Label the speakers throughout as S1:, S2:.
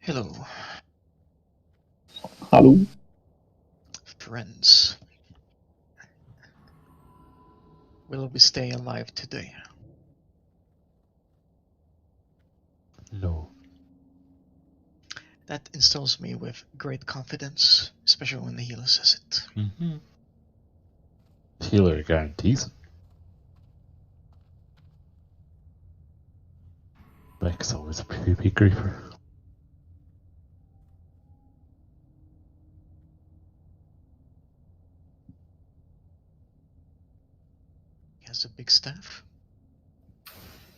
S1: Hello,
S2: Hello.
S1: friends. Will we stay alive today?
S3: No.
S1: That instills me with great confidence, especially when the healer says it.
S3: Mm-hmm. Healer guarantees it. Mike's always a PvP creeper.
S1: He has a big staff.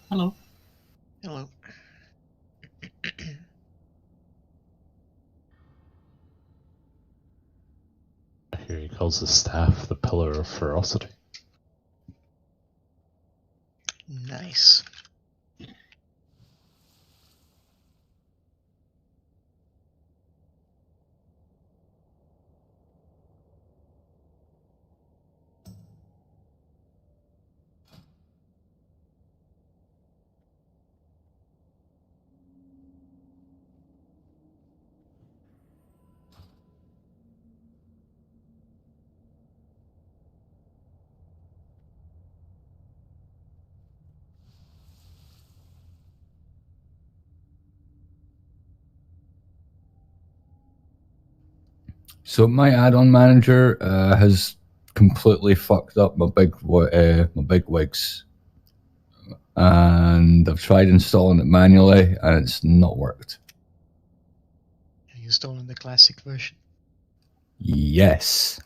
S4: Hello.
S1: Hello.
S3: Here he calls his staff the Pillar of Ferocity.
S1: Nice.
S4: So my add-on manager has completely fucked up my big wigs, and I've tried installing it manually, and it's not worked.
S1: Have you stolen the classic version?
S4: Yes.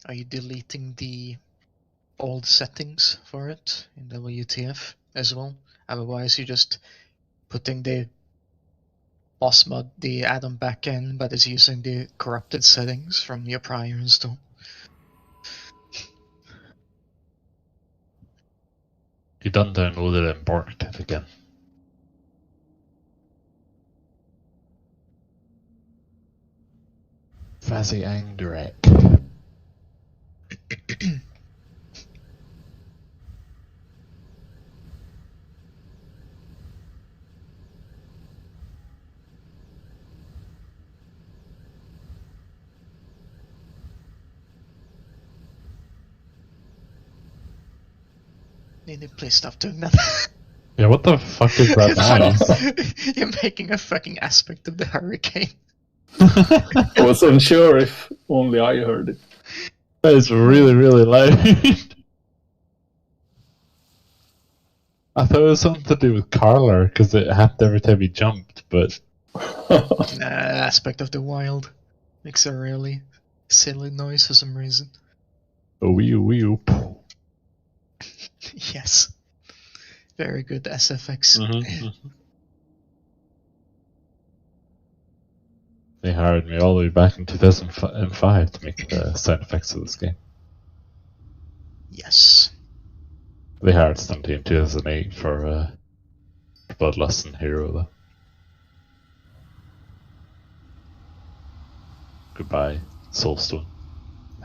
S1: Are you deleting the old settings for it in WTF as well? Otherwise, you're just putting the boss mod, the add-on back in, but it's using the corrupted settings from your prior install.
S3: You done downloaded it and borked it again. Fuzzy Angdurek.
S1: Please stop doing that.
S3: Yeah, what the fuck is that noise?
S1: You're making a fucking aspect of the hurricane.
S2: I was unsure if only I heard it.
S3: That is really, really loud. I thought it was something to do with Carler, because it happened every time he jumped, but...
S1: Nah, aspect of the wild. Makes a really silly noise for some reason.
S3: Wee-oo.
S1: Yes. Very good SFX.
S3: Mm-hmm. They hired me all the way back in 2005 to make the sound effects of this game.
S1: Yes.
S3: They hired somebody in 2008 for Bloodlust and Hero, though. Goodbye, Soulstone.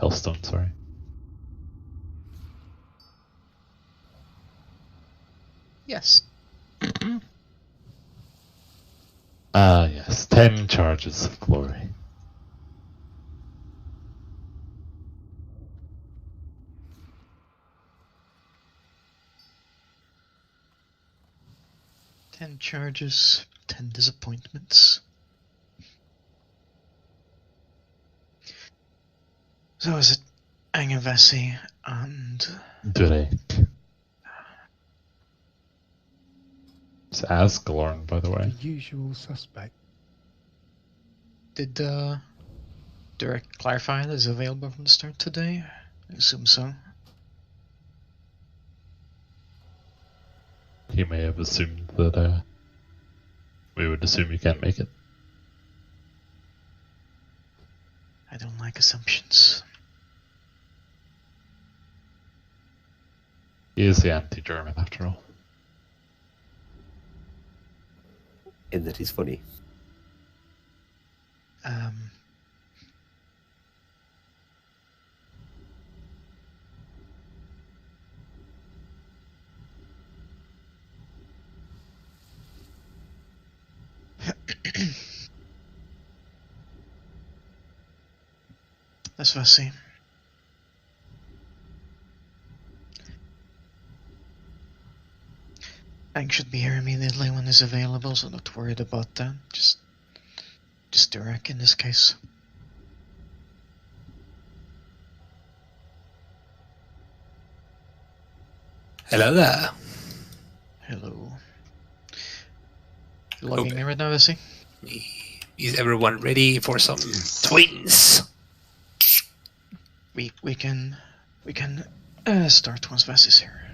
S3: Hellstone, sorry.
S1: Yes.
S3: Ah, yes. 10 charges of glory.
S1: Ten charges, 10 disappointments. So is it Angavasi and...
S3: Drake. It's Asgalorn, by the way.
S5: The usual suspect.
S1: Did Direct clarify that it's available from the start today? I assume so.
S3: He may have assumed that we would assume you can't make it.
S1: I don't like assumptions.
S3: He is the anti-German, after all.
S6: In that he's funny.
S1: That's Vessi. Ang should be here immediately when he's available, so not worried about that. Just Direct in this case.
S5: Hello there.
S1: Hello. Logging in right now, Vessi?
S5: Is everyone ready for some twins?
S1: We can start once Vessi's here.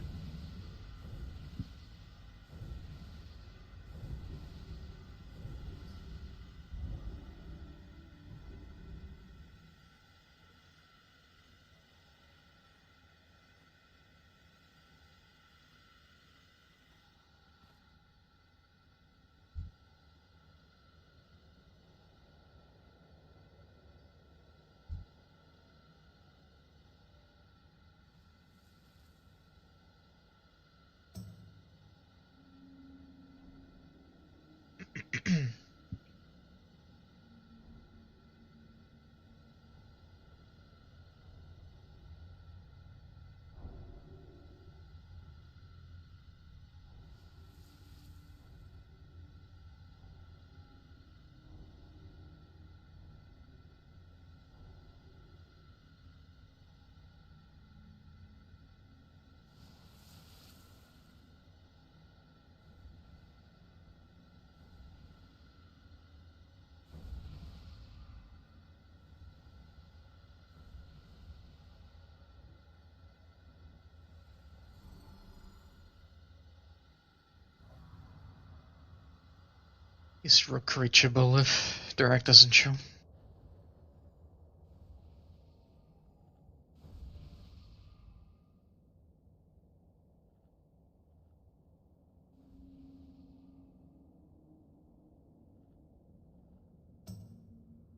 S1: Is Rook reachable if Direct doesn't show?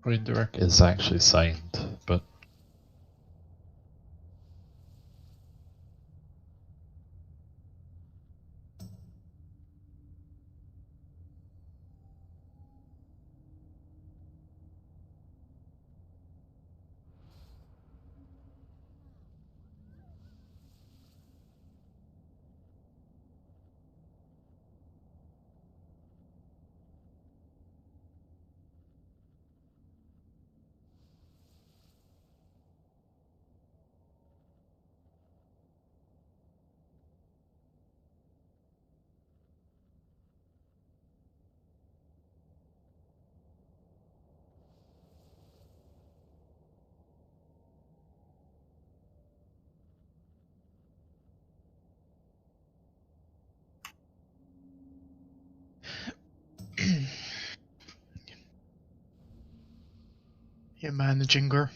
S3: Redirect is actually signed, but
S1: You're managing her.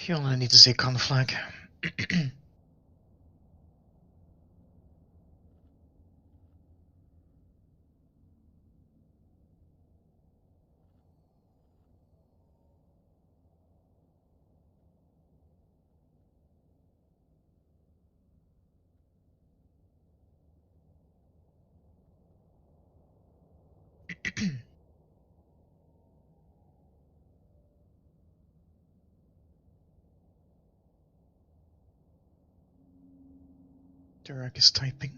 S1: You only need to see conflag. Direct is typing.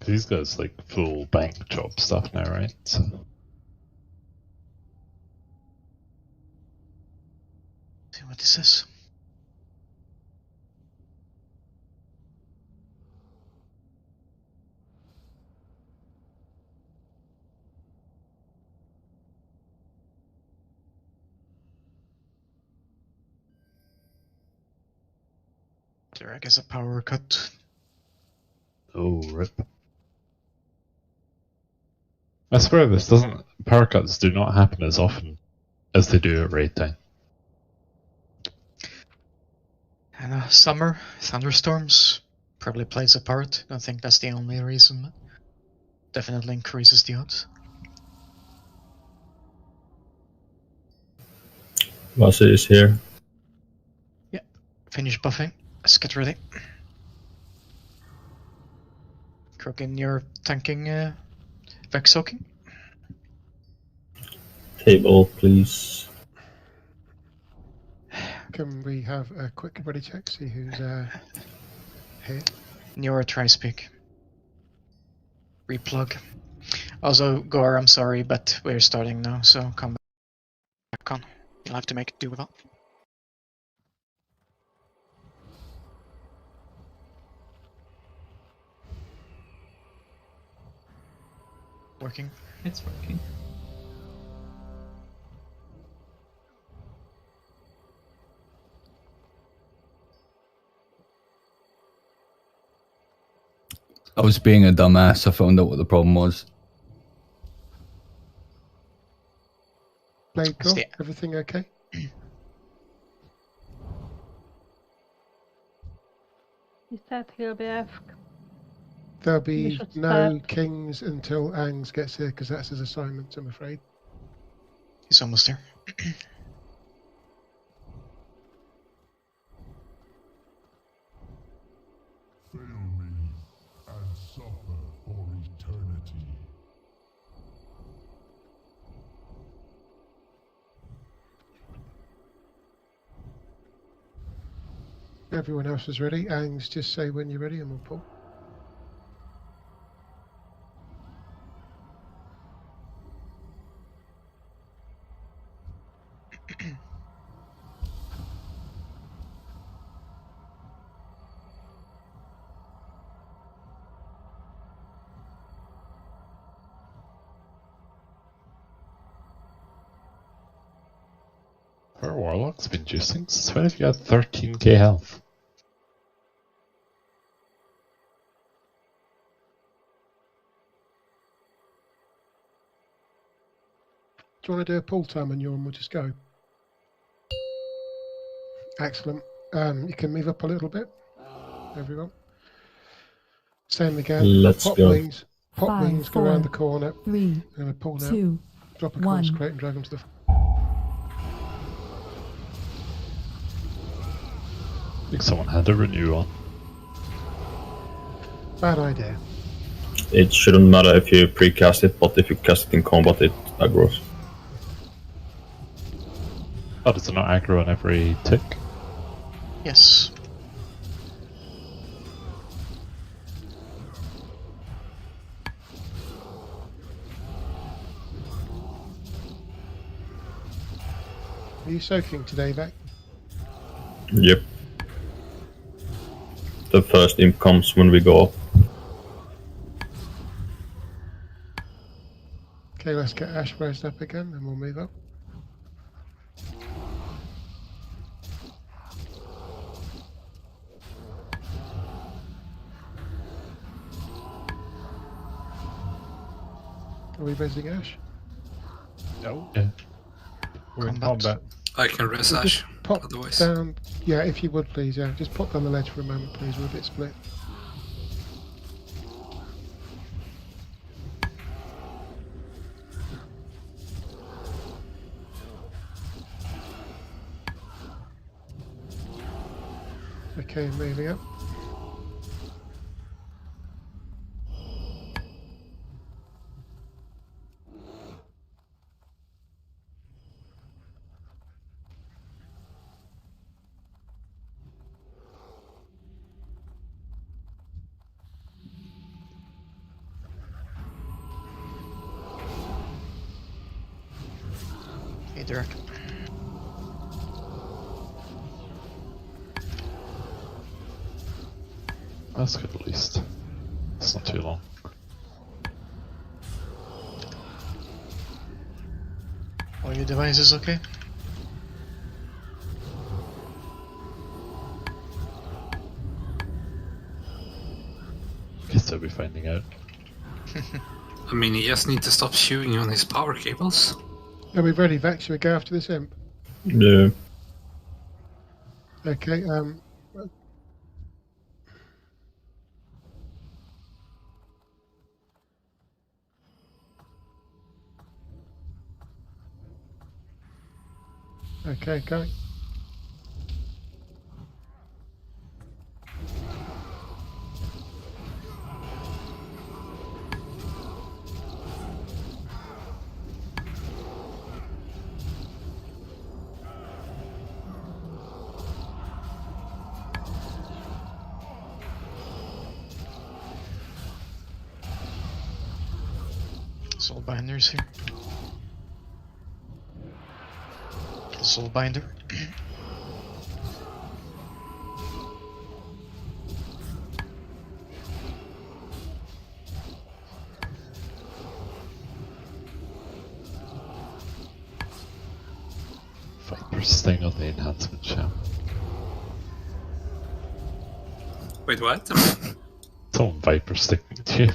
S3: these guys like full bank job stuff now, right? So
S1: See what this says. Direct has a power cut.
S3: oh rip. I swear this doesn't. Power cuts do not happen as often as they do at raid time.
S1: And summer, thunderstorms probably plays a part. Don't think that's the only reason. Definitely increases the odds.
S2: Vasi is here.
S1: Finish buffing. Let's get ready. Crook, you're tanking Vex soaking.
S2: Table, please.
S7: Can we have a quick ready check? See who's here.
S1: Nyor, try speak. Replug. Also, Gore, I'm sorry, but we're starting now, so come back on. You'll have to make do with that. Working.
S3: It's working.
S4: I was being a dumbass. I found out what the problem was.
S7: Blade Girl,
S1: Stay.
S7: everything okay?
S8: He said he'll be AFK.
S7: There'll
S8: We
S7: be
S8: should
S7: no
S8: start.
S7: kings until Angs gets here, because that's his assignment, I'm afraid.
S1: He's almost there.
S9: Fail me and suffer for eternity.
S7: Everyone else is ready. Angs, just say when you're ready and we'll pull.
S3: Her Warlock's been juicing since when have you got 13k health?
S7: Do you want to do a pull time on you and we'll just go? Excellent. You can move up a little bit, everyone. Same again.
S2: Let's
S7: Pop
S2: go.
S7: wings. Pop
S10: 5,
S7: wings, go
S10: 4,
S7: around the corner.
S10: 3,
S7: I'm going to pull now.
S10: 2,
S7: Drop a
S10: 1.
S7: consecrate and drag them to the...
S3: I think someone had a renew on.
S7: Bad idea.
S2: It shouldn't matter if you precast it, but if you cast it in combat, it aggroes.
S3: Oh, does it not aggro on every tick?
S1: Yes.
S7: Are you soaking today, Beck?
S2: Yep. The first imp comes when we go up.
S7: Okay, let's get Ash raised up again and we'll move up. Are we raising Ash?
S3: No. Yeah. We're in combat.
S5: I can res
S7: Well,
S5: Ash,
S7: just pop
S5: otherwise.
S7: down. Yeah, if you would please, yeah. Just pop down the ledge for a moment, please. We're a bit split. Okay, moving up.
S1: Hey, Derek.
S3: That's good at least. It's not too long.
S1: All your devices okay?
S3: Guess they'll be finding out.
S5: I mean, he just needs to stop chewing on his power cables.
S7: Are we ready, Vex? Shall we go after this imp?
S2: Yeah.
S7: Okay, Okay, going.
S1: Soul binders here. Soul binder.
S3: Viper sting on the enhancement champ.
S5: Wait, what?
S3: Someone Viper sticking at you.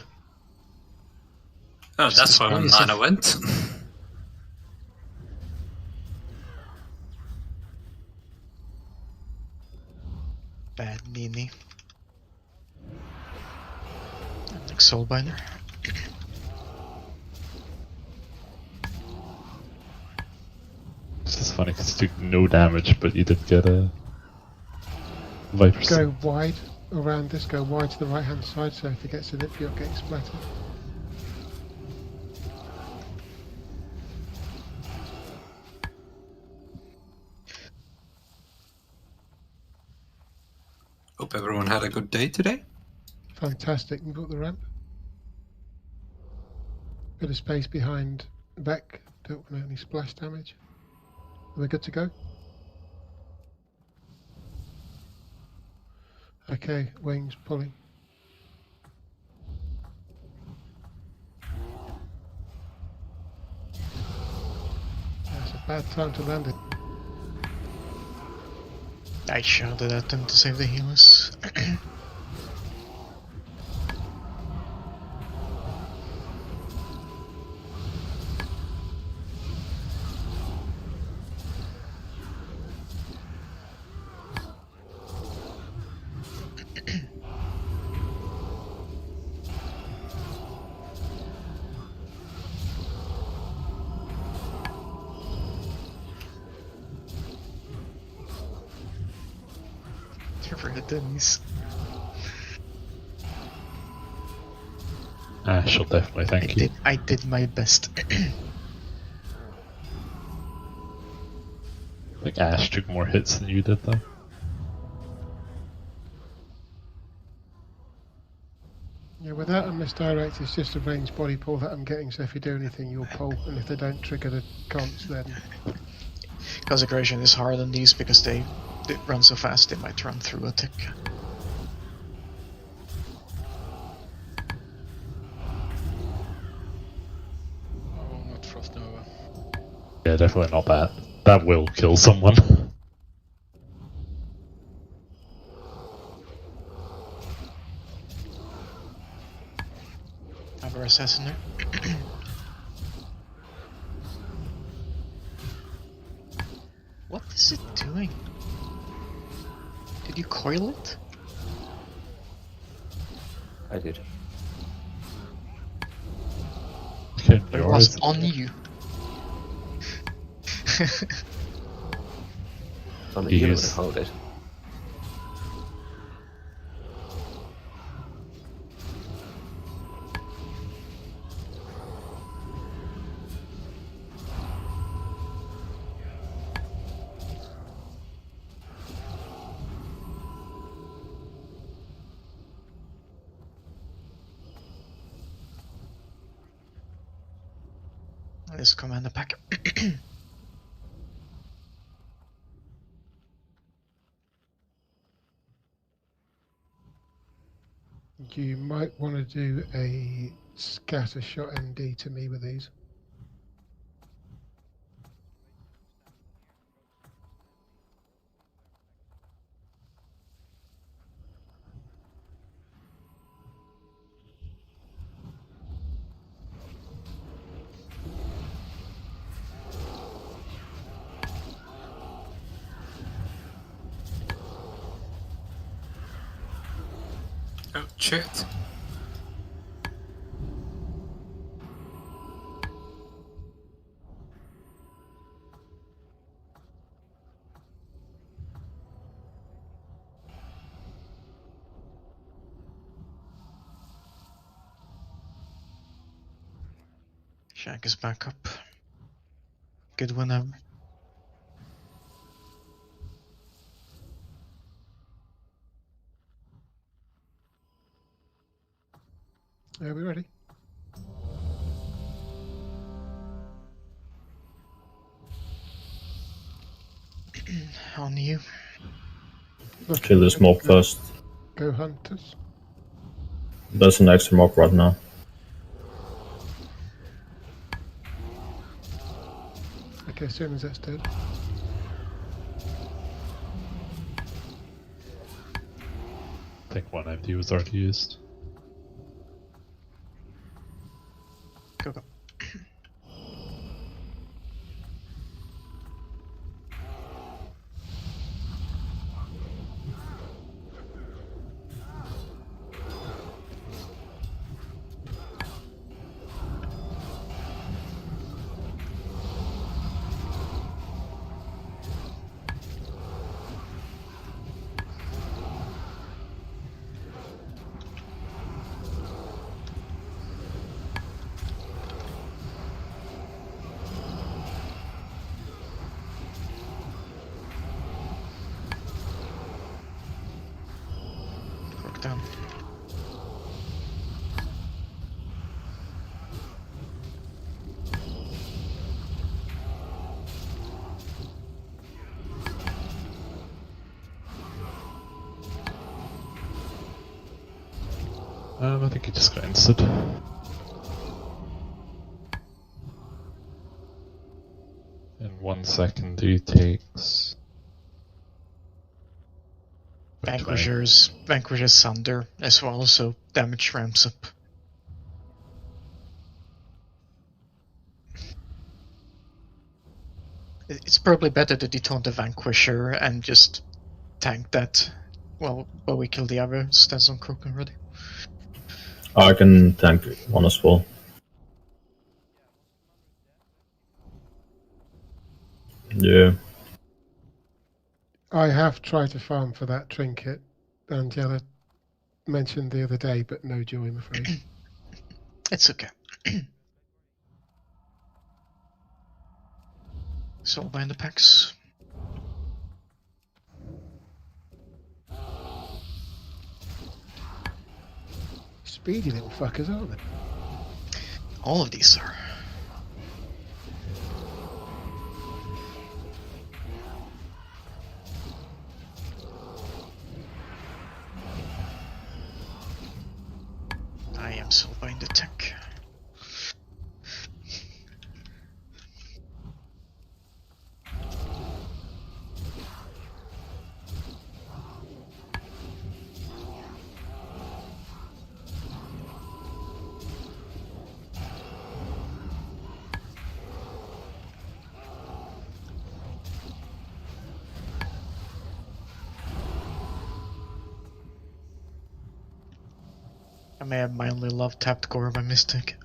S5: Oh,
S1: Just
S5: that's why
S1: destroy
S5: one
S1: yourself.
S5: mana went.
S1: Bad Nini. Next soul binder.
S3: This is funny because you took no damage, but you did get a Viper sting.
S7: Go wide around this, go wide to the right hand side, so if it gets a lip, you're getting splattered.
S5: Hope everyone had a good day today.
S7: Fantastic, move up the ramp. Bit of space behind Beck, don't want any splash damage. Are we good to go? Okay, wings pulling. That's a bad time to land it.
S1: I shouted at them to save the healers. For the dummies.
S3: She'll definitely thank you.
S1: I did my best.
S3: I think Ash took more hits than you did, though.
S7: Yeah, without a misdirect, it's just a ranged body pull that I'm getting, so if you do anything, you'll pull, and if they don't trigger the cons, then...
S1: Consecration is hard on these because they run so fast they might run through a tick.
S10: Oh, not Frost Nova.
S3: Yeah, definitely not that. That will kill someone.
S1: Have our assassin there. What is it doing? Did you coil it?
S6: I did.
S3: Okay,
S1: But it
S3: Nyor
S1: was
S3: is-
S1: on you.
S6: On
S3: He
S6: you would
S3: is-
S6: hold it.
S1: This commander pack.
S7: You might want to do a scatter shot MD to me with these.
S5: Oh, shit.
S1: Shag is back up. Good whenever.
S7: Are we ready?
S1: On you.
S2: Kill this mob first.
S7: Go hunters.
S2: There's an extra mob right now.
S7: Okay, as soon as that's dead.
S3: I think one empty was already used.
S1: Go, go. Crook down.
S3: I think he just got instant. In 1 second he takes...
S1: Vanquisher's Sunder as well, so damage ramps up. It's probably better to detaunt the Vanquisher and just tank that while we kill the other stats on Crook already.
S2: I can tank one as well. Yeah.
S7: I have tried to farm for that trinket Angela mentioned the other day, but no joy, I'm afraid.
S1: It's okay. Soulbind the packs.
S7: Speedy little fuckers, aren't they?
S1: All of these are. I am soulbind the tech. I may have mildly love tapped gore by mistake.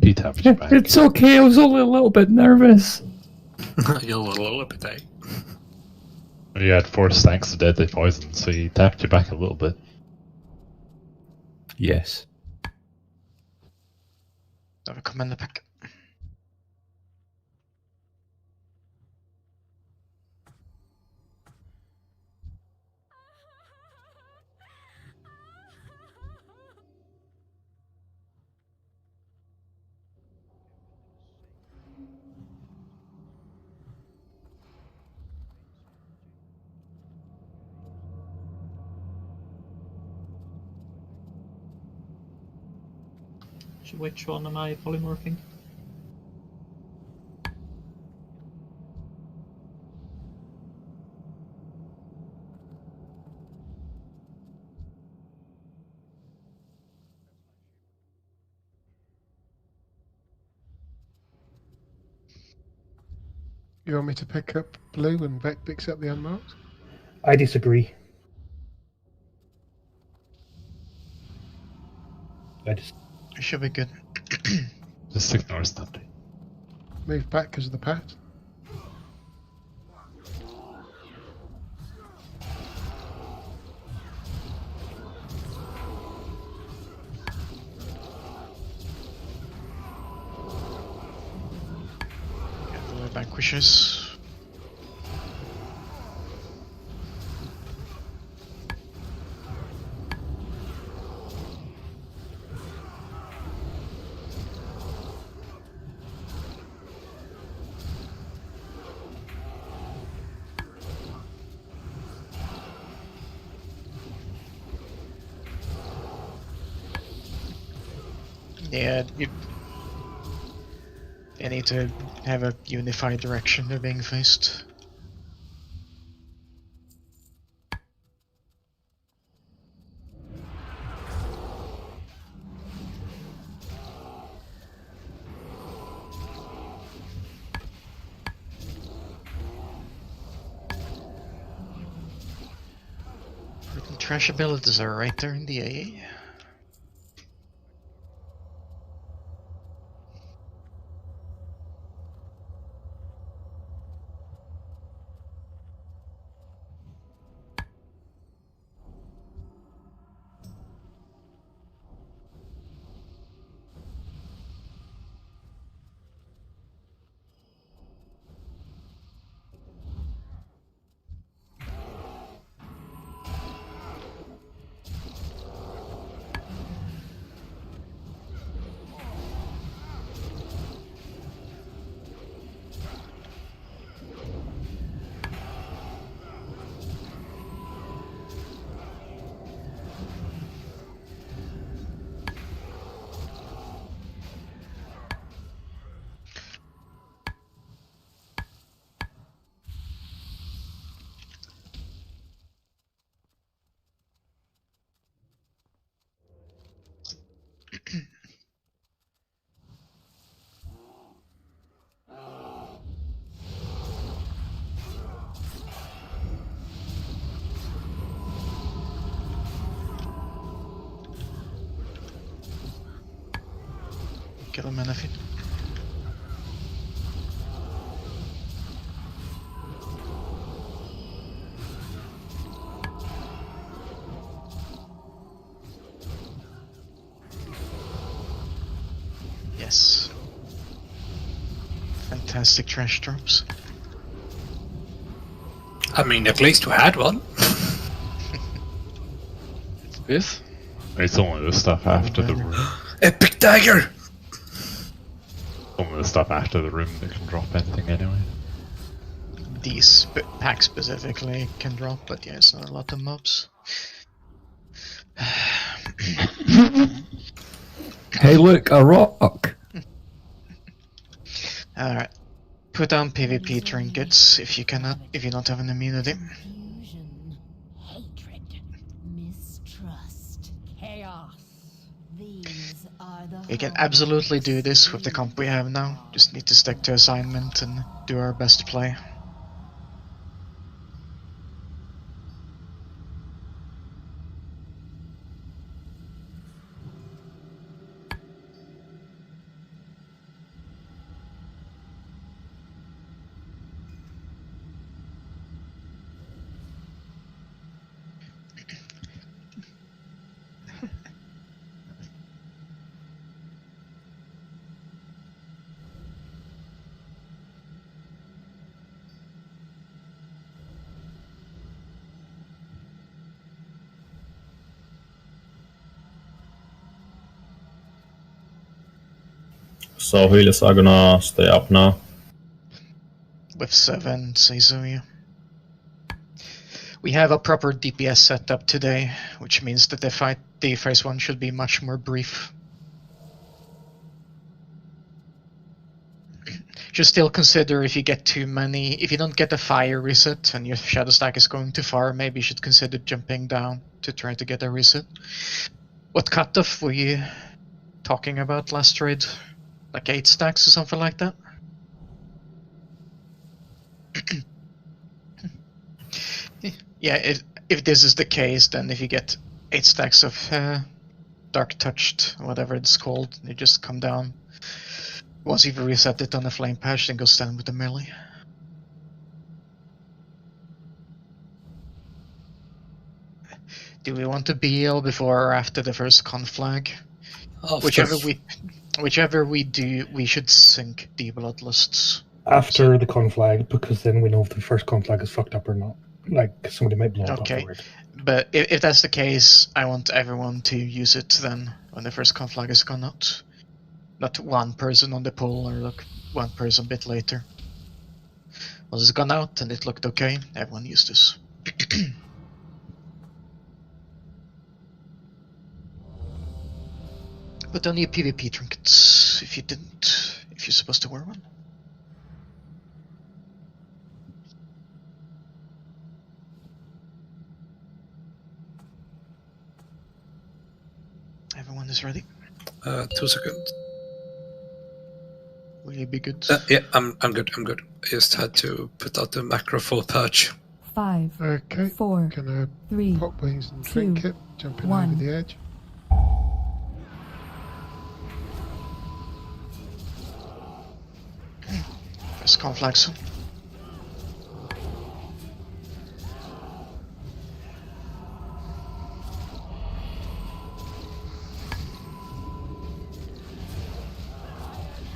S3: He tapped you back.
S4: It's okay, I was only a little bit nervous.
S5: You're a little bit, eh?
S3: You had 4 stacks of deadly poison, so he tapped you back a little bit.
S4: Yes.
S1: Never come in the pack.
S11: Which one am I polymorphing?
S7: You want me to pick up blue and Vec picks up the unmarked?
S12: I disagree.
S1: It should be good.
S3: Just ignore Stunty.
S7: Move back because of the pat.
S1: vanquishes. Yeah, you need to have a unified direction they're being faced. The trash abilities are right there in the AA. Kill him, Manafin. Yes. Fantastic trash drops.
S5: I mean, at least we had one.
S10: Yes?
S3: It's only the stuff after the room.
S5: Epic dagger!
S3: Only the stuff after the room that can drop anything anyway.
S1: These packs specifically can drop, but yeah, it's not a lot of mobs.
S4: Hey, look, a rock.
S1: Alright. Put down PvP trinkets if you cannot, if you don't have an immunity.
S12: Confusion, hatred, mistrust, chaos. These are the
S1: We can absolutely do this with the comp we have now. Just need to stick to assignment and do our best play.
S2: So healers are gonna stay up now.
S1: With 7, say so, yeah. We have a proper DPS setup today, which means that the phase 1 should be much more brief. Just still consider if you get too many, if you don't get a fire reset and your shadow stack is going too far, maybe you should consider jumping down to try to get a reset. What cutoff were you talking about last raid? Like 8 stacks or something like that? Yeah, if this is the case, then if you get 8 stacks of Dark Touched, whatever it's called, you just come down. Once you've reset it on the flame patch, then go stand with the melee. Do we want to BL before or after the first conflag?
S5: After.
S1: Whichever we do, we should sync the bloodlusts.
S13: after the conflag, because then we know if the first conflag is fucked up or not. Like, somebody might blow up
S1: Okay.
S13: afterward.
S1: But if that's the case, I want everyone to use it then when the first conflag is gone out. Not one person on the poll or like one person a bit later. Once it's gone out and it looked okay, everyone used this. But don't need PvP trinkets if you're supposed to wear one. Everyone is ready.
S5: 2 seconds.
S1: Will you be good?
S5: Yeah, I'm good. I just had to put out the macro for patch.
S12: 5,
S7: Okay.
S12: 4,
S7: Can
S12: 3,
S7: pop wings and
S12: 2,
S7: trinket, jumping
S12: 1.
S7: over the edge.
S1: First conflag soon.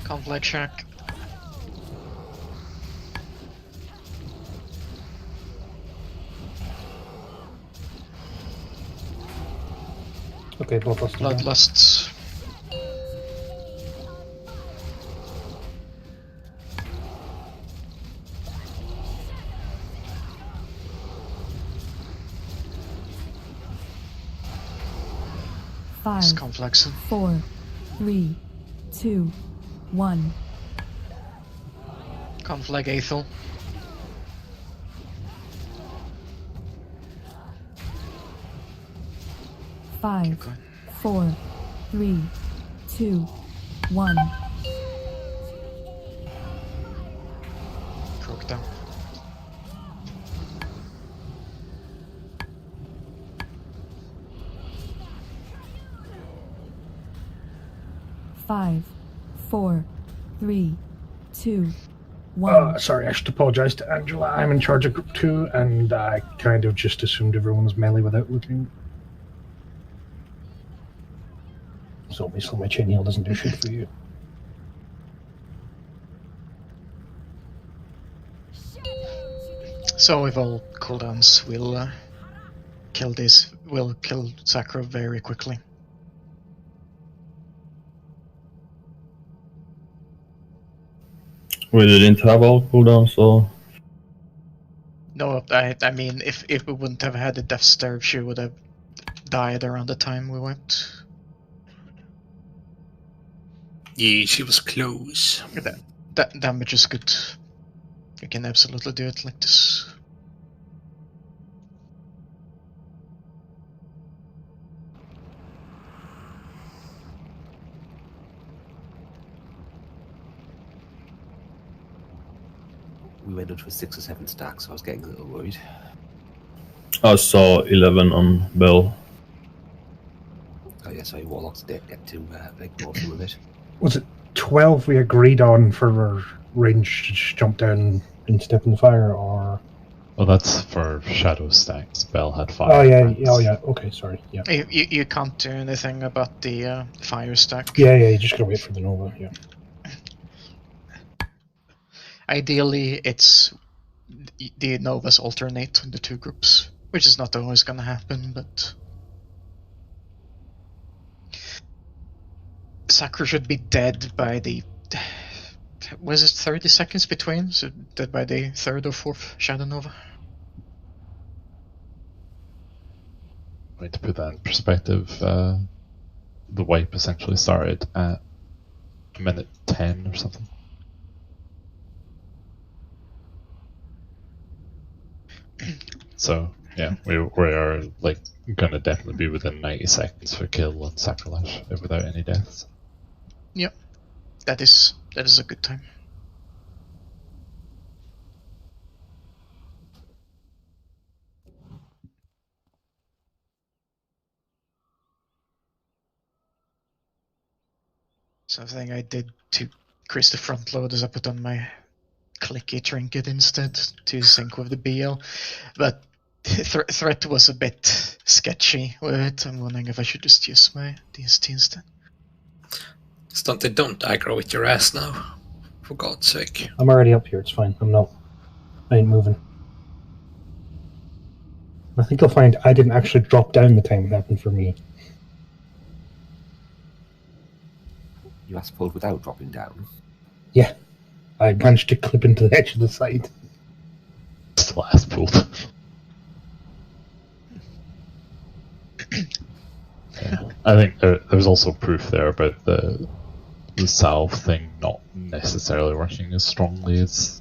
S1: Conflag shack.
S13: Okay, bloodlust.
S1: Bloodlusts.
S12: Five,
S1: Conflag soon.
S12: 4, 3, 2, 1.
S1: Conflag Aethel.
S12: Five, 4, 3, 2, 1.
S1: Croak down.
S12: Five, 4, 3, 2, 1.
S13: Sorry, I should apologise to Angela. I'm in charge of Group 2, and I kind of just assumed everyone was melee without looking. So obviously my chain heal doesn't do shit for you.
S1: So with all cooldowns, we'll kill this. We'll kill Sakura very quickly.
S2: We didn't have all cooldowns, so...
S1: No, I mean, if we wouldn't have had the Death Stare, she would have died around the time we went.
S5: Yeah, she was close.
S1: That damage is good. You can absolutely do it like this.
S6: We went up to a 6 or 7 stack, so I was getting a little worried.
S2: I saw 11 on Bell.
S6: Oh yeah, sorry, Warlocks did get to ignore some of it.
S13: Was it 12 we agreed on for our range to just jump down and step in the fire, or...?
S3: Well, that's for shadow stacks. Bell had 5.
S13: Oh yeah, okay, sorry, yeah.
S1: You can't do anything about the fire stack.
S13: Yeah, you just gotta wait for the Nova, yeah.
S1: Ideally, it's the Novas alternate in the two groups, which is not always gonna happen, but... Sakura should be dead by the... Was it 30 seconds between? So dead by the 3rd or 4th Shadow Nova?
S3: To put that in perspective, the wipe essentially started at minute 10 or something. So yeah, we are like gonna definitely be within 90 seconds for kill and sacrilege without any deaths.
S1: Yep, that is a good time. Something I did to increase the front load is I put on my clicky trinket instead to sync with the BL, but threat was a bit sketchy with it. I'm wondering if I should just use my DST instead.
S5: Stunted, don't aggro with your ass now. for God's sake.
S13: I'm already up here, it's fine. I ain't moving. I think you'll find I didn't actually drop down the time it happened for me.
S6: You asked pulled without dropping down?
S13: Yeah. I managed to clip into the edge of the side.
S3: Still ass pulled. Yeah. I think there's also proof there about the salve thing not necessarily working as strongly as...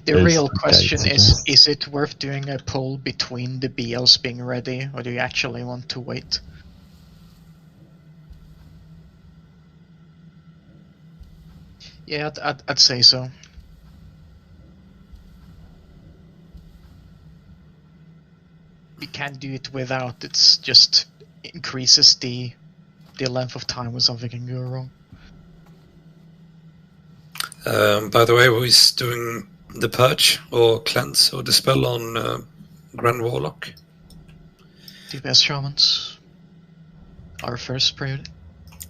S1: The real question is it worth doing a poll between the BLs being ready, or do you actually want to wait? Yeah, I'd say so. We can do it without, it's just increases the length of time when something can go wrong.
S5: By the way, who is doing the purge or cleanse or dispel on Grand Warlock?
S1: DPS shamans. Our first priority.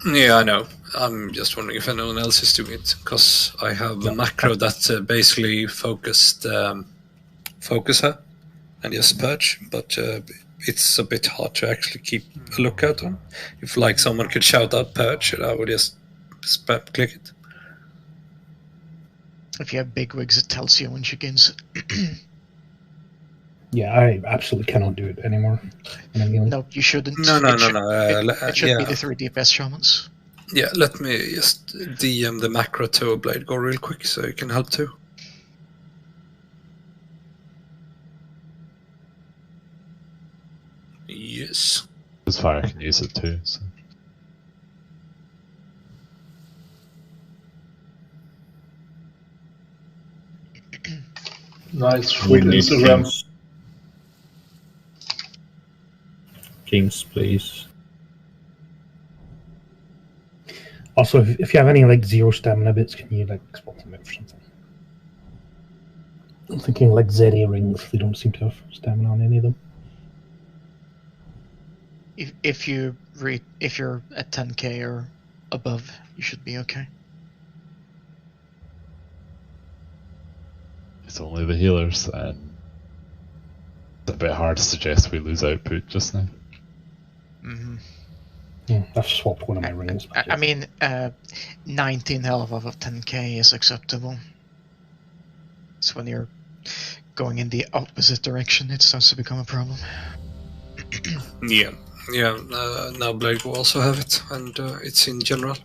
S5: Yeah, I know. I'm just wondering if anyone else is doing it, because I have a macro that basically focus her and just purge, but it's a bit hard to actually keep a lookout on. If like someone could shout out purge, I would just spam click it.
S1: If you have big wigs, it tells you when she gains.
S13: Yeah, I absolutely cannot do it anymore.
S1: No, you shouldn't.
S5: No.
S1: It should be the 3 DPS shamans.
S5: Yeah, let me just DM the macro to Blade Go real quick so you can help too. Yes.
S3: As far I can use it too. So.
S14: Nice, sweet Instagram.
S2: Kings, please.
S13: Also, if you have any like 0 stamina bits, can you like spot them out or something? I'm thinking like Zeddy rings. They don't seem to have stamina on any of them.
S1: If you're at 10k or above, you should be okay.
S3: It's only the healers, and it's a bit hard to suggest we lose output just now.
S1: Mm-hmm.
S13: I've swapped one of my rings.
S1: I mean, 19 health off of 10k is acceptable. It's when you're going in the opposite direction it starts to become a problem.
S5: Yeah. Now Blade will also have it, and it's in general.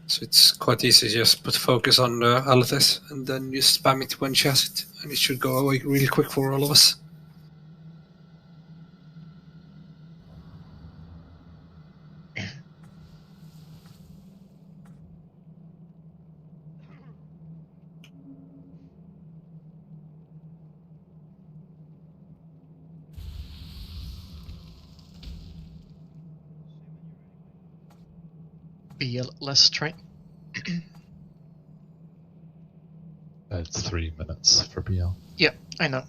S5: So it's quite easy, just put focus on Alethis, and then you spam it when she has it, and it should go away really quick for all of us.
S1: BL, let's try.
S3: It's 3 minutes for BL.
S1: Yeah, I know.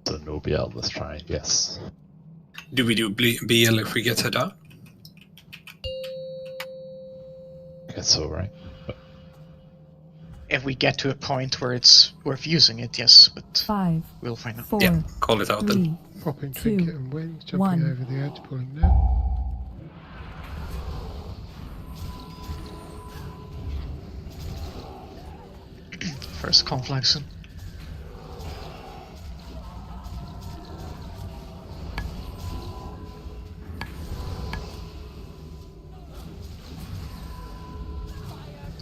S3: So no BL, let's try, yes.
S5: Do we do BL if we get her down?
S3: I guess so, right? But...
S1: if we get to a point where it's worth using it, yes, but
S12: 5,
S1: we'll find out.
S12: 4,
S5: yeah, call it out
S12: 3,
S5: then.
S7: Popping
S12: 2,
S7: trinket and wings, jumping
S12: 1.
S7: over the edge, pulling now.
S1: First conflaxon.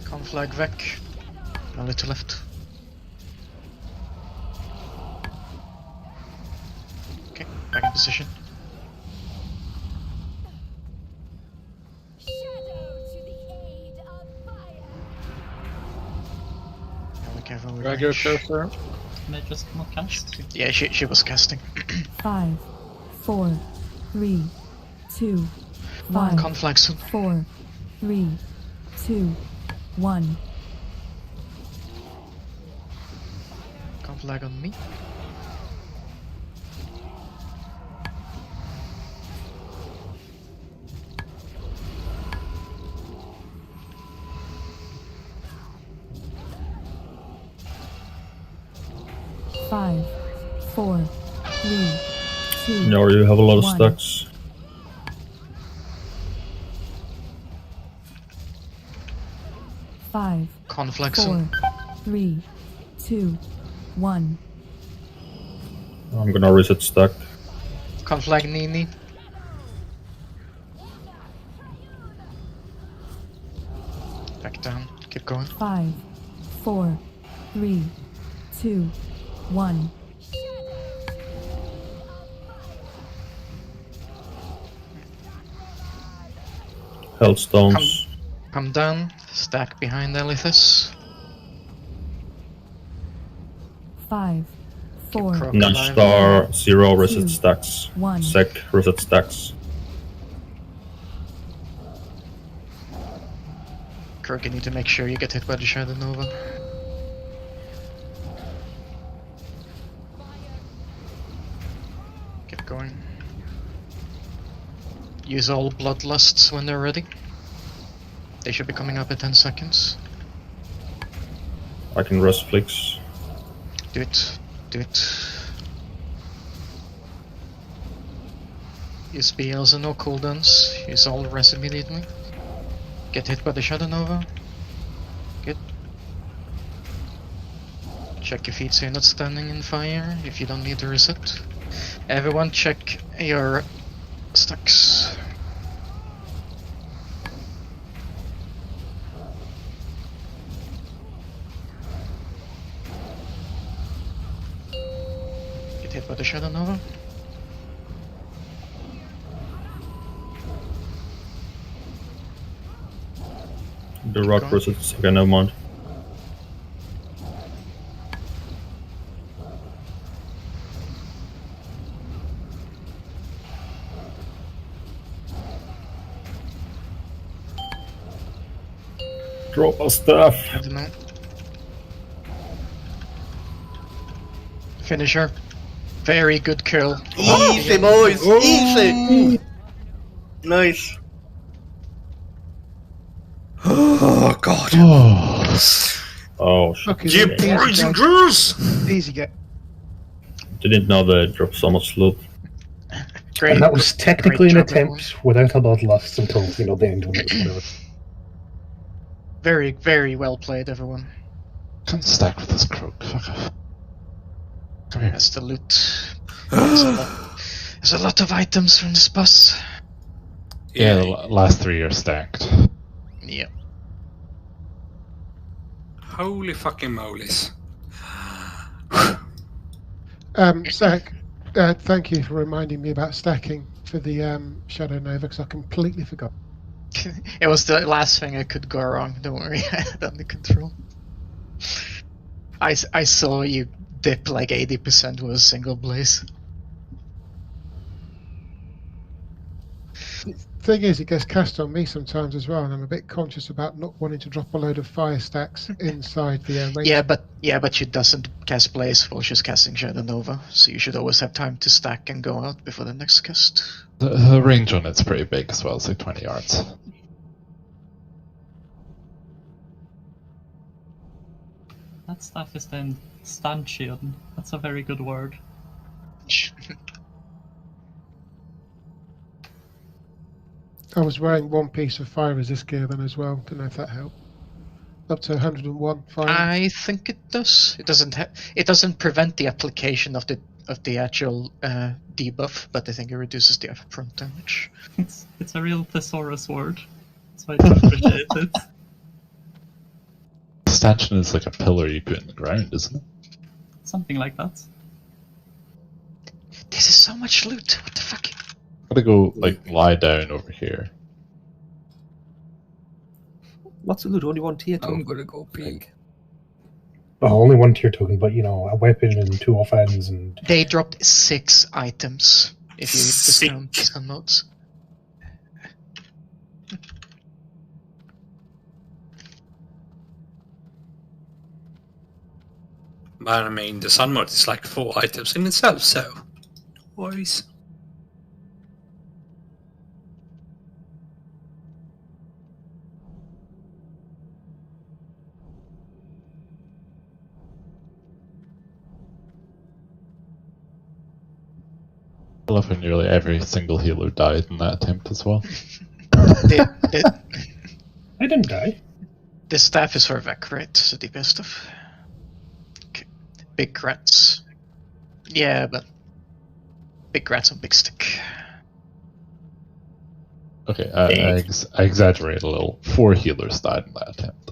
S1: Conflag Vec. A little left. Okay, back in position.
S10: Do I go closer?
S11: Can I just not cast?
S1: Yeah, she was casting.
S12: 5, 4, 3, 2, 1.
S1: Conflaxon.
S12: 4, 3, 2, 1.
S1: Conflag on me.
S12: 5, 4, 3, 2.
S2: Nyor, you have a lot of
S12: 1.
S2: stacks.
S12: Five,
S1: Conflicts.
S12: 4, 3, 2, 1.
S2: I'm gonna reset stack.
S1: Conflag Nini. Back down. Keep going.
S12: 5, 4, 3, 2, 1.
S2: Hellstones.
S1: Come down. Stack behind Elithis.
S12: 5, 4,
S2: 9 star, 0 reset
S12: 2,
S2: stacks.
S12: 1.
S2: Sec reset stacks.
S1: Kirk, you need to make sure you get hit by the Shadow Nova. Keep going. Use all Bloodlusts when they're ready. They should be coming up in 10 seconds.
S2: I can rest flicks.
S1: Do it. Do it. Use spells and no cooldowns. Use all the rest immediately. Get hit by the Shadow Nova. Good. Check your feet so you're not standing in fire if you don't need to reset. Everyone check your stacks. Get hit by the Shadow Nova.
S2: The rock resets. Okay, never mind. Drop our stuff.
S1: I don't know. Finisher. Very good kill.
S15: Easy, boys! Easy! Nice. Oh, God.
S2: Oh, shit.
S7: Okay,
S15: You
S7: then.
S15: boys and girls!
S7: Easy get.
S2: Didn't know they dropped so much loot.
S1: Great.
S13: And that was technically an
S1: job,
S13: attempt without a bloodlust until, the end of it.
S1: Very, very well played, everyone.
S3: Can't stack with this croak. Fuck off. Come here.
S1: That's the loot. There's a lot of items from this boss.
S3: Yeah, the last 3 are stacked.
S1: Yeah.
S5: Holy fucking molies.
S7: Zach, thank you for reminding me about stacking for the Shadow Nova, because I completely forgot.
S1: It was the last thing I could go wrong. Don't worry, I had under control. I saw you dip like 80% with a single blaze.
S7: Thing is, it gets cast on me sometimes as well, and I'm a bit conscious about not wanting to drop a load of fire stacks inside the range.
S1: Yeah, but she doesn't cast blaze while she's casting Shadow Nova, so you should always have time to stack and go out before the next cast.
S3: The range on it's pretty big as well, it's like 20 yards.
S11: That stuff is then stanchion. That's a very good word.
S7: I was wearing one piece of fire resist gear then as well. Don't know if that helped. Up to 101 fire.
S1: I think it does. It doesn't prevent the application of the actual debuff, but I think it reduces the upfront damage.
S11: It's a real thesaurus word. That's why I appreciate it.
S3: Stanchion is like a pillar you put in the ground, isn't it?
S11: Something like that.
S1: This is so much loot. What the fuck?
S3: Gotta go, lie down over here.
S6: What's the loot? Only one tier token?
S4: I'm gonna go pig.
S13: Oh, only one tier token, but a weapon and 2 offhands and.
S1: They dropped 6 items if you discount modes.
S5: But I mean, the sun mode is like 4 items in itself, so. Boys.
S3: I love how nearly every single healer died in that attempt as well.
S13: I didn't die.
S1: The staff is for Vec, right? So the best of. Okay. Big rats. Yeah, but big rats on big stick.
S3: Okay, I exaggerate a little. 4 healers died in that attempt.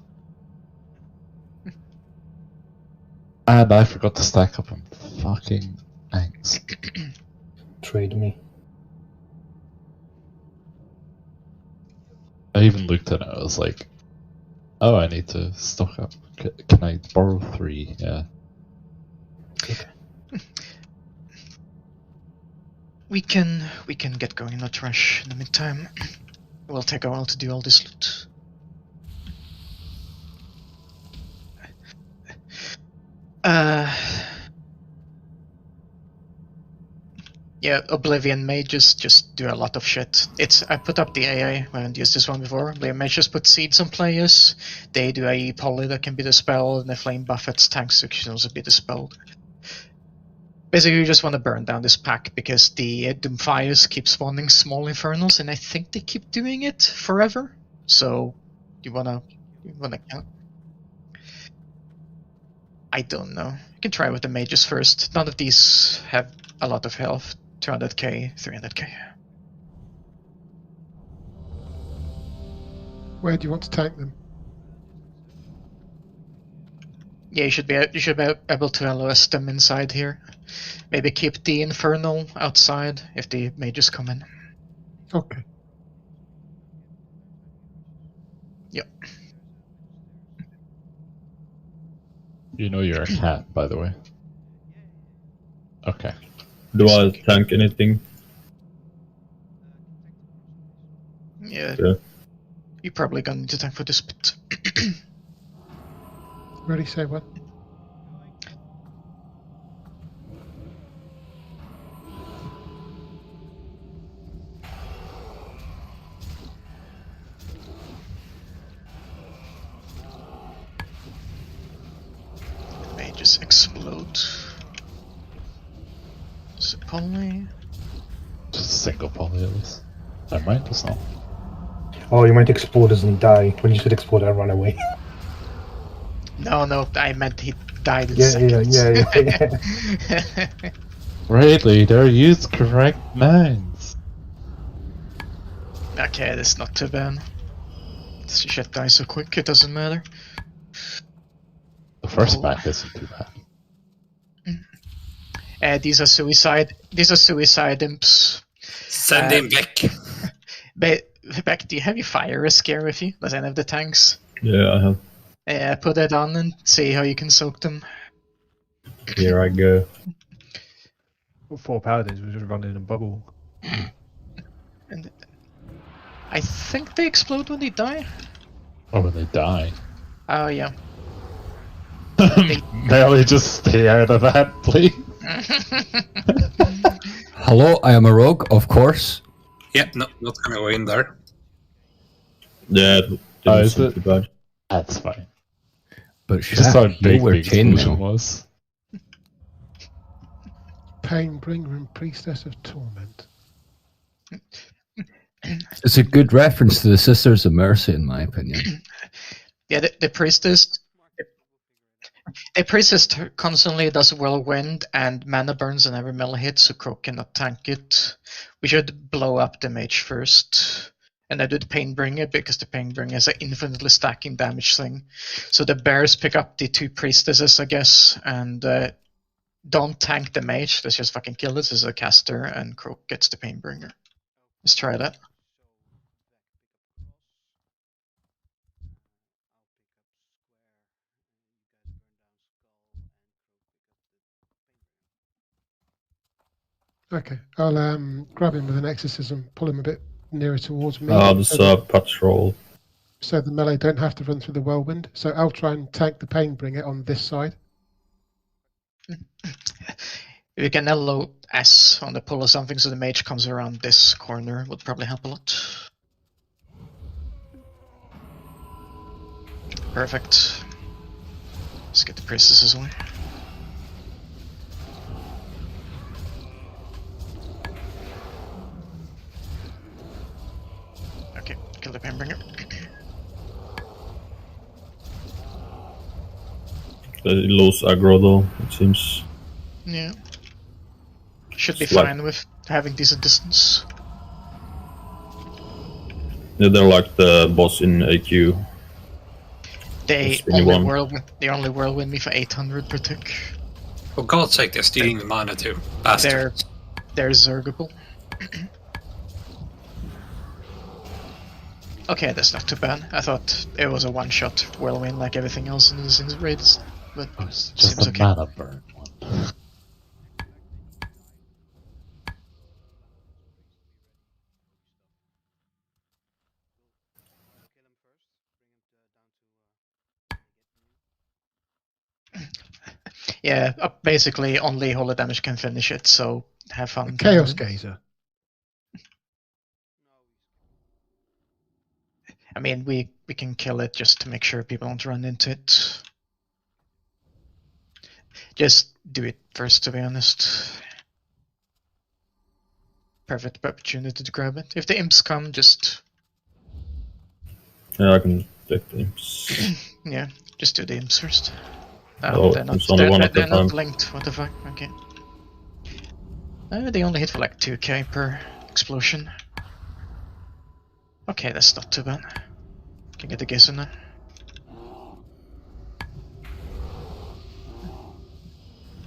S3: And I forgot to stack up on fucking Angs.
S13: Trade me.
S3: I even looked at it, I was like, oh, I need to stock up. Can I borrow 3? Yeah.
S1: We can get going, not rush in the meantime. It will take a while to do all this loot. Yeah, Oblivion mages just do a lot of shit. I put up the AI, I haven't used this one before. Oblivion mages put seeds on players. They do AE poly that can be dispelled, and the flame buffets tanks that can also be dispelled. Basically, you just want to burn down this pack because the Doomfires keep spawning small infernals, and I think they keep doing it forever. So you wanna count. I don't know. You can try with the mages first. None of these have a lot of health. 200k, 300k.
S7: Where do you want to tank them?
S1: Yeah, you should be able to LOS them inside here. Maybe keep the infernal outside if the mages come in.
S7: Okay.
S1: Yep.
S3: You know you're a cat, by the way. Okay.
S2: Do I tank anything?
S1: Yeah.
S2: Yeah.
S1: You're probably gonna need to tank for this bit.
S7: Ready, say what?
S1: It may just explode. Is it poly?
S3: Just a single poly at least. I might, it's not.
S13: Oh, you might explode as he die. When you said explode, I ran away.
S1: No, I meant he died in
S13: Yeah.
S3: Right, leader, use correct names.
S1: Okay, that's not too bad. This shit dies so quick, it doesn't matter.
S3: The first pack isn't too bad.
S1: These are suicide imps.
S5: Send him back.
S1: Beck, do you have your fire scare with you? Does any of the tanks?
S2: Yeah, I have.
S1: Yeah, put it on and see how you can soak them.
S2: Here I go.
S10: 4 paladins was just running in a bubble.
S1: And I think they explode when they die.
S3: Oh, when they die.
S1: Oh yeah.
S3: Barely just stay out of that, please.
S4: Hello, I am a rogue, of course.
S5: Yeah, not gonna go in there.
S2: Yeah,
S3: is it?
S2: Too bad.
S3: That's fine.
S4: But
S3: Just how big
S4: were
S3: the explosion
S4: chainmail.
S3: was.
S7: Painbringer and Priestess of Torment.
S4: It's a good reference to the Sisters of Mercy, in my opinion.
S1: Yeah, the priestess. The priestess constantly does whirlwind and mana burns on every melee hit, so Croak cannot tank it. We should blow up the mage first, and I do the Painbringer because the Painbringer is an infinitely stacking damage thing. So the bears pick up the 2 priestesses, I guess, and don't tank the mage. Let's just fucking kill this as a caster, and Croak gets the Painbringer. Let's try that.
S7: Okay, I'll grab him with an exorcism, pull him a bit nearer towards me.
S2: There's patrol.
S7: So the melee don't have to run through the whirlwind. So I'll try and tank the Painbringer on this side.
S1: If you can LOS on the pull or something so the mage comes around this corner, would probably help a lot. Perfect. Let's get the priestesses away.
S2: They lose aggro though, it seems.
S1: Yeah. Should be
S2: It's like-
S1: fine with having decent distance.
S2: Yeah, they're like the boss in AQ.
S1: They
S2: Spinny
S1: only
S2: one.
S1: whirlwind me for 800 per tick.
S5: For God's sake, they're stealing the mana too. Bastards.
S1: They're zergable. Okay, that's not too bad. I thought it was a one-shot whirlwind like everything else in these raids, but
S3: It's just
S1: seems
S3: a
S1: okay.
S3: mana burn one.
S1: Yeah, basically only holy damage can finish it, so have fun.
S7: Chaos
S1: paladin.
S7: Gazer.
S1: I mean, we can kill it just to make sure people don't run into it. Just do it first, to be honest. Perfect opportunity to grab it. If the imps come, just
S2: Yeah, I can take the imps.
S1: yeah, just do the imps first.
S2: Oh,
S1: they're not,
S2: it's only one at a
S1: they're not
S2: time.
S1: linked. What the fuck? Okay. They only hit for like 2k per explosion. Okay, that's not too bad. Can get the guess in there.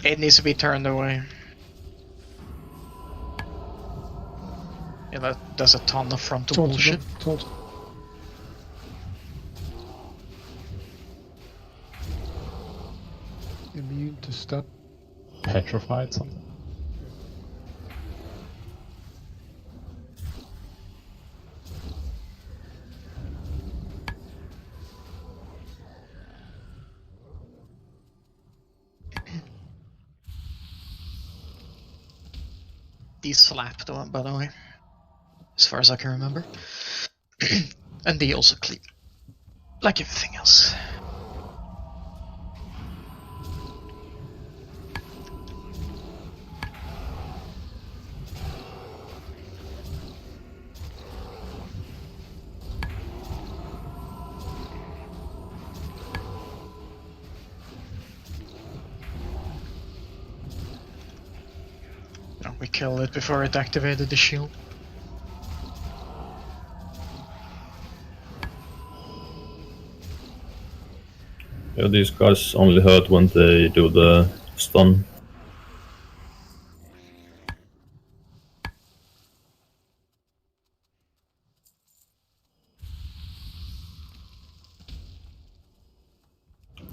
S1: It needs to be turned away. Yeah, that does a ton of frontal bullshit.
S7: Immune to stun.
S3: Petrified something?
S1: De-slapped, by the way, as far as I can remember. And they also clean, like everything else. No, we killed it before it activated the shield.
S2: Yeah, these guys only hurt when they do the stun.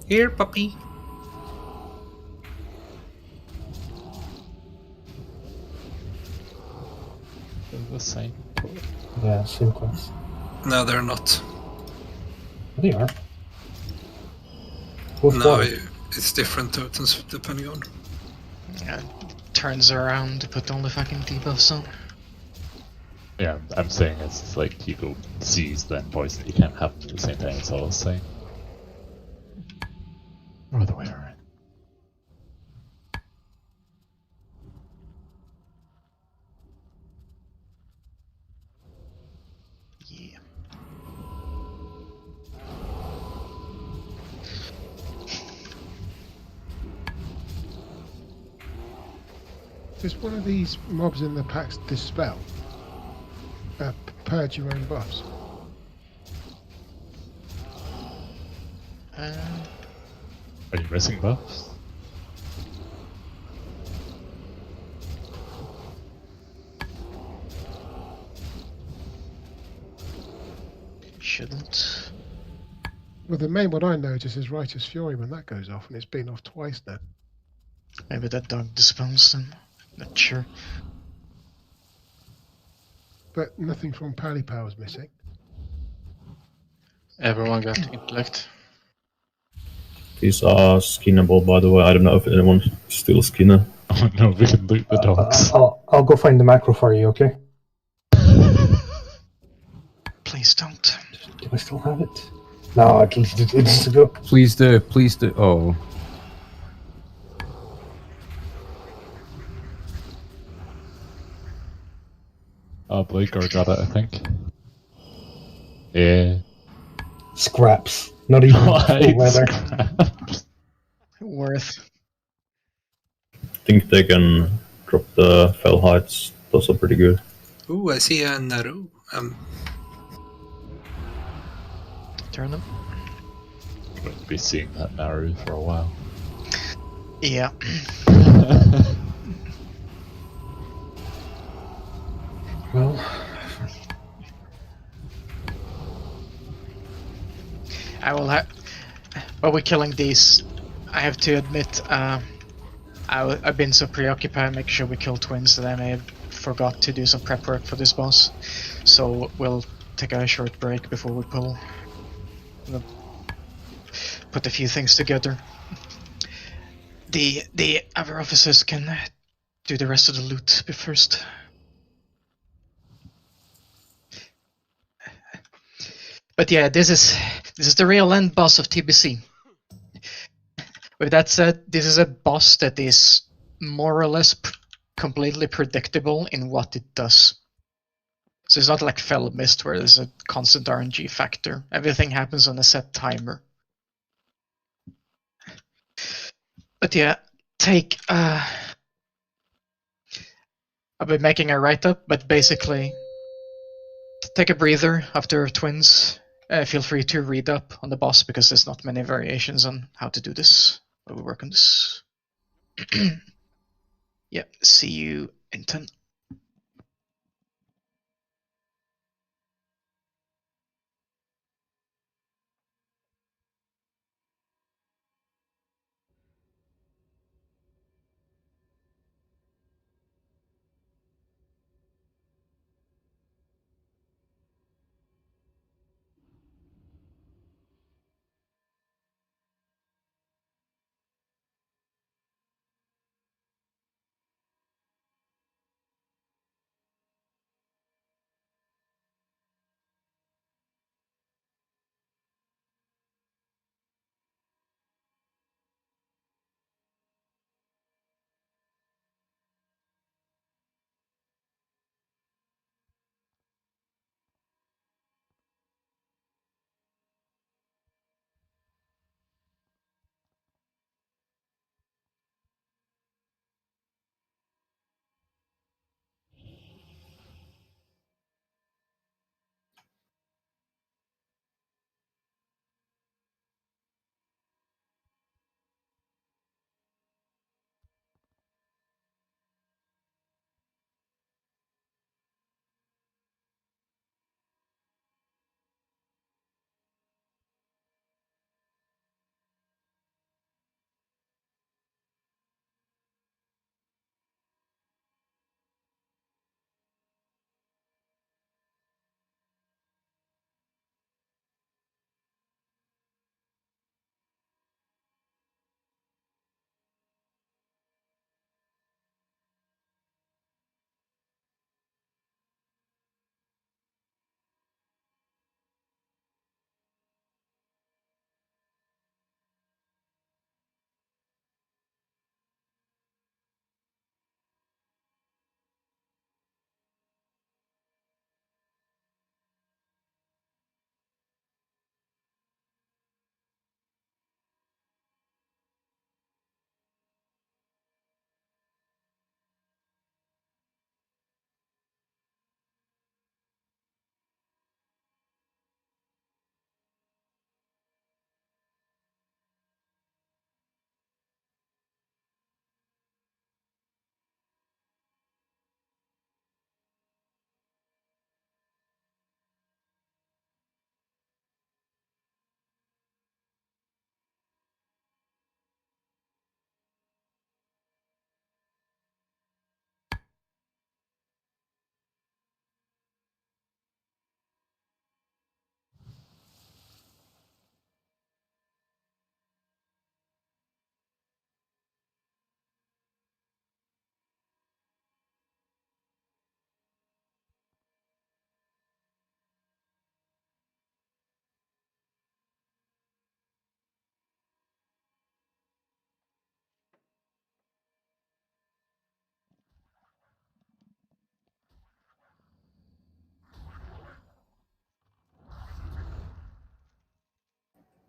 S5: Here, puppy.
S3: They're the same.
S13: Yeah, same class.
S5: No, they're not.
S13: They are. Both
S5: No,
S13: water.
S5: it's different totems depending on.
S1: Yeah, turns around to put all the fucking debuffs on.
S3: Yeah, I'm saying it's like you go seize then poison. You can't have them at the same time. That's all I was saying. Or the way around.
S1: Yeah.
S7: Does one of these mobs in the packs dispel? Purge your own buffs?
S3: Are you missing buffs?
S1: Shouldn't.
S7: Well, the main one I notice is Righteous Fury when that goes off, and it's been off twice now.
S1: Maybe that dog dispels then. Not sure.
S7: But nothing from Pally Power's missing.
S16: Everyone got intellect.
S2: These are skinnable, by the way. I don't know if anyone still skinner.
S3: Oh no, we can loot the dogs.
S13: I'll go find the macro for you, okay?
S1: Please don't.
S13: Do I still have it? No, at least it needs to go.
S4: Please do, please do. Oh.
S3: Blake got it, I think. Yeah.
S13: Scraps. Not even full leather.
S1: worth.
S2: I think they can drop the fell heights. Those are pretty good.
S5: Ooh, I see a Naru.
S1: Turn them.
S3: I'm going to be seeing that Naru for a while.
S1: Yeah.
S13: Well,
S1: I will have. While we're killing these, I have to admit, I've been so preoccupied making sure we kill twins that I may have forgot to do some prep work for this boss. So we'll take a short break before we pull. We'll put a few things together. The other officers can do the rest of the loot first. But yeah, this is the real end boss of TBC. With that said, this is a boss that is more or less completely predictable in what it does. So it's not like Fell Mist where there's a constant RNG factor. Everything happens on a set timer. But yeah, I've been making a write-up, but basically take a breather after twins. Feel free to read up on the boss because there's not many variations on how to do this. While we work on this. Yeah, see you in 10.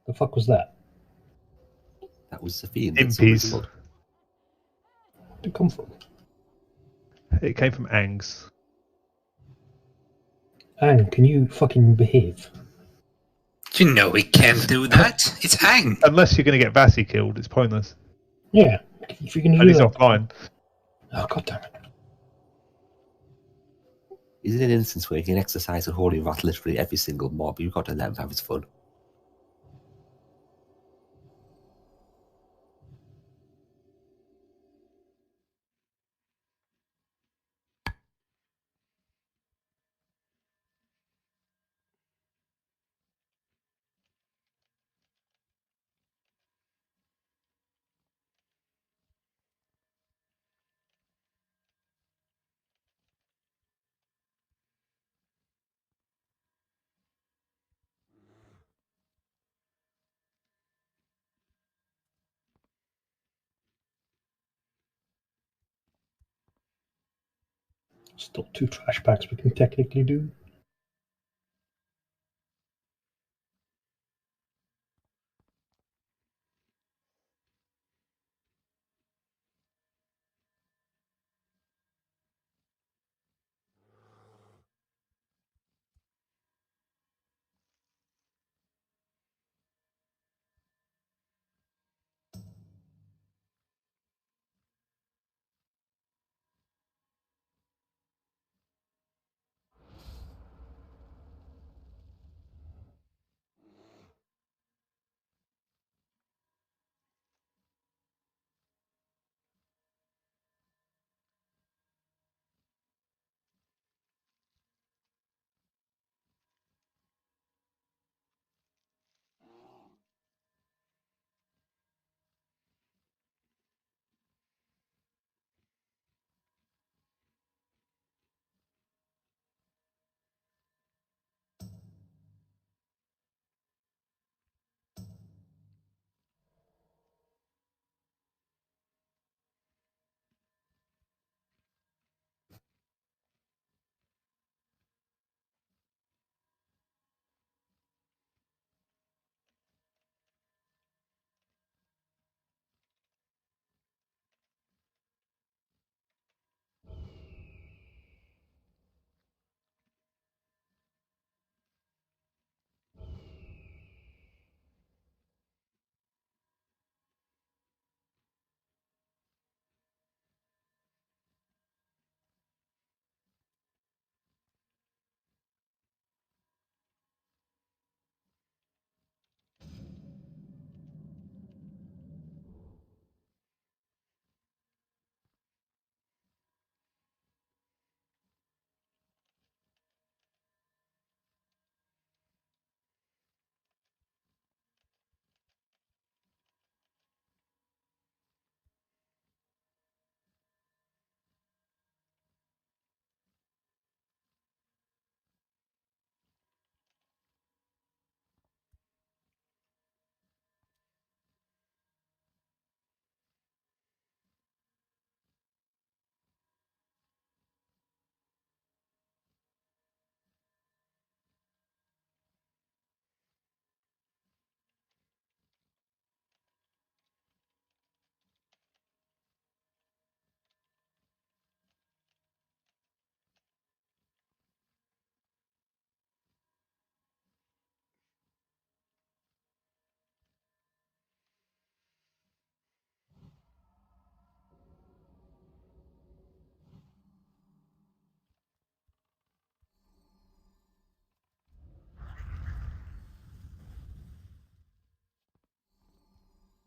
S13: the fuck was that?
S6: That was the fiend.
S10: In peace.
S13: Where'd it come from?
S10: It came from Angs.
S13: Ang, can you fucking behave?
S5: You know we can't do that. It's Ang.
S10: Unless you're going to get Vassy killed, it's pointless.
S13: Yeah, if you can hear
S10: And he's
S13: that.
S10: offline.
S13: Oh, god damn it.
S6: Is it an instance where you can exercise a holy wrath literally every single mob? You've got to let him have his fun.
S13: Still 2 trash packs we can technically do.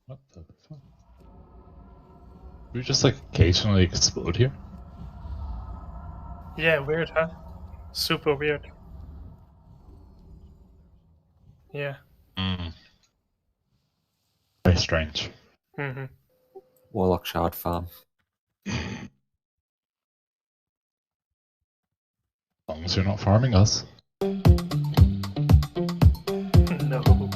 S3: What the fuck? We just like occasionally explode here?
S16: Yeah, weird, huh? Super weird. Yeah.
S3: Very strange.
S16: Mm-hmm.
S6: Warlock Shard Farm.
S3: As long as you're not farming us.
S16: No.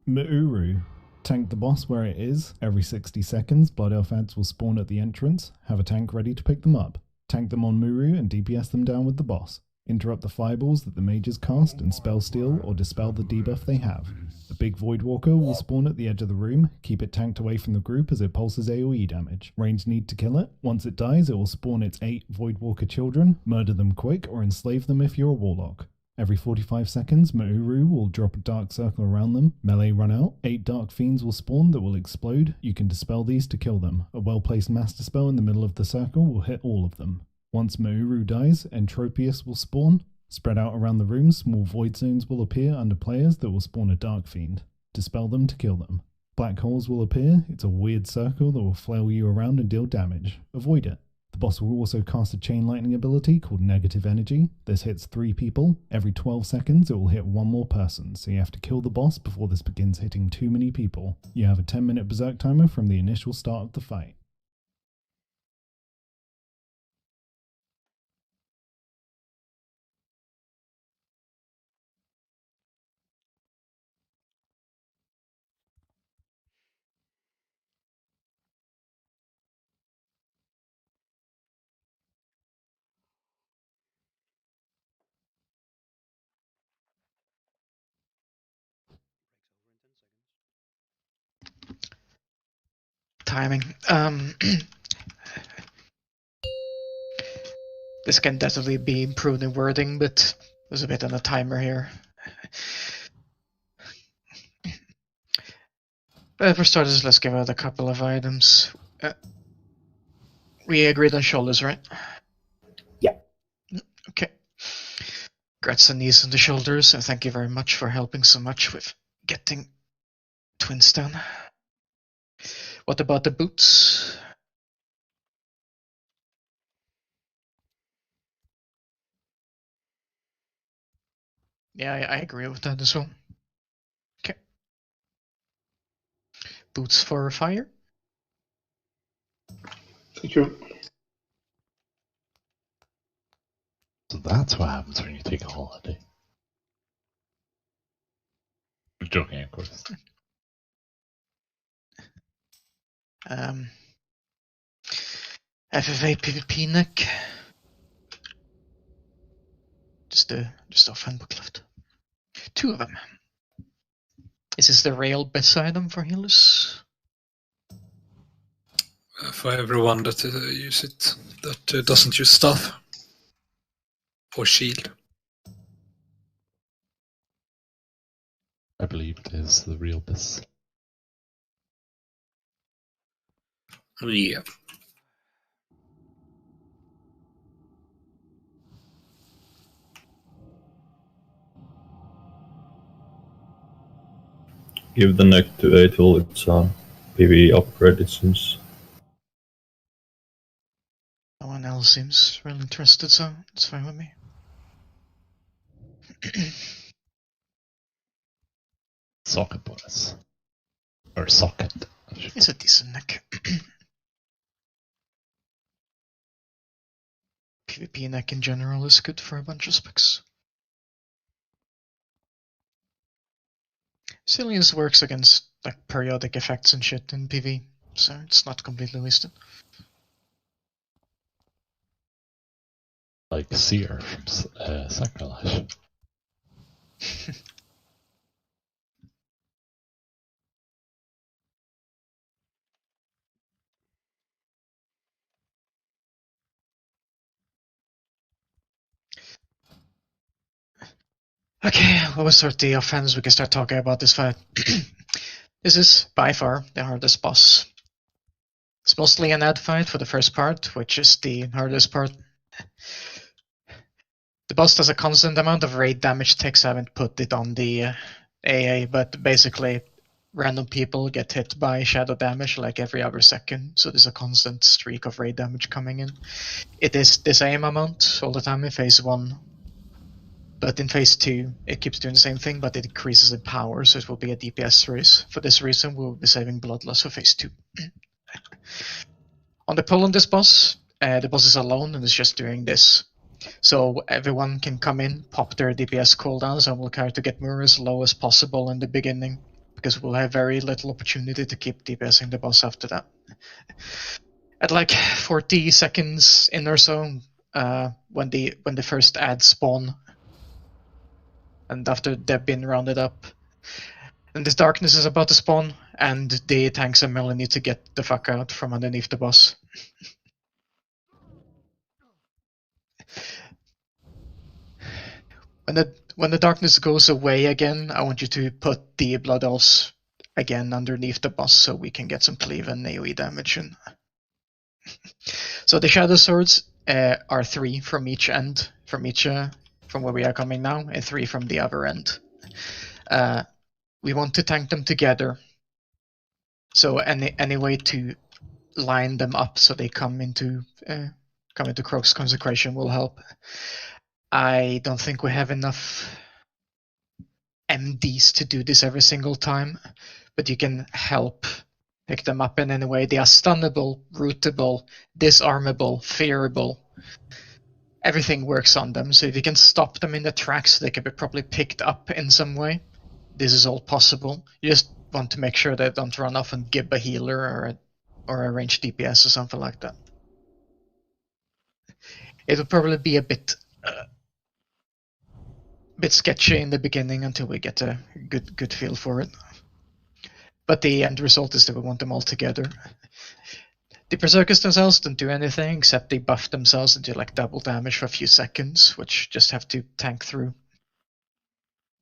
S17: Mauru. Tank the boss where it is. Every 60 seconds, Blood Elf ads will spawn at the entrance. Have a tank ready to pick them up. Tank them on Muru and DPS them down with the boss. Interrupt the fireballs that the mages cast and spell steal or dispel the debuff they have. A big Void Walker will spawn at the edge of the room. Keep it tanked away from the group as it pulses AoE damage. Range need to kill it. Once it dies, it will spawn its 8 Void Walker children, murder them quick, or enslave them if you're a warlock. Every 45 seconds, Mauru will drop a dark circle around them. Melee run out. 8 dark fiends will spawn that will explode. You can dispel these to kill them. A well-placed master spell in the middle of the circle will hit all of them. Once Mauru dies, Entropius will spawn. Spread out around the room, small void zones will appear under players that will spawn a dark fiend. Dispel them to kill them. Black holes will appear. It's a weird circle that will flail you around and deal damage. Avoid it. The boss will also cast a chain lightning ability called Negative Energy. This hits 3 people. Every 12 seconds it will hit 1 more person, so you have to kill the boss before this begins hitting too many people. You have a 10-minute berserk timer from the initial start of the fight.
S1: Timing. This can definitely be improved in wording, but there's a bit on a timer here. But for starters, let's give out a couple of items. We agreed on shoulders, right?
S13: Yeah.
S1: Okay. Congrats on knees and the shoulders, and thank you very much for helping so much with getting twins done. What about the boots? Yeah, I agree with that as well. Okay. Boots for fire.
S14: Thank you.
S3: So that's what happens when you take a holiday. I'm joking, of course.
S1: FFA PvP neck. Just offhand book left. 2 of them. Is this the real best item for healers?
S5: For everyone that use it, that doesn't use stuff or shield.
S3: I believe it is the real best.
S5: Yeah.
S2: Give the neck to Atul, it's a PvE upgrade, it seems.
S1: No one else seems really interested, so it's fine with me.
S3: Socket bonus. Or socket.
S1: It's a decent neck. PvP neck in general is good for a bunch of specs. Silius works against like periodic effects and shit in PV, so it's not completely wasted.
S3: Like Seer from Sacrilege.
S1: Okay, well, we'll start the offense. We can start talking about this fight. This is by far the hardest boss. It's mostly an ad fight for the first part, which is the hardest part. The boss does a constant amount of raid damage ticks. I haven't put it on the AA, but basically random people get hit by shadow damage like every other second, so there's a constant streak of raid damage coming in. It is the same amount all the time in phase 1. But in phase 2, it keeps doing the same thing, but it increases in power, so it will be a DPS race. For this reason, we'll be saving Bloodlust for phase 2. On the pull on this boss, the boss is alone and is just doing this. So everyone can come in, pop their DPS cooldowns, and we'll try to get Mur as low as possible in the beginning, because we'll have very little opportunity to keep DPSing the boss after that. At like 40 seconds in or so, when the first ads spawn, and after they've been rounded up. And this darkness is about to spawn, and the tanks and melee need to get the fuck out from underneath the boss. When the darkness goes away again, I want you to put the Blood Elves again underneath the boss so we can get some cleave and AoE damage in. So the Shadow Swords are 3 from each end, from where we are coming now, and 3 from the other end. We want to tank them together. So any way to line them up so they come into Croc's Consecration will help. I don't think we have enough MDs to do this every single time, but you can help pick them up in any way. They are stunnable, rootable, disarmable, fearable. Everything works on them, so if you can stop them in the tracks, they can be properly picked up in some way. This is all possible. You just want to make sure they don't run off and gib a healer or a ranged DPS or something like that. It'll probably be a bit sketchy in the beginning until we get a good feel for it. But the end result is that we want them all together. The Berserkers themselves don't do anything except they buff themselves and do like double damage for a few seconds, which just have to tank through.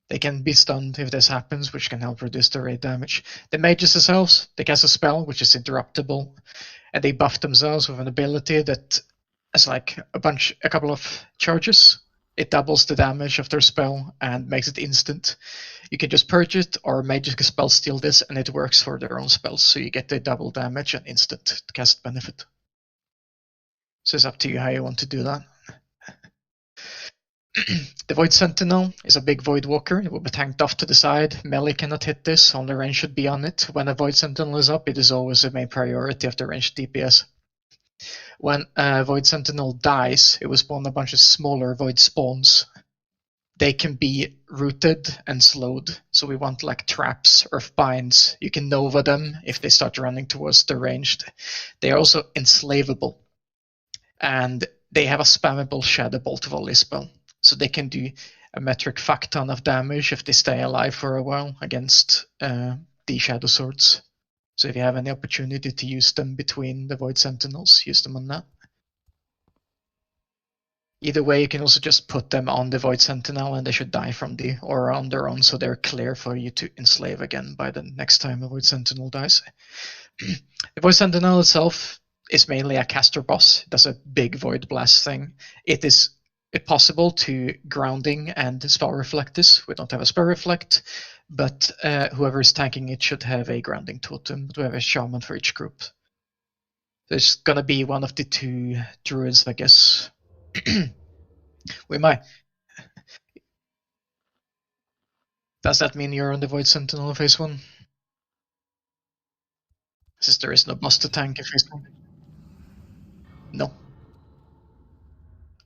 S1: They can be stunned if this happens, which can help reduce the raid damage. The mages themselves, they cast a spell which is interruptible, and they buff themselves with an ability that has like a couple of charges. It doubles the damage of their spell and makes it instant. You can just purge it, or magic spell steal this, and it works for their own spells, so you get the double damage and instant cast benefit. So it's up to you how you want to do that. The Void Sentinel is a big Void Walker. It will be tanked off to the side. Melee cannot hit this, only range should be on it. When a Void Sentinel is up, it is always the main priority of the ranged DPS. When a Void Sentinel dies, it will spawn a bunch of smaller Void spawns. They can be rooted and slowed, so we want like traps or binds. You can Nova them if they start running towards the ranged. They are also enslavable, and they have a spammable Shadow Bolt volley spell, so they can do a metric fuck ton of damage if they stay alive for a while against the Shadow Swords. So if you have any opportunity to use them between the Void Sentinels, use them on that. Either way, you can also just put them on the Void Sentinel and they should die from the aura on their own, so they're clear for you to enslave again by the next time a Void Sentinel dies. The Void Sentinel itself is mainly a caster boss. It does a big Void Blast thing. It is possible to grounding and spell reflect this. We don't have a spell reflect, but whoever is tanking it should have a grounding totem. But we have a shaman for each group. There's gonna be one of the 2 druids, I guess. We might. Does that mean you're on the Void Sentinel phase 1? Since there is no boss to tank in phase 1. No.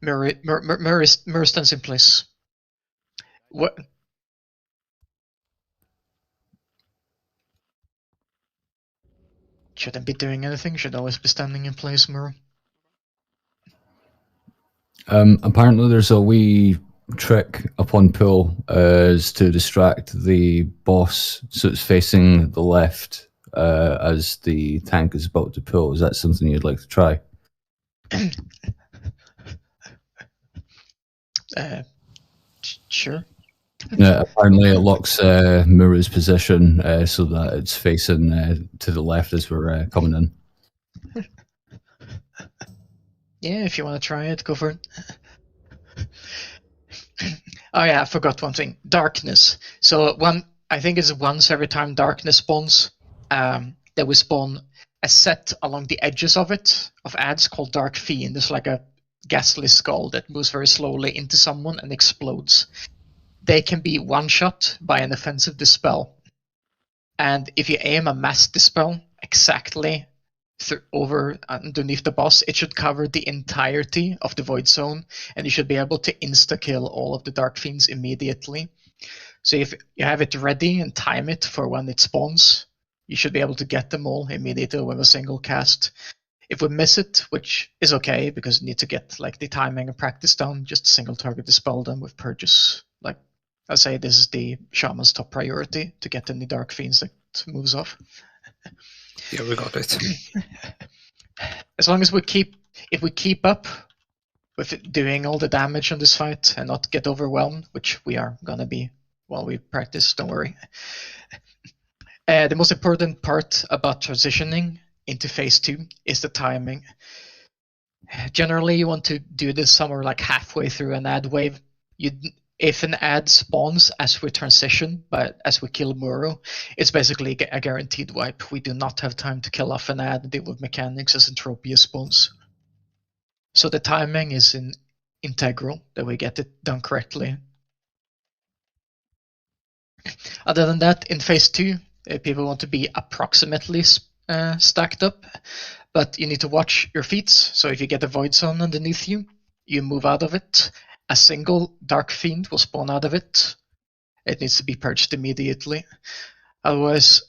S1: Mirror stands in place. What? Shouldn't be doing anything, should always be standing in place, Mirror.
S4: Apparently there's a wee trick upon pull is to distract the boss so it's facing the left as the tank is about to pull. Is that something you'd like to try?
S1: Sure.
S4: Yeah, apparently it locks Mirror's position so that it's facing to the left as we're coming in.
S1: Yeah, if you want to try it, go for it. Oh yeah, I forgot one thing. Darkness. So I think it's once every time darkness spawns, they will spawn a set along the edges of ads called Dark Fiend. It's like a ghastly skull that moves very slowly into someone and explodes. They can be one-shot by an offensive dispel. And if you aim a mass dispel exactly over underneath the boss, it should cover the entirety of the void zone, and you should be able to insta-kill all of the Dark Fiends immediately. So if you have it ready and time it for when it spawns, you should be able to get them all immediately with a single cast. If we miss it, which is okay because you need to get like the timing and practice down, just single target dispel them with purges. Like I say, this is the shaman's top priority to get any dark fiends that moves off.
S5: Yeah, we got it.
S1: As long as if we keep up with doing all the damage on this fight and not get overwhelmed, which we are gonna be while we practice, don't worry. The most important part about transitioning into phase 2 is the timing. Generally, you want to do this somewhere like halfway through an ad wave. If an ad spawns as we transition, but as we kill Muro, it's basically a guaranteed wipe. We do not have time to kill off an ad and deal with mechanics as Entropia spawns. So the timing is integral that we get it done correctly. Other than that, in phase 2, people want to be approximately stacked up, but you need to watch your feats. So if you get a void zone underneath you, you move out of it. A single dark fiend will spawn out of it. It needs to be purged immediately. Otherwise,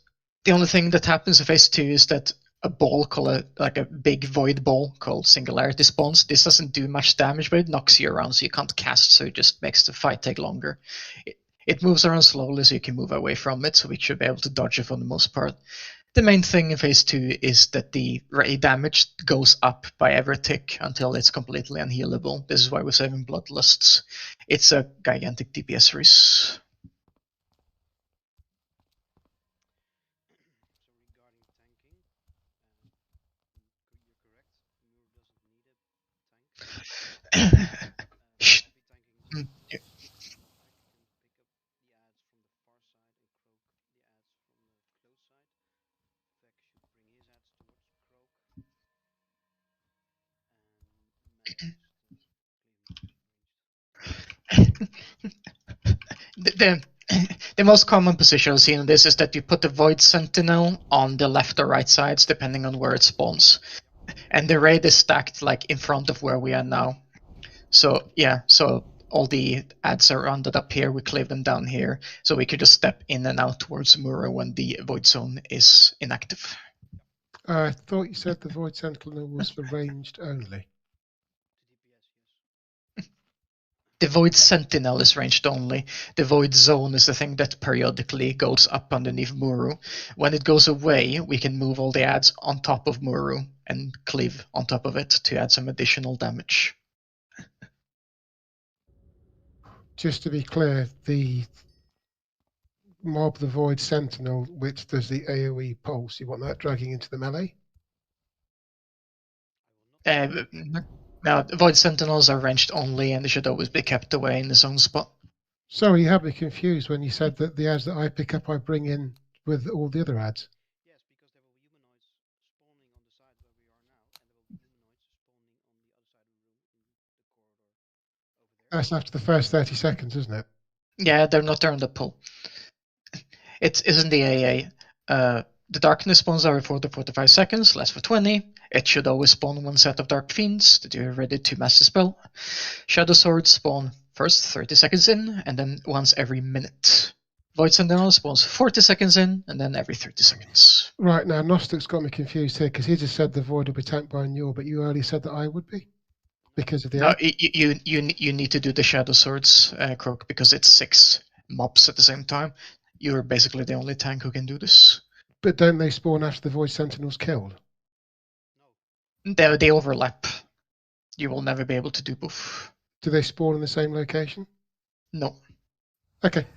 S1: the only thing that happens in phase 2 is that a ball called like a big void ball called Singularity spawns. This doesn't do much damage, but it knocks you around, so you can't cast, so it just makes the fight take longer. It moves around slowly, so you can move away from it, so we should be able to dodge it for the most part. The main thing in phase 2 is that the ray damage goes up by every tick until it's completely unhealable. This is why we're saving Bloodlusts. It's a gigantic DPS race. The most common position I've seen in this is that you put the Void Sentinel on the left or right sides, depending on where it spawns. And the raid is stacked like in front of where we are now. So yeah, so all the ads are rounded up here, we cleave them down here, so we could just step in and out towards Muro when the Void Zone is inactive.
S7: I thought you said the Void Sentinel was for ranged only.
S1: The Void Sentinel is ranged only. The Void Zone is the thing that periodically goes up underneath Muru. When it goes away, we can move all the ads on top of Muru and cleave on top of it to add some additional damage.
S7: Just to be clear, the mob, the Void Sentinel, which does the AoE pulse, you want that dragging into the melee?
S1: Now, Void Sentinels are ranged only and they should always be kept away in the zone spot.
S7: Sorry, you had me confused when you said that the ads that I pick up I bring in with all the other ads. That's after the first 30 seconds, isn't it?
S1: Yeah, they're not there on the pull. It isn't the AA. The darkness spawns every 45 seconds, lasts for 20. It should always spawn one set of Dark Fiends that you're ready to master spell. Shadow Swords spawn first 30 seconds in, and then once every minute. Void Sentinel spawns 40 seconds in, and then every 30 seconds.
S7: Right, now Gnostic's got me confused here, because he just said the Void will be tanked by Nyor, but you earlier said that I would be? Because of the
S1: No, you need to do the Shadow Swords, Croak, because it's 6 mobs at the same time. You're basically the only tank who can do this.
S7: But don't they spawn after the Void Sentinel's killed?
S1: They overlap. You will never be able to do both.
S7: Do they spawn in the same location?
S1: No.
S7: Okay.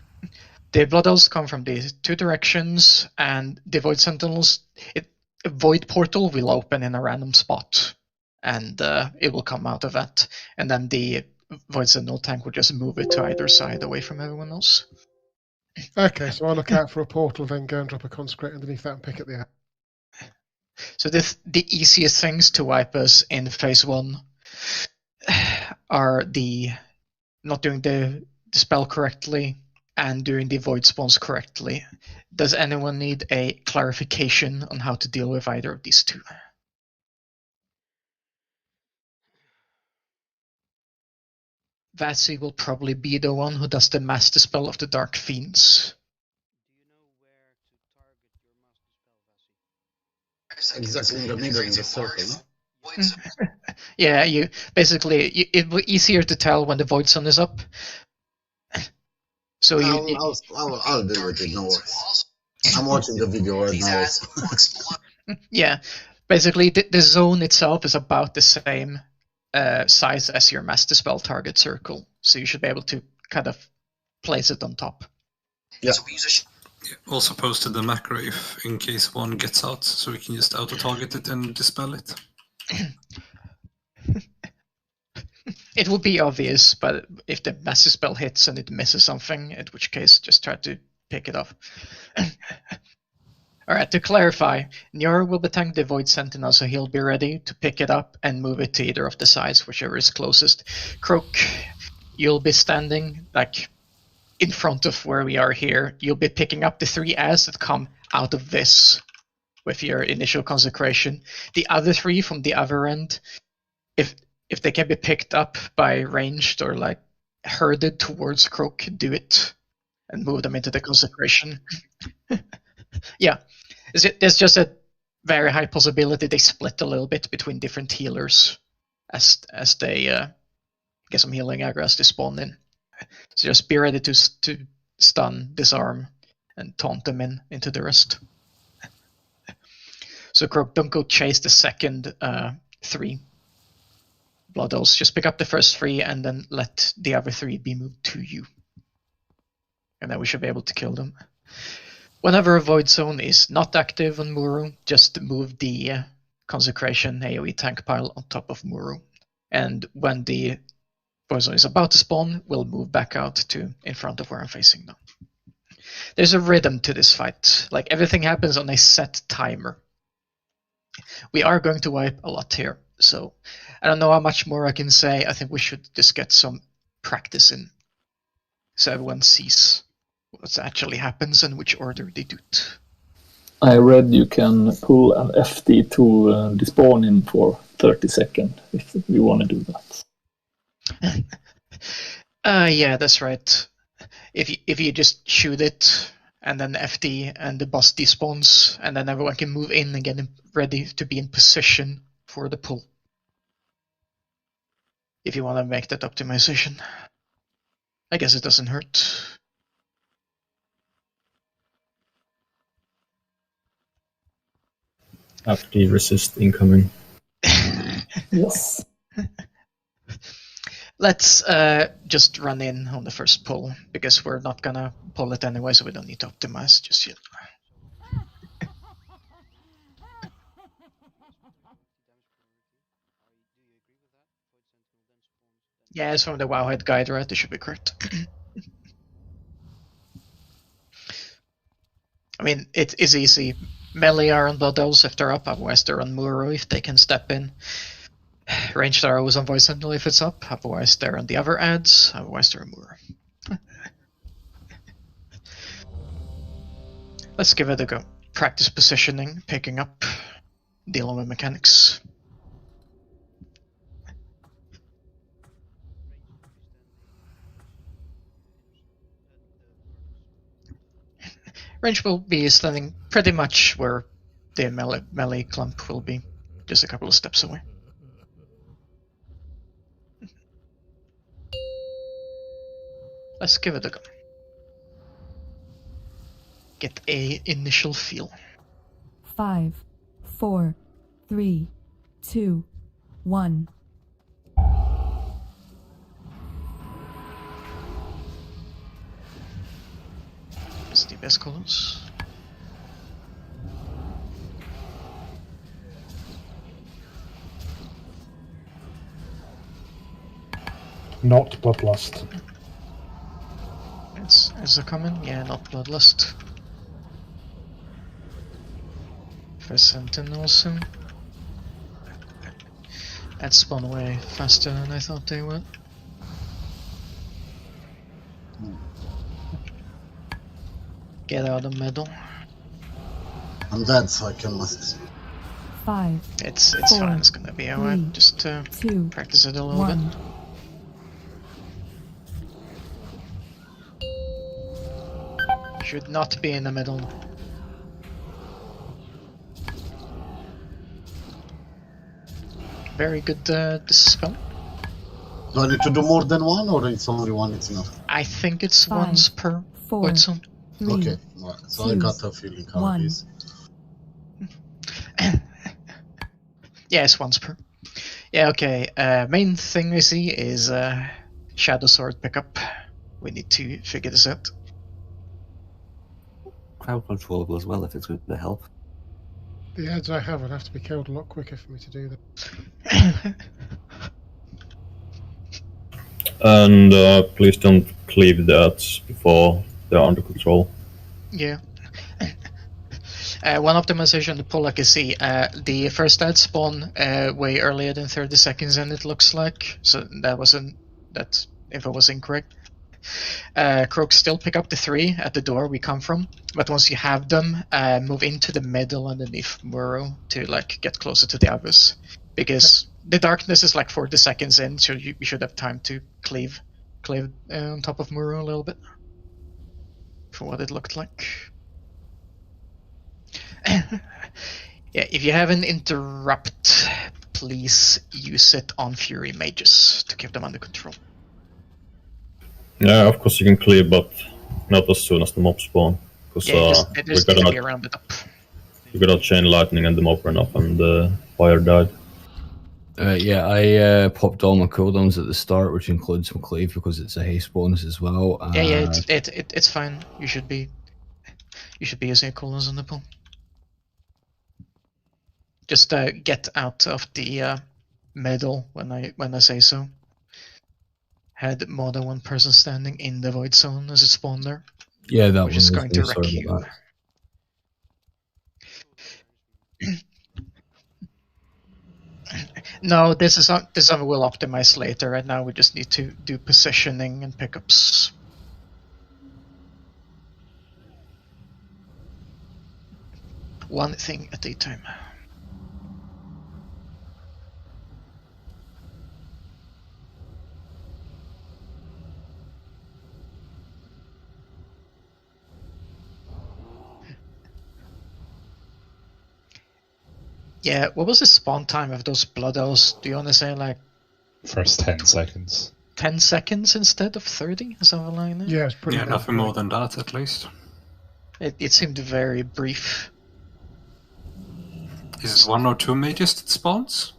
S1: The Blood Elves come from the 2 directions, and the Void Sentinels, a Void Portal will open in a random spot, and it will come out of that. And then the Void Sentinel tank will just move it to either side away from everyone else.
S7: Okay, so I'll look out for a portal, then go and drop a Consecrate underneath that and pick up the ad.
S1: So the easiest things to wipe us in phase 1 are the not doing the spell correctly and doing the void spawns correctly. Does anyone need a clarification on how to deal with either of these 2? Vasi will probably be the one who does the master spell of the Dark Fiends.
S18: Exactly in the middle, in the circle.
S1: Yeah, you basically it will be easier to tell when the void zone is up. So
S18: I'll deal with it. No worries. I'm watching the video right now. Also.
S1: Yeah, basically the zone itself is about the same size as your master spell target circle, so you should be able to kind of place it on top.
S18: Yeah.
S5: Also posted the macro if in case one gets out, so we can just auto target it and dispel it.
S1: It would be obvious, but if the massive spell hits and it misses something, in which case just try to pick it off. Alright, to clarify, Nyor will be tanking the Void Sentinel, so he'll be ready to pick it up and move it to either of the sides, whichever is closest. Croak, you'll be standing like in front of where we are here. You'll be picking up the 3 as that come out of this with your initial consecration. The other 3 from the other end, if they can be picked up by ranged or like herded towards Croak, do it and move them into the consecration. Yeah, there's just a very high possibility they split a little bit between different healers as they get some healing aggro as they spawn in. So just be ready to stun, disarm, and taunt them into the rest. So Croak, don't go chase the second 3 Blood Elves. Just pick up the first 3 and then let the other 3 be moved to you. And then we should be able to kill them. Whenever a Void Zone is not active on Muru, just move the Consecration AoE tank pile on top of Muru. And when the Void Zone is about to spawn, we'll move back out to in front of where I'm facing now. There's a rhythm to this fight. Like, everything happens on a set timer. We are going to wipe a lot here, so I don't know how much more I can say. I think we should just get some practice in, so everyone sees what actually happens and which order they do it.
S19: I read you can pull an FD to despawn in for 30 seconds if you want to do that.
S1: Yeah, that's right. If you just shoot it and then FD and the boss despawns, and then everyone can move in and get ready to be in position for the pull. If you want to make that optimization. I guess it doesn't hurt.
S2: FD resist incoming.
S19: Yes.
S1: Let's just run in on the first pull, because we're not gonna pull it anyway, so we don't need to optimize just yet. Yeah, it's from the Wowhead guide, right? It should be correct. I mean, it is easy. Melee are on Blood Elves if they're up, otherwise they're on Muro if they can step in. Ranged are always on Void Sentinel if it's up, otherwise they're on the other ads, otherwise they're on Muro. Let's give it a go. Practice positioning, picking up, dealing with mechanics. Range will be standing pretty much where the melee clump will be, just a couple of steps away. Let's give it a go. Get a initial feel.
S12: 5, 4, 3, 2, 1.
S1: It's the best colors.
S13: Not Bloodlust.
S1: Is it common? Yeah, not Bloodlust. First Sentinel also. That spawn way faster than I thought they would. Get out of the middle.
S18: I'm dead, so I can assist.
S12: 5.
S1: It's 4, fine. It's gonna be alright. Just to practice it a little bit. Should not be in the middle. very good dispel.
S18: Do I need to do more than one, or it's only one? It's enough.
S1: I think it's
S12: 5,
S1: once per
S12: 4,
S1: void zone.
S12: 3,
S18: Okay, right. So I
S12: 2,
S18: got a feeling how
S12: 1.
S18: it is.
S1: Yeah, it's once per. Yeah, okay. Main thing we see is Shadow Sword pickup. We need to figure this out.
S6: Crowd controllable as well if it's going to help.
S7: The heads I have would have to be killed a lot quicker for me to do that.
S2: And please don't cleave the ads before they're under control.
S1: Yeah. One optimization to pull, like you see, the first ad spawn way earlier than 30 seconds, and it looks like so that info was incorrect. Crooks still pick up the 3 at the door we come from, but once you have them, move into the middle underneath Muro to like get closer to the others, because the darkness is like 40 seconds in, so you should have time to cleave on top of Muro a little bit for what it looked like. Yeah, if you have an interrupt, please use it on Fury Mages to keep them under control.
S2: Yeah, of course you can clear, but not as soon as the mob spawn. Because
S1: they just need to be around it up.
S2: we got a chain lightning and the mob ran up and the fire died.
S4: Yeah, I popped all my cooldowns at the start, which includes my cleave because it's a haste bonus as well.
S1: Yeah, it's fine. You should be using your cooldowns on the pool. Just get out of the middle when I say so. Had more than one person standing in the void zone as it spawned there.
S4: Yeah, that
S1: which
S4: one
S1: is
S4: was
S1: going to
S4: me,
S1: wreck
S4: sorry
S1: you.
S4: about
S1: No, this is something we'll optimize later. Right now we just need to do positioning and pickups. One thing at a time. Yeah, what was the spawn time of those blood elves? Do you want to say like
S3: First 10 seconds.
S1: 10 seconds instead of 30 or something like that?
S7: Yeah, it's pretty
S5: Yeah,
S7: bad.
S5: nothing more than that at least.
S1: It seemed very brief.
S5: Is it 1 or 2 mages that spawns?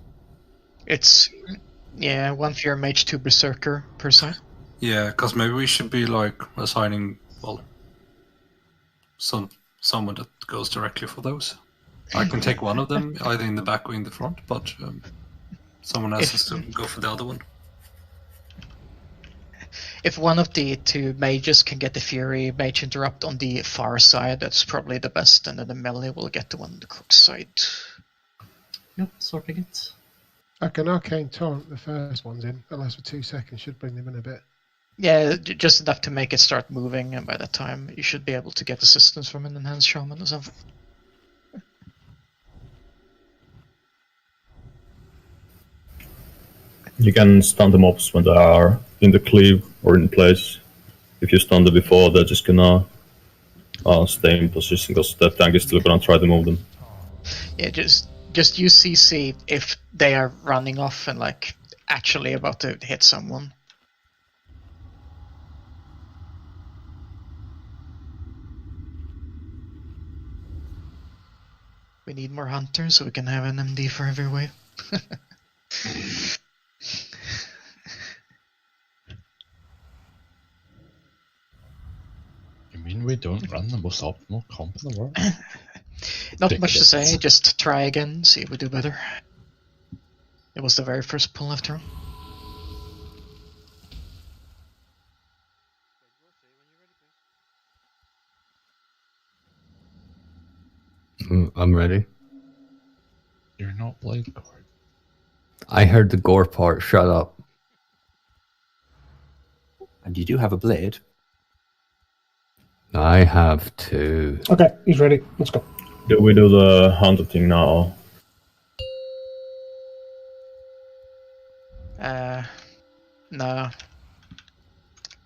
S1: It's, yeah, 1 Fear Mage, 2 Berserker per side.
S5: Yeah, because maybe we should be like assigning, well, someone that goes directly for those. I can take one of them, either in the back or in the front, but someone else has to go for the other one.
S1: If one of the 2 mages can get the Fury Mage interrupt on the far side, that's probably the best, and then the melee will get the one on the crook side.
S11: Yep, sorting it.
S7: Like an Arcane Torrent, the first one's in. That lasts for 2 seconds, should bring them in a bit.
S1: Yeah, just enough to make it start moving, and by that time you should be able to get assistance from an Enhanced Shaman or something.
S2: You can stun the mobs when they are in the cleave or in place. If you stun them before, they're just gonna stay in position because the tank is still gonna try to move them.
S1: Yeah, just use CC if they are running off and like actually about to hit someone. We need more hunters so we can have an MD for every wave.
S3: You mean we don't run the most optimal comp in the world?
S1: Not much to say, just try again, see if we do better. It was the very first pull after all.
S4: I'm ready.
S3: You're not Blade Cord.
S4: I heard the gore part, shut up.
S6: And you do have a blade.
S4: I have 2.
S13: Okay, he's ready. Let's go.
S2: Do we do the hunter thing now?
S1: No.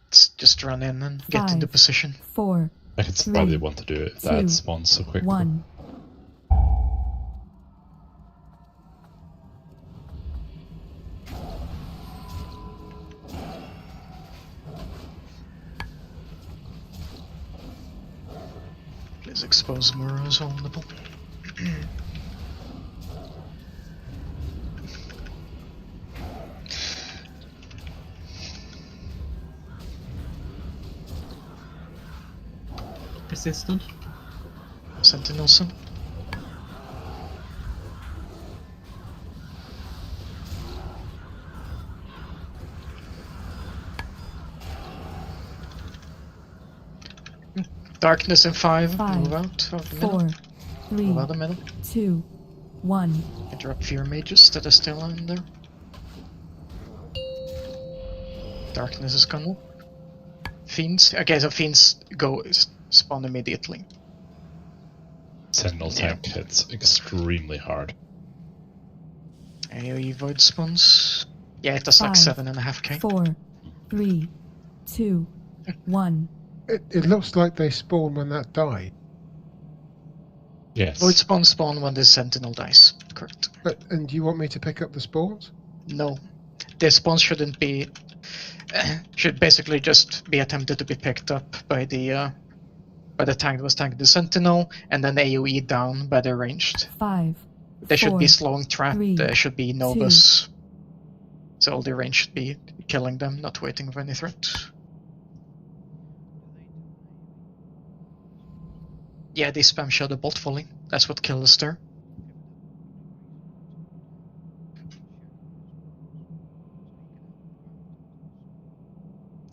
S1: Let's just run in and get
S12: 5,
S1: into position.
S12: 4,
S3: I could
S12: 3,
S3: probably want to do it if that
S12: 2,
S3: spawns so quickly.
S12: 1.
S1: Is exposed more as vulnerable.
S11: Resisted.
S1: Sentinelson. Darkness in 5. Move out of the middle.
S12: 4, 3,
S1: Move out of the middle.
S12: 2, 1.
S1: Interrupt fear mages that are still in there. Darkness is gone. Fiends. Okay, so fiends go spawn immediately.
S3: Sentinel tank hits extremely hard.
S1: AoE void spawns. Yeah, it does like
S12: 5,
S1: 7.5k.
S12: 4, 3, 2, 1.
S7: It looks like they spawn when that died.
S3: Yes.
S1: Void spawn when the sentinel dies. Correct.
S7: And do you want me to pick up the spawns?
S1: No. The spawns shouldn't be. Should basically just be attempted to be picked up by the tank that was tanking the sentinel, and then AoE down by the ranged.
S12: 5.
S1: There should be
S12: 4,
S1: slowing trap.
S12: 3,
S1: There should be novus. So all the range should be killing them, not waiting for any threat. Yeah, they spam shadow bolt volley. That's what killed us there.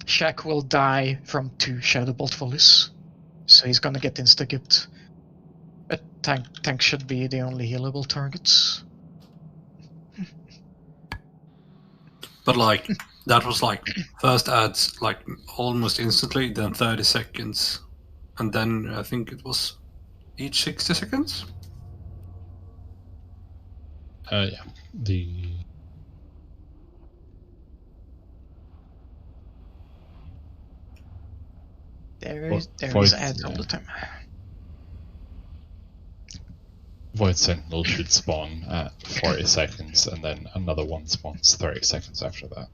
S1: Shaq will die from 2 shadow bolt volleys, so he's gonna get insta-gipped. But tank should be the only healable targets.
S5: But like, that was like, first adds like almost instantly, then 30 seconds, and then I think it was each 60 seconds?
S3: Yeah.
S1: There is ads all the time.
S3: Void Sentinel should spawn at 40 seconds, and then another one spawns 30 seconds after that.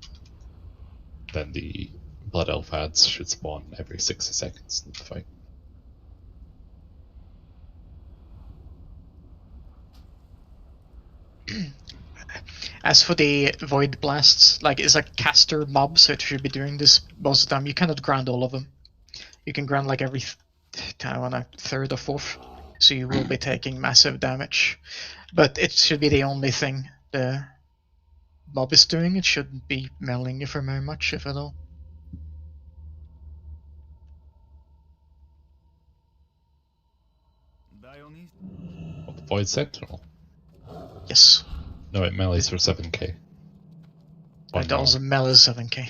S3: Then the Blood Elf ads should spawn every 60 seconds in the fight.
S1: As for the void blasts, like it's a caster mob, so it should be doing this most of the time. You cannot ground all of them. You can ground like every kind of a third or fourth, so you will be taking massive damage. But it should be the only thing the mob is doing. It shouldn't be mailing you for very much, if at all.
S3: What, the Void Sentinel?
S1: Yes.
S3: No, it melees for 7k.
S1: It also melees 7k.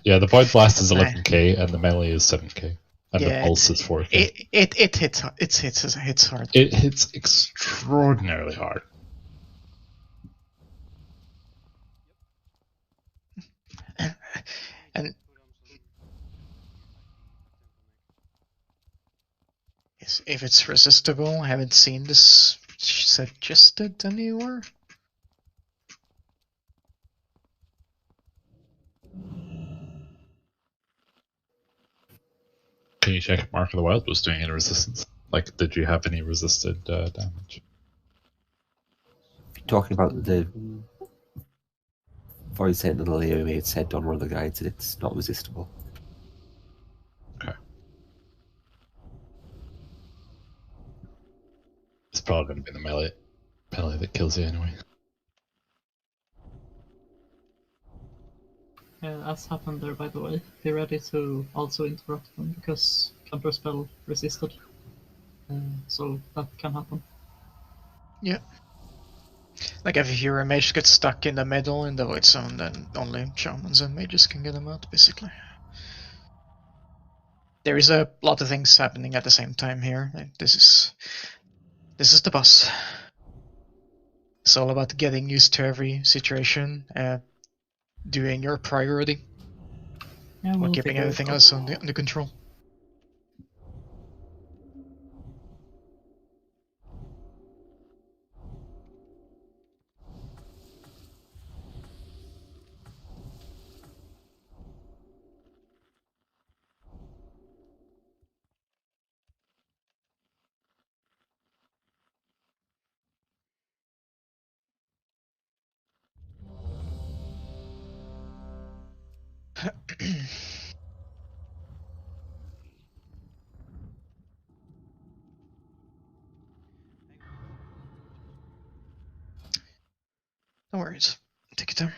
S3: Yeah, the Void Blast is 11k, and the melee is 7k. And
S1: Yeah,
S3: the Pulse is 4k.
S1: It hits hard.
S3: It hits extraordinarily hard.
S1: And yes, if it's resistible, I haven't seen this suggested anywhere.
S3: Can you check if Mark of the Wild was doing any resistance? Like, did you have any resisted damage?
S6: Talking about the Void Sentinel AoE, it said on one of the guides that it's not resistible.
S3: Okay. It's probably going to be the melee that kills you anyway.
S11: Yeah, as happened there, by the way. Be ready to also interrupt them, because counterspell resisted. So that can happen.
S1: Yeah. Like if a hero mage gets stuck in the middle in the void zone, then only shamans and mages can get them out, basically. There is a lot of things happening at the same time here. This is the boss. It's all about getting used to every situation, doing your priority,
S11: Yeah,
S1: while
S11: we'll
S1: keeping
S11: figure it
S1: everything
S11: out.
S1: else under control. No worries. Take your time.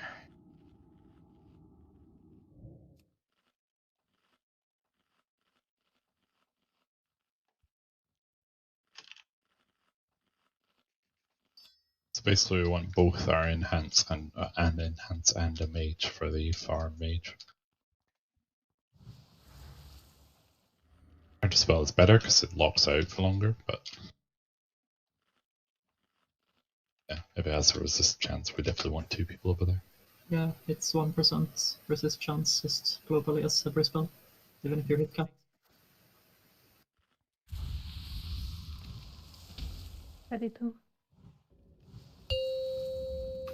S3: So basically, we want both our enhance and a mage for the farm mage. Counter spell is better because it locks out for longer, but yeah, if it has a resist chance, we definitely want 2 people over there.
S11: Yeah, it's 1% resist chance just globally as every spell, even if you're hit cap.
S8: Ready to.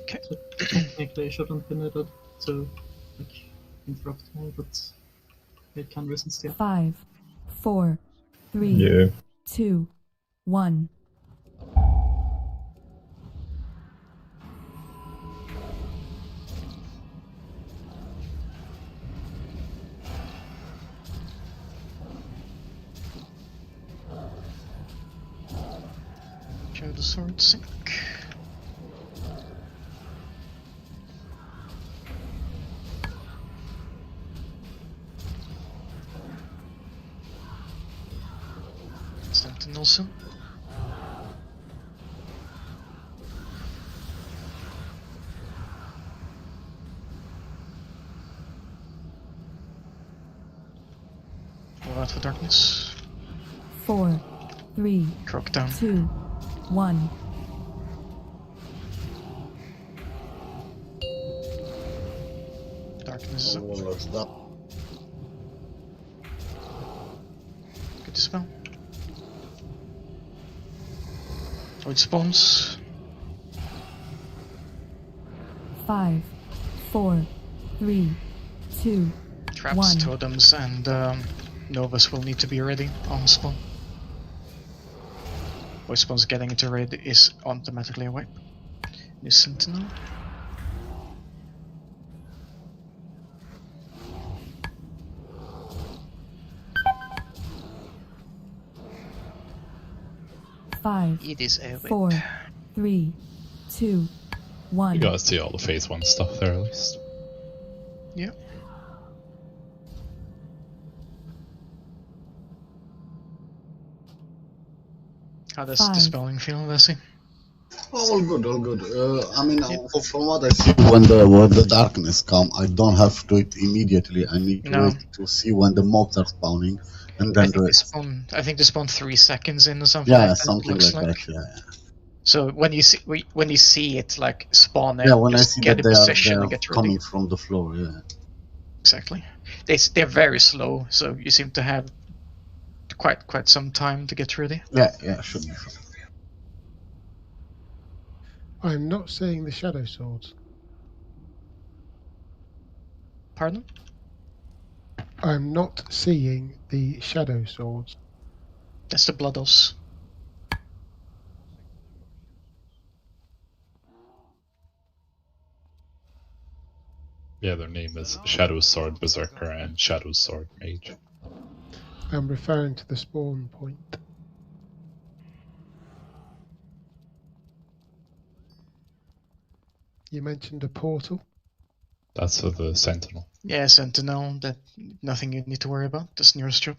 S1: Okay.
S11: So technically, it shouldn't be needed to like interrupt more, but it can resist you.
S12: 5, 4, 3,
S2: Yeah.
S12: 2, 1.
S1: Show the sword sink. Sentinel soon. Go out for darkness.
S12: 4, 3,
S1: Croak down.
S12: 2, 1.
S1: Darkness is up.
S18: Warlock's up.
S1: Good dispel. Void spawns.
S12: 5, 4, 3, 2,
S1: Traps,
S12: 1.
S1: totems, and Novas will need to be ready on spawn. Void spawns getting into raid is automatically a wipe. New Sentinel.
S12: Five,
S1: It is a wipe.
S12: 4, 3, 2, 1.
S3: You gotta see all the phase 1 stuff there at least.
S1: Yeah. How does
S12: 5.
S1: dispelling feel, Vesey?
S18: All good, all good. I mean, from what I see, when the darkness come, I don't have to do it immediately. I need to wait to see when the mobs are spawning, and then do it.
S1: I think they spawn 3 seconds in or something.
S18: Yeah,
S1: like that,
S18: something
S1: looks
S18: like that. Yeah.
S1: So when you see it like spawn,
S18: Yeah, when I
S1: just
S18: see
S1: get
S18: that
S1: in
S18: they
S1: position
S18: are
S1: and get ready.
S18: coming from the floor. Yeah.
S1: Exactly. They're very slow, so you seem to have quite some time to get ready.
S18: Yeah, should be fine.
S7: I'm not seeing the shadow swords.
S1: Pardon?
S7: I'm not seeing the shadow swords.
S1: That's the Blood Elves.
S3: Yeah, their name is Shadow Sword Berserker and Shadow Sword Mage.
S7: I'm referring to the spawn point. You mentioned a portal.
S3: That's for the Sentinel.
S1: Yeah, Sentinel. That nothing you need to worry about. That's Nyor's job.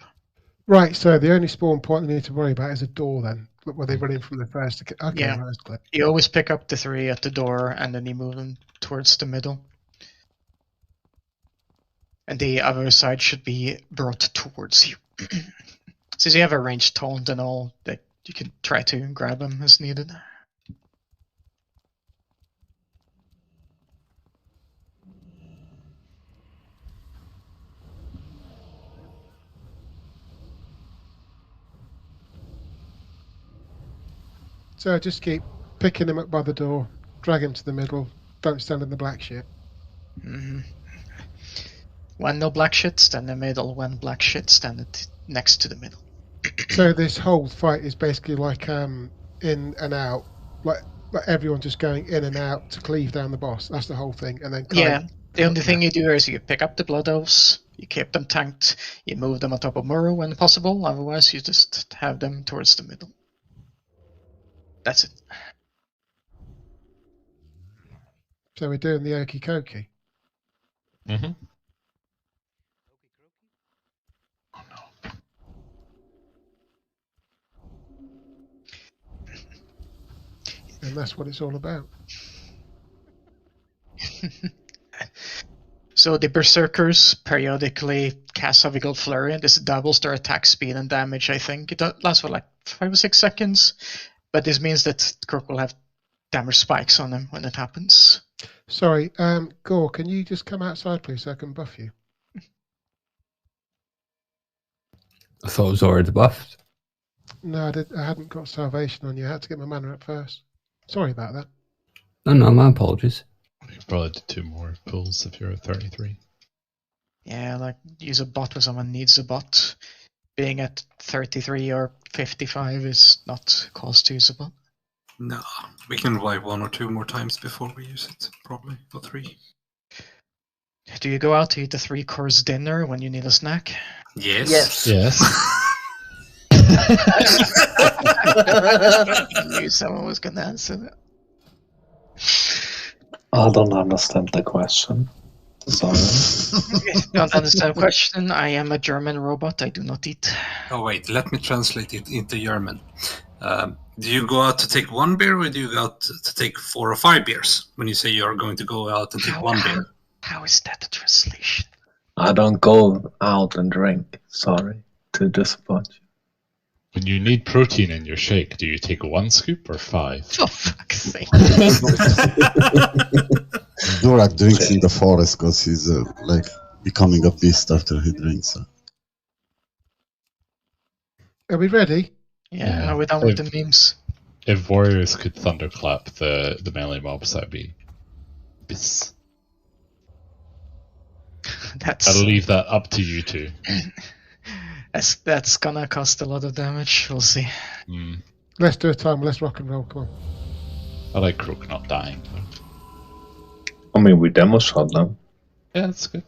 S7: Right, so the only spawn point they need to worry about is a door then. Look where they run in from the first. Okay,
S1: Yeah.
S7: right, that's clear.
S1: You always pick up the 3 at the door, and then you move them towards the middle. And the other side should be brought towards you. Since you have a ranged taunt and all, that you can try to grab them as needed.
S7: So just keep picking him up by the door, drag him to the middle, don't stand in the black shit.
S1: Mm-hmm. When no black shit, stand in the middle. When black shit, stand next to the middle.
S7: So this whole fight is basically like in and out, like everyone just going in and out to cleave down the boss. That's the whole thing, and then
S1: The only thing you do here is you pick up the Blood Elves, you keep them tanked, you move them on top of Muro when possible, otherwise you just have them towards the middle. That's it.
S7: So we're doing the okie dokie.
S3: Mm-hmm.
S7: And that's what it's all about.
S1: So the Berserkers periodically cast Avigal Flurry. This doubles their attack speed and damage, I think. It lasts for like 5 or 6 seconds. But this means that Crook will have damage spikes on him when it happens.
S7: Sorry, Gore, can you just come outside, please, so I can buff you?
S4: I thought it was already buffed.
S7: No, I hadn't got Salvation on you. I had to get my mana up first. Sorry about that.
S4: No, my apologies.
S3: You could probably do 2 more pulls if you're at 33.
S1: Yeah, like use a bot when someone needs a bot. Being at 33 or 55 is not cause to use a bot.
S5: No, we can wipe 1 or 2 more times before we use it, probably, or 3.
S1: Do you go out to eat a 3-course dinner when you need a snack?
S5: Yes.
S3: Yes.
S1: I knew someone was going to answer that.
S19: I don't understand the question. Sorry.
S1: You don't understand the question? I am a German robot. I do not eat.
S5: Oh wait, let me translate it into German. Do you go out to take 1 beer, or do you go out to take 4 or 5 beers when you say you are going to go out and take 1 beer?
S1: How is that a translation?
S19: I don't go out and drink. Sorry to disappoint you.
S3: When you need protein in your shake, do you take 1 scoop or 5?
S1: For fuck's sake.
S18: Durak drinks in the forest because he's like becoming a beast after he drinks.
S7: Are we ready?
S1: Yeah, are we done with the memes?
S3: If warriors could thunderclap the melee mobs, that'd be bis. I'll leave that up to you two.
S1: That's gonna cost a lot of damage. We'll see.
S7: Let's do a time. Let's rock and roll. Come on.
S3: I like Crook not dying.
S19: I mean, we demo shot them.
S3: Yeah, that's good.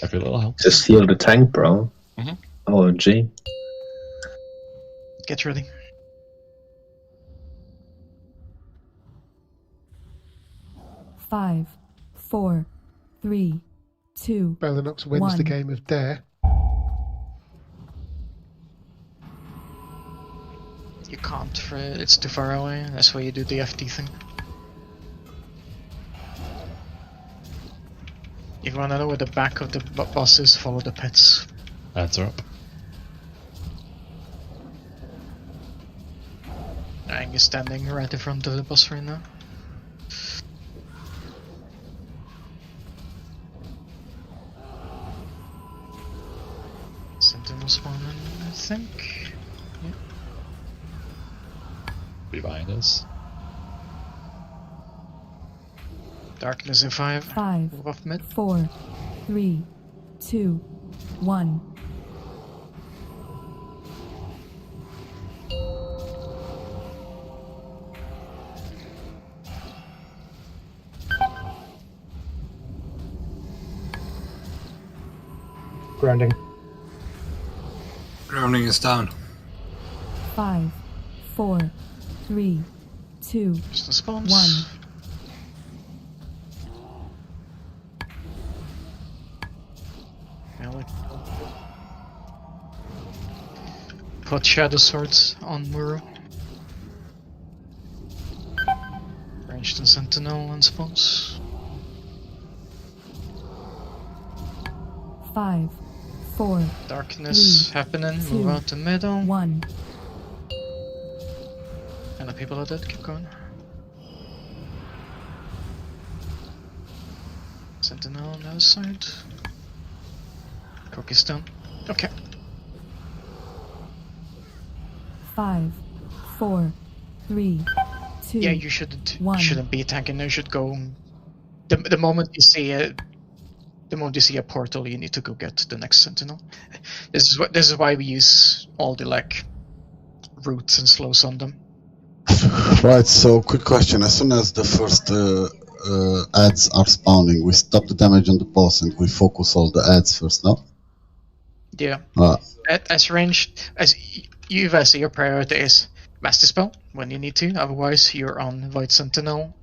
S3: Every little help.
S19: Just heal the tank, bro.
S3: Mhm.
S19: OMG.
S1: Get ready.
S12: Five, 4, 3, 2,
S7: Belinox wins
S12: 1.
S7: the game of Dare.
S1: You can't, for it's too far away. That's why you do the FD thing. You wanna know where the back of the boss is? Follow the pets.
S3: Answer up.
S1: I'm standing right in front of the boss right now. Sentinel spawning, I think. Yeah.
S3: Be behind us.
S1: Darkness in 5.
S12: 5,
S1: Move off mid.
S12: 4, 3, 2, 1.
S13: Grounding.
S5: Grounding is down.
S12: 5, 4, 3, 2,
S1: Just the spawns.
S12: 1.
S1: Put Shadow Swords on Muro. Ranged and Sentinel and spawns.
S12: 5, 4,
S1: Darkness
S12: 3,
S1: happening.
S12: 2,
S1: Move out the middle.
S12: 1.
S1: And the people are dead. Keep going. Sentinel on the other side. Cook is down. Okay.
S12: 5, 4, 3, 2.
S1: Yeah, you shouldn't
S12: 1.
S1: shouldn't be tanking. You should go. The moment you see a portal, you need to go get the next sentinel. This is why we use all the like roots and slows on them.
S18: Right, so quick question. As soon as the first ads are spawning, we stop the damage on the boss and we focus all the ads first, no?
S1: Yeah. As ranged, as UVS, your priority is Master Spell when you need to. Otherwise, you're on Void Sentinel.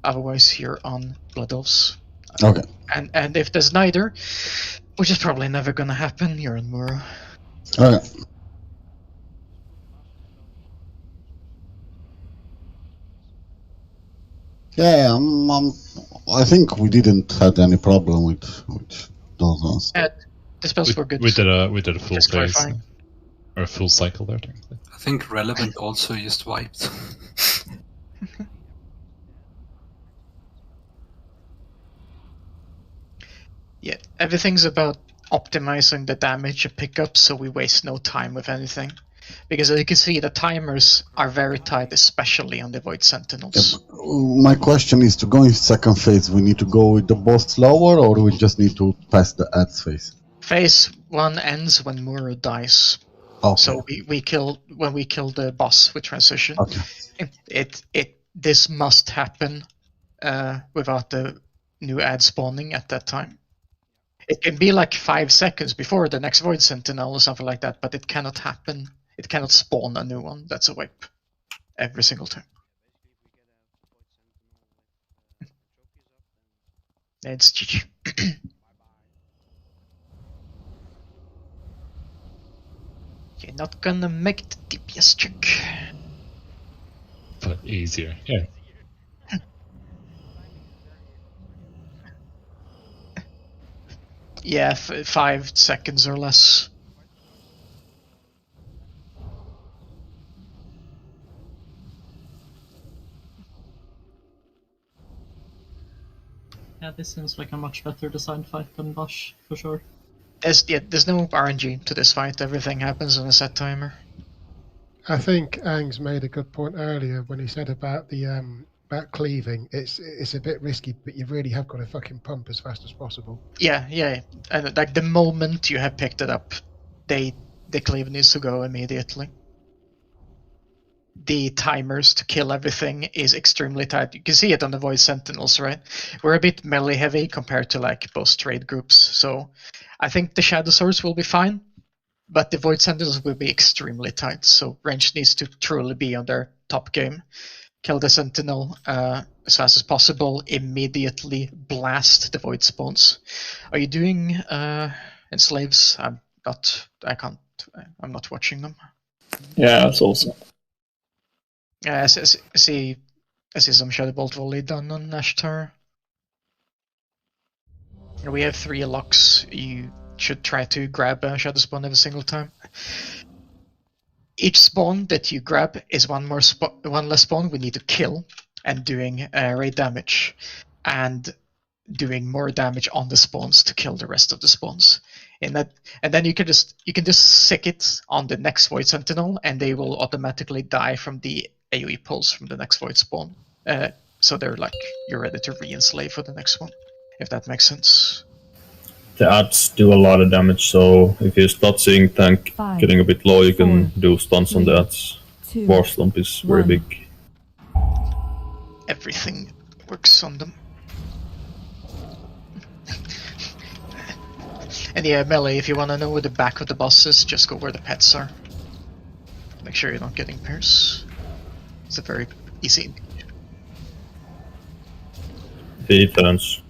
S1: Otherwise, you're on Blood Elves.
S18: Okay.
S1: And if there's neither, which is probably never gonna happen, you're on Muro.
S18: Okay. Yeah, I think we didn't had any problem with those ones.
S1: The spells were good.
S3: We did a full
S1: Just
S3: phase
S1: clarifying.
S3: or a full cycle there, technically.
S5: I think Relevant also just wiped.
S1: Yeah, everything's about optimizing the damage you pick up so we waste no time with anything. Because as you can see, the timers are very tight, especially on the Void Sentinels.
S18: My question is, to go in second phase, we need to go with the boss slower, or we just need to pass the ads phase?
S1: Phase 1 ends when Muro dies.
S18: Okay.
S1: So when we kill the boss with transition.
S18: Okay.
S1: This must happen without the new ad spawning at that time. It can be like 5 seconds before the next Void Sentinel or something like that, but it cannot happen. It cannot spawn a new one. That's a wipe every single time. It's GG. You're not gonna make the DPS check.
S3: But easier, yeah.
S1: Yeah, 5 seconds or less.
S11: Yeah, this seems like a much better designed fight than Bosch, for sure.
S1: There's no RNG to this fight. Everything happens on a set timer.
S7: I think Angs made a good point earlier when he said about the about cleaving. It's a bit risky, but you really have got to fucking pump as fast as possible.
S1: Yeah. And like the moment you have picked it up, the cleave needs to go immediately. The timers to kill everything is extremely tight. You can see it on the Void Sentinels, right? We're a bit melee heavy compared to like both trade groups, so I think the Shadow Swords will be fine, but the Void Sentinels will be extremely tight, so range needs to truly be on their top game. Kill the Sentinel as fast as possible, immediately blast the Void Spawns. Are you doing Enslaves? I'm not watching them.
S19: Yeah, it's awesome.
S1: I see some Shadow Bolt volley done on Ashtar. We have 3 locks. You should try to grab a Shadow Spawn every single time. Each spawn that you grab is one less spawn we need to kill, and doing raid damage, and doing more damage on the spawns to kill the rest of the spawns. And then you can just sick it on the next Void Sentinel, and they will automatically die from the AoE pulse from the next Void spawn. So they're like, you're ready to re-enslave for the next one, if that makes sense.
S2: The ads do a lot of damage, so if you start seeing tank getting a bit low, you can do stuns on the ads. War Slump is very big.
S1: Everything works on them. And yeah, melee, if you want to know where the back of the boss is, just go where the pets are. Make sure you're not getting pierce. It's a very easy.
S2: Defense.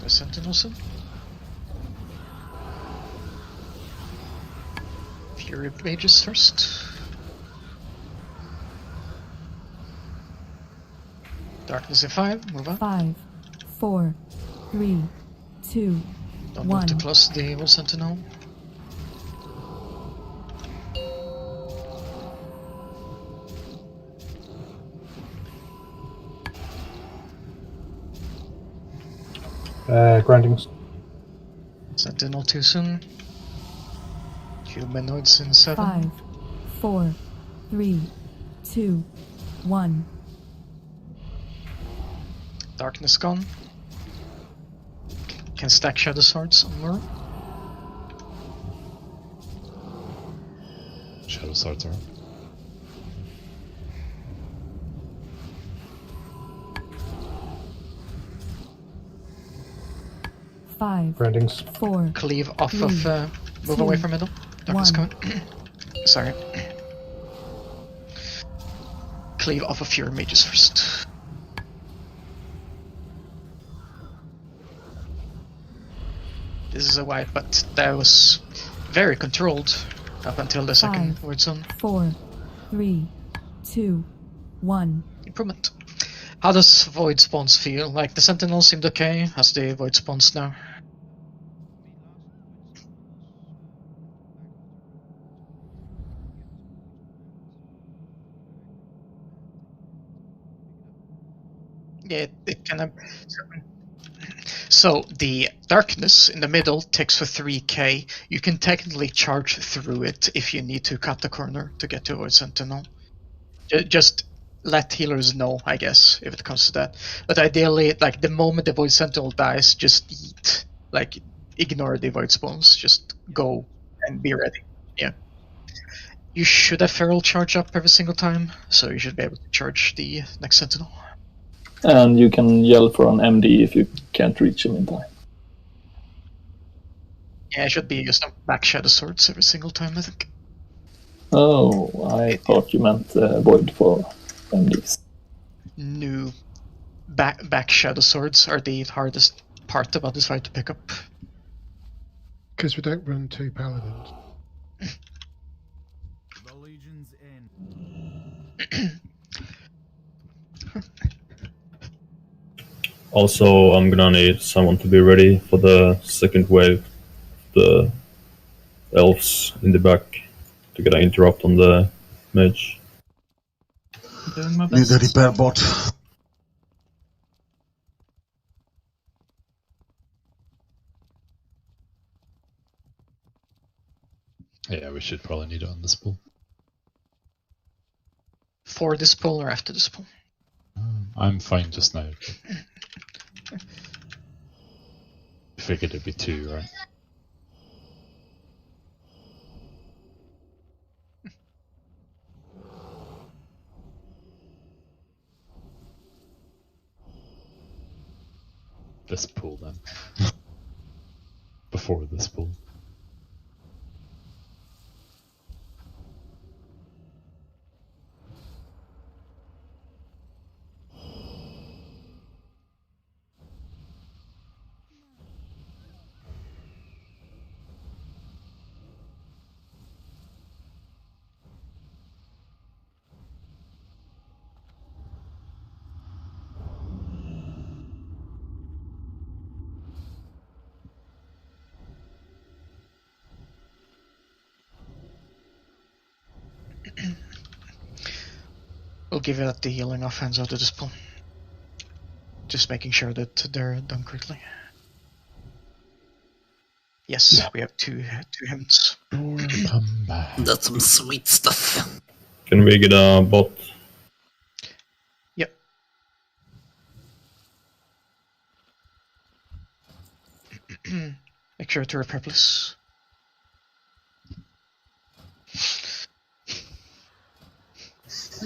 S1: The Sentinels. Fury Mages first. Darkness in 5, move on.
S12: 5, 4, 3, 2,
S1: Don't
S12: 1.
S1: move too close to the evil Sentinel.
S13: Grindings.
S1: Sentinel too soon. Humanoids in 7.
S12: 5, 4, 3, 2, 1.
S1: Darkness gone. Can stack Shadow Swords on Mur.
S3: Shadow Swords are up.
S12: Five,
S13: Groundings.
S12: 4,
S1: Cleave off
S12: 3,
S1: of. Move away
S12: 2,
S1: from middle. Darkness
S12: 1.
S1: coming. Sorry. Cleave off of your mages first. This is a wipe, but that was very controlled up until the second
S12: 5,
S1: word zone.
S12: 4, 3, 2, 1.
S1: Improvement. How does void spawns feel? Like the sentinel seemed okay. How's the void spawns now? Yeah, it kind of. So the darkness in the middle takes for 3k. You can technically charge through it if you need to cut the corner to get to Void Sentinel. Just let healers know, I guess, if it comes to that. But ideally, like the moment the Void Sentinel dies, just eat. Like ignore the Void Spawns. Just go and be ready. Yeah. You should have Feral charge up every single time, so you should be able to charge the next Sentinel.
S19: And you can yell for an MD if you can't reach him in time.
S1: Yeah, it should be just back Shadow Swords every single time, I think.
S19: Oh, I thought you meant Void for MDs.
S1: New back Shadow Swords are the hardest part about this fight to pick up.
S7: Because we don't run 2 paladins.
S9: The Legion's in.
S2: Also, I'm gonna need someone to be ready for the second wave. The elves in the back to get an interrupt on the mage.
S11: Doing my
S18: Need
S11: best.
S18: a repair bot.
S3: Yeah, we should probably need it on this pool.
S1: For this pull or after this pull?
S3: I'm fine just now. Figured it'd be 2, right? This pool then. Before this pool.
S1: We'll give it the healing offense out of this pull. Just making sure that they're done correctly. Yes,
S2: Yeah.
S1: we have two hymns.
S3: Come back.
S15: That's some sweet stuff.
S2: Can we get a bot?
S1: Yep. Make sure to repair, please.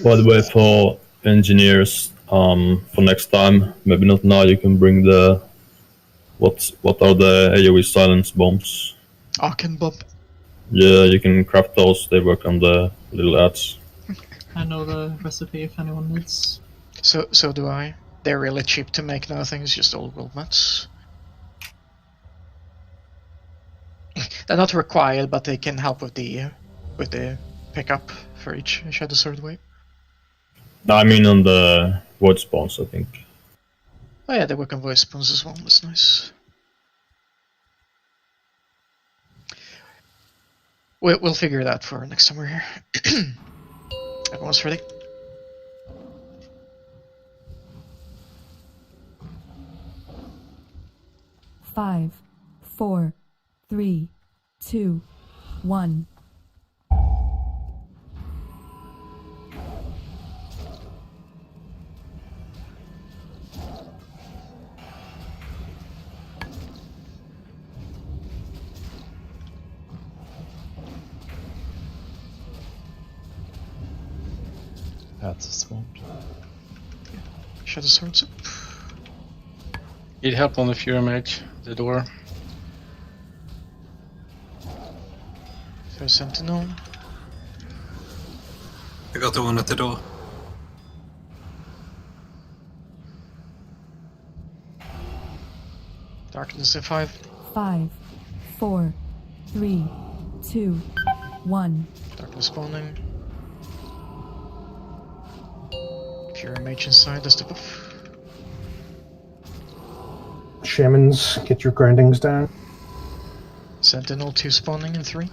S2: By the way, for engineers, for next time, maybe not now, you can bring the what are the AoE silence bombs?
S1: Arcan bomb.
S2: Yeah, you can craft those. They work on the little ads.
S11: I know the recipe if anyone needs.
S1: So do I. They're really cheap to make now. I think it's just all gold mats. They're not required, but they can help with the pickup for each Shadow Sword wave.
S2: No, I mean on the void spawns, I think.
S1: Oh yeah, they work on voice spawns as well. That's nice. We'll figure it out for next time we're here. Everyone's ready.
S12: Five, 4, 3, 2, 1.
S3: pads have spawned.
S1: Shadow Swords up.
S20: Need help on the Fury Mage, the door.
S1: Fair Sentinel.
S5: I got the one at the door.
S1: Darkness in 5.
S12: 5, 4, 3, 2, 1.
S1: Darkness spawning. Fury Mage inside, that's the buff.
S13: Shamans, get your grindings down.
S1: Sentinel 2 spawning in 3.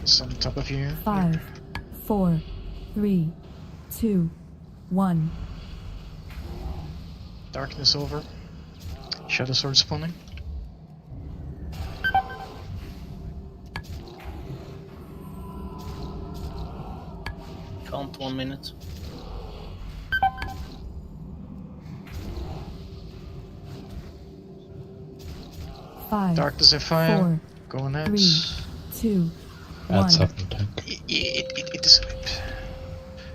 S1: It's on top of you.
S12: 5, 4, 3, 2, 1.
S1: Darkness over. Shadow Sword spawning.
S20: Count 1 minute.
S1: Darkness in 5.
S12: 4,
S1: Going out.
S12: 3, 2,
S3: That's
S12: 1.
S3: up in tank.
S1: It is right.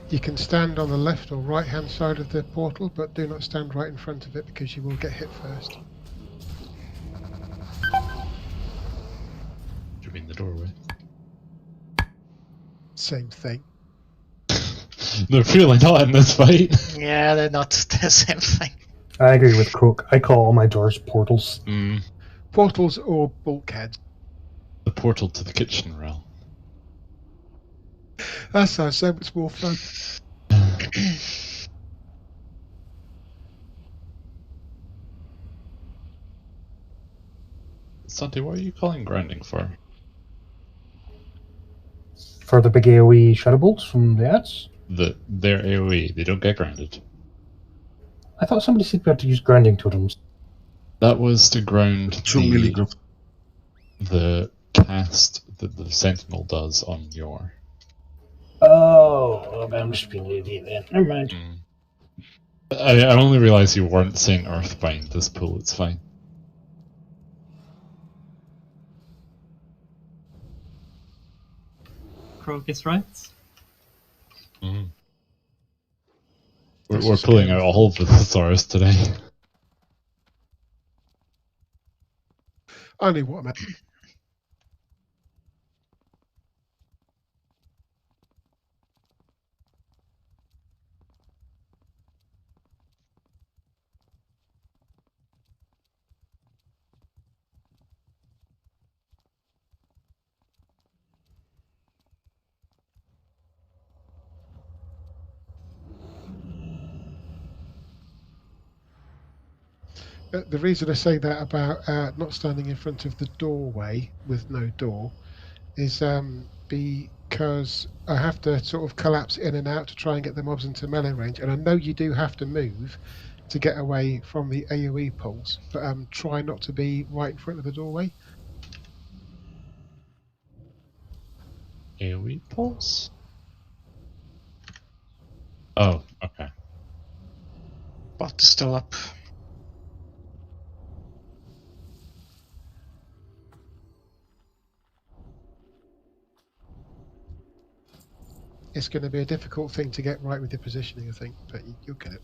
S7: You can stand on the left or right hand side of the portal, but do not stand right in front of it because you will get hit first.
S3: Do you mean the doorway?
S7: Same thing.
S3: They're really not in this fight.
S1: Yeah, they're not the same thing.
S13: I agree with Crook. I call all my doors portals.
S7: Portals or bulkheads.
S3: The portal to the kitchen realm.
S7: That sounds so much more fun.
S3: Santi, what are you calling grinding for?
S13: For the big AoE shadow bolts from the ads?
S3: Their AoE, they don't get grounded.
S13: I thought somebody said we had to use grounding totems.
S3: That was to ground
S18: 2 milligram.
S3: the cast that the Sentinel does on Nyor.
S13: Oh, I'm just being an idiot then. Never mind.
S3: I only realised you weren't saying Earthbind this pool, it's fine.
S11: Krog is right.
S3: We're pulling out all of the thesaurus today.
S7: I knew what I meant. The reason I say that about not standing in front of the doorway with no door is because I have to sort of collapse in and out to try and get the mobs into melee range, and I know you do have to move to get away from the AoE pulse, but try not to be right in front of the doorway.
S3: AoE pulse? Oh, okay.
S1: Bot is still up.
S7: It's going to be a difficult thing to get right with your positioning, I think, but you'll get it.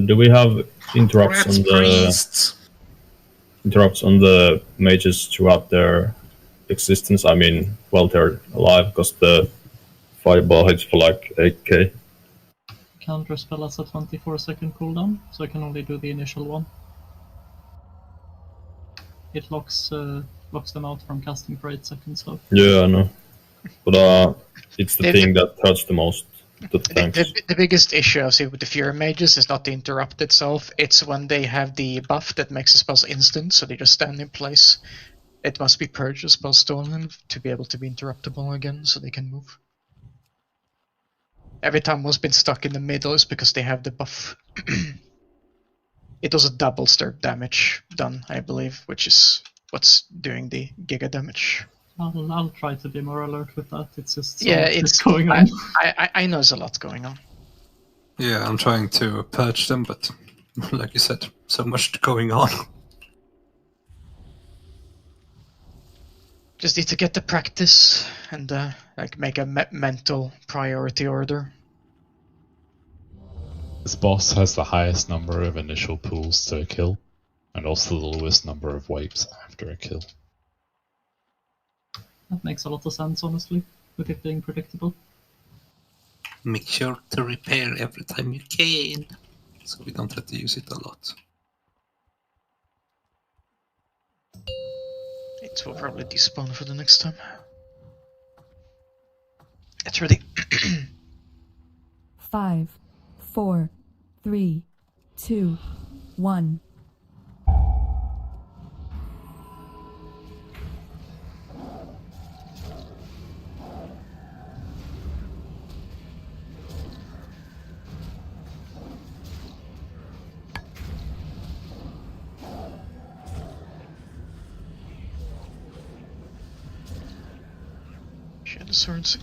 S2: Do we have interrupts on the mages throughout their existence? I mean, while they're alive, because the fireball hits for like 8k.
S11: Counter spell has a 24-second cooldown, so I can only do the initial one. It locks them out from casting for 8 seconds though.
S2: Yeah, I know. But it's the thing that hurts the most.
S1: The biggest issue I see with the Fury Mages is not the interrupt itself, it's when they have the buff that makes the spells instant, so they just stand in place. It must be purged, the spell stolen, to be able to be interruptible again, so they can move. Every time one's been stuck in the middle is because they have the buff. It does a double stir damage done, I believe, which is what's doing the giga damage.
S11: I'll try to be more alert with that. It's just
S1: it's
S11: going on.
S1: I know there's a lot going on.
S5: Yeah, I'm trying to purge them, but like you said, so much going on.
S1: Just need to get the practice and like make a mental priority order.
S3: This boss has the highest number of initial pulls to a kill, and also the lowest number of wipes after a kill.
S11: That makes a lot of sense, honestly, with it being predictable.
S5: Make sure to repair every time you can, so we don't have to use it a lot.
S1: It will probably despawn for the next time. It's ready.
S12: 5, 4, 3, 2, 1.
S1: Shadow swords.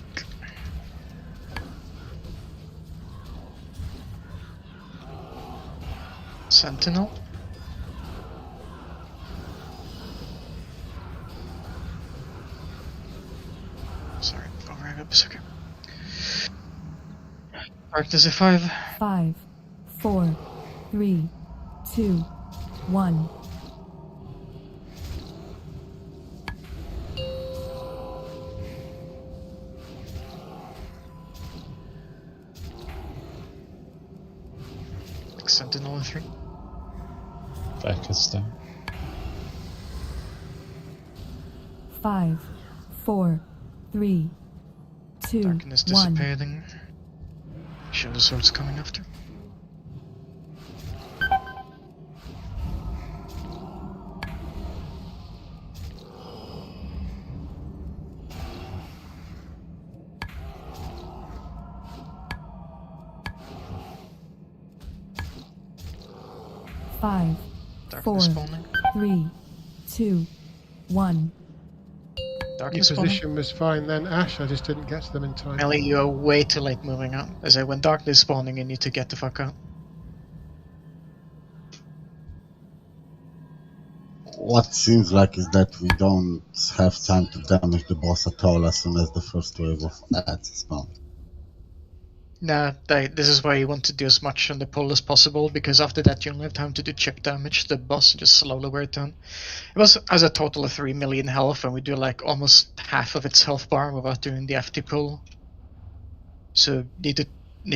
S1: Sentinel. Sorry, over a second. Darkness at 5.
S12: 5, 4, 3, 2, 1.
S1: Sentinel in 3.
S3: Back is down.
S12: 5, 4, 3, 2,
S1: Darkness
S12: 1.
S1: dissipating. Shadow swords coming after.
S12: Five,
S1: Darkness
S12: 4,
S1: spawning.
S12: 3, 2, 1.
S7: Your
S1: Darkness spawning.
S7: position was fine then, Ash. I just didn't get to them in time.
S1: Melly, you're way too late moving out. As I when darkness spawning, you need to get the fuck out.
S18: What seems like is that we don't have time to damage the boss at all as soon as the first wave of ads is spawned.
S1: Nah, this is why you want to do as much on the pull as possible, because after that you only have time to do chip damage to the boss and just slowly wear it down. It has a total of 3 million health, and we do like almost half of its health bar without doing the FT pull. So need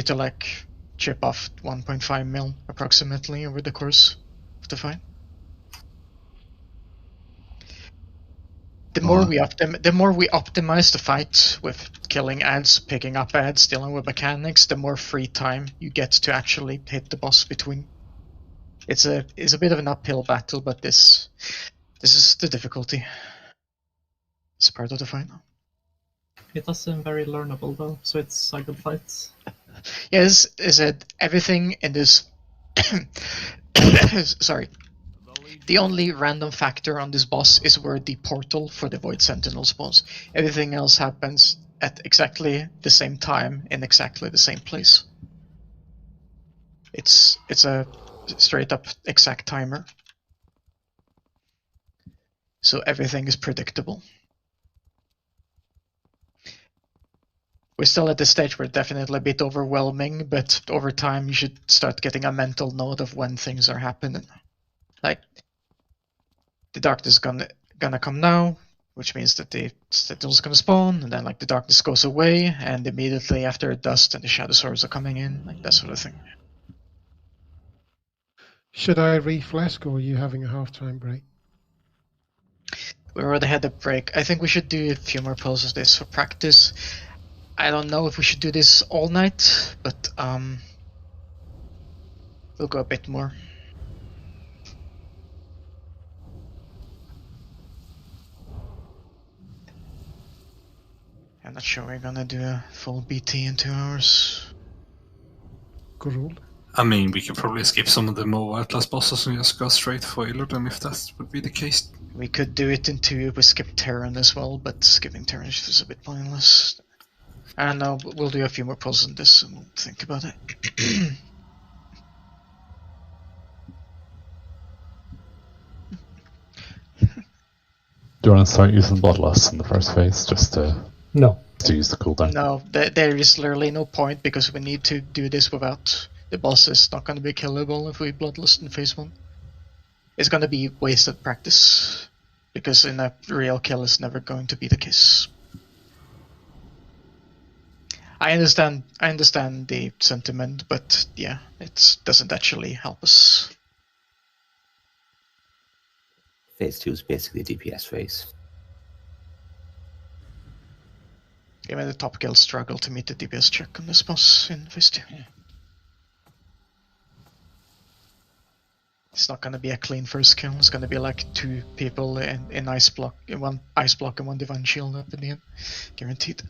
S1: to like chip off 1.5 mil approximately over the course of the fight. The more we optimize the fight with killing ads, picking up ads, dealing with mechanics, the more free time you get to actually hit the boss between. It's a bit of an uphill battle, but this is the difficulty. It's part of the fight.
S11: It does seem very learnable though, so it's a good fight.
S1: Yes, is it everything in this? Sorry. The only random factor on this boss is where the portal for the Void Sentinel spawns. Everything else happens at exactly the same time in exactly the same place. It's a straight up exact timer. So everything is predictable. We're still at the stage where it's definitely a bit overwhelming, but over time you should start getting a mental note of when things are happening. Like, the darkness is gonna come now, which means that the Sentinel's gonna spawn, and then like the darkness goes away, and immediately after it does, then the shadow swords are coming in, like that sort of thing.
S7: Should I reflesk, or are you having a half-time break?
S1: We already had a break. I think we should do a few more pulls of this for practice. I don't know if we should do this all night, but we'll go a bit more. I'm not sure we're gonna do a full BT in 2 hours.
S7: Good.
S5: I mean, we could probably skip some of the more Atlas bosses and just go straight for them if that would be the case.
S1: We could do it in 2, we skip Terran as well, but skipping Terran is just a bit pointless. I don't know, we'll do a few more pulls on this and we'll think about it.
S3: Do want to start using Bloodlust in the first phase, just to use the cooldown?
S1: No, there is literally no point because we need to do this without the boss is not going to be killable if we Bloodlust in phase 1. It's going to be wasted practice because in a real kill it's never going to be the case. I understand the sentiment, but yeah, it doesn't actually help us.
S6: Phase 2 is basically a DPS phase.
S1: Even the top guilds struggle to meet the DPS check on this boss in phase 2. Yeah. It's not gonna be a clean first kill, it's gonna be like 2 people in ice block, in 1 ice block and 1 divine shield up in the end. Guaranteed.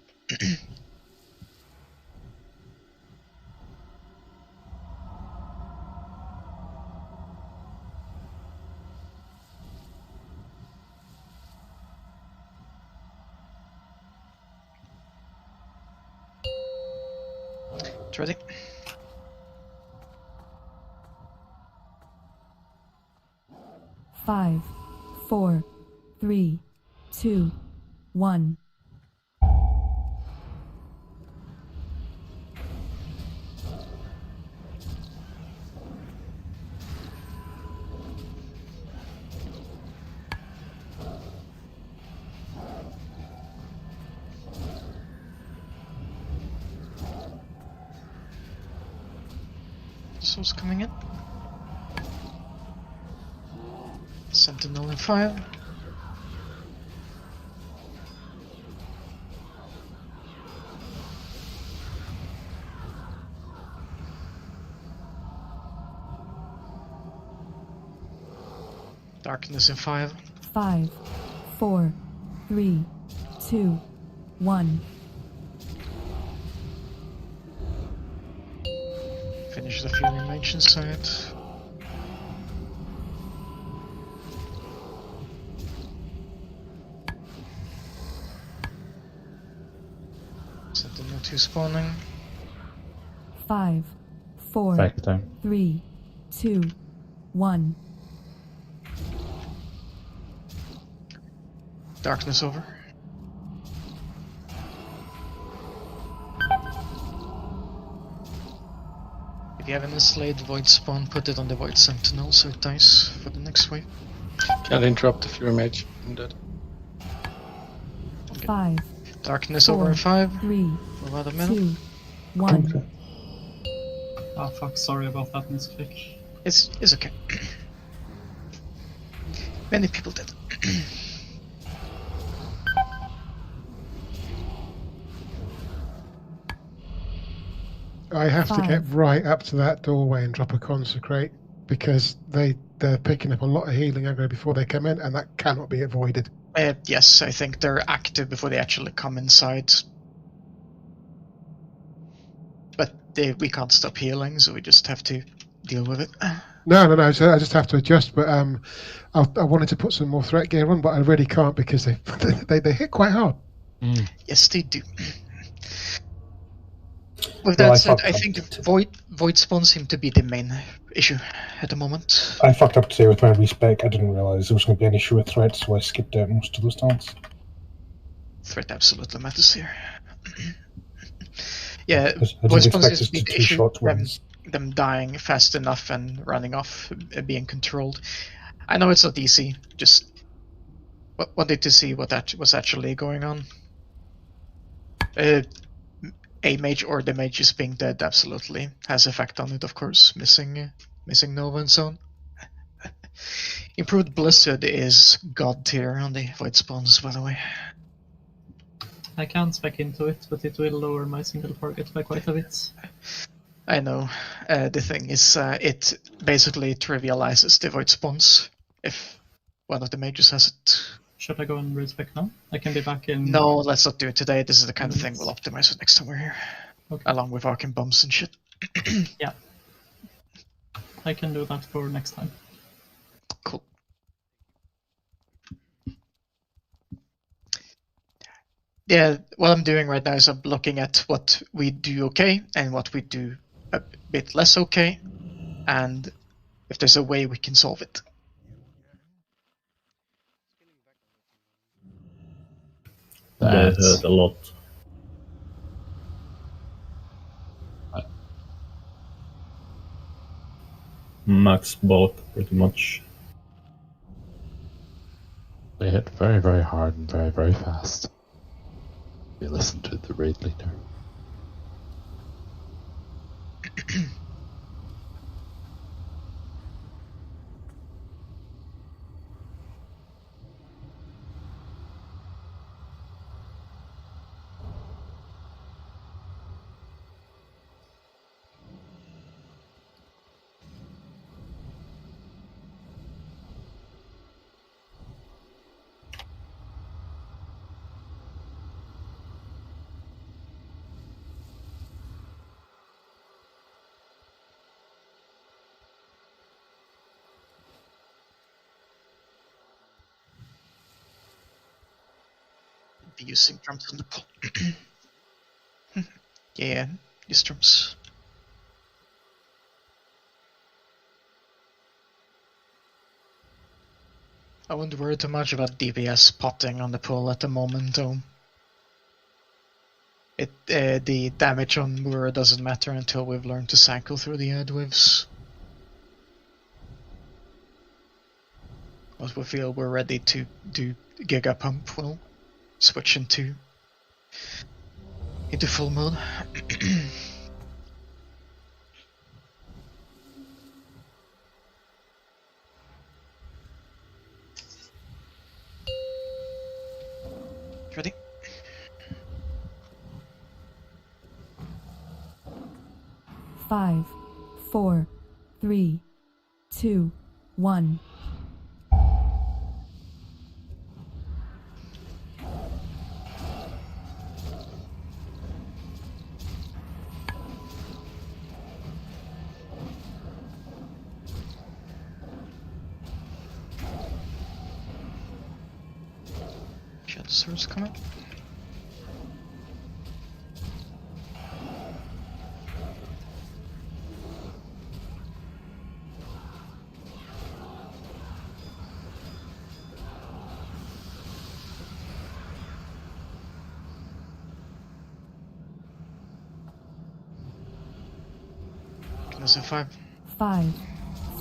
S1: It's ready.
S12: Five, 4, 3, 2, 1.
S1: Souls coming in. Sentinel in 5. Darkness in 5.
S12: 5, 4, 3, 2, 1.
S1: Finish the Fury Mage inside. Sentinel 2 spawning.
S12: 5, 4,
S3: Back time.
S12: 3, 2, 1.
S1: Darkness over. If you have an enslaved Void spawn, put it on the Void Sentinel so it dies for the next wave.
S20: Can't interrupt the Fury Mage. I'm dead.
S1: Okay.
S12: 5,
S1: Darkness
S12: 4,
S1: over in 5.
S12: 3,
S1: About a minute.
S12: 2, 1.
S11: Ah, fuck, sorry about that misclick.
S1: It's okay. Many people did.
S7: I have to
S12: 5.
S7: get right up to that doorway and drop a consecrate because they're picking up a lot of healing aggro before they come in, and that cannot be avoided.
S1: Yes, I think they're active before they actually come inside. But we can't stop healing, so we just have to deal with it.
S7: No. So I just have to adjust. But I wanted to put some more threat gear on, but I really can't because they hit quite hard.
S1: Yes, they do. With that said, I think void spawns seem to be the main issue at the moment.
S13: I fucked up today with my respec. I didn't realise there was going to be an issue with threats, so I skipped out most of those times.
S1: Threat absolutely matters here. Yeah,
S13: I
S1: void
S13: didn't
S1: spawns
S13: expect
S1: is
S13: us
S1: the
S13: to
S1: big
S13: two
S1: issue.
S13: shot wins.
S1: Them dying fast enough and running off, being controlled. I know it's not easy. Just wanted to see what that was actually going on. A mage or the mage just being dead absolutely has effect on it, of course. Missing Nova and so on. Improved Blizzard is god tier on the void spawns, by the way.
S11: I can spec into it, but it will lower my single target by quite a bit.
S1: I know. The thing is, it basically trivializes the void spawns if one of the mages has it.
S11: Should I go and respec now? I can be back in...
S1: No, let's not do it today. This is the kind of thing we'll optimize for next time we're here.
S11: Okay.
S1: Along with Arcane Bombs and shit.
S11: Yeah. I can do that for next time.
S1: Cool. Yeah, what I'm doing right now is I'm looking at what we do okay and what we do a bit less okay, and if there's a way we can solve it.
S2: They
S3: That's
S2: hurt a lot. Max bulk, pretty much.
S3: they hit very, very hard and very, very fast. We listen to the raid leader.
S1: Be using drums on the pull. Yeah, use drums. I wouldn't worry too much about DPS potting on the pull at the moment, though. The damage on Moor doesn't matter until we've learned to cycle through the adwaves. Once we feel we're ready to do Giga Pump, we'll switch into full mode. Ready?
S12: Five, 4, 3, 2, 1.
S1: Shadow Swords coming. Goodness of 5.
S12: 5,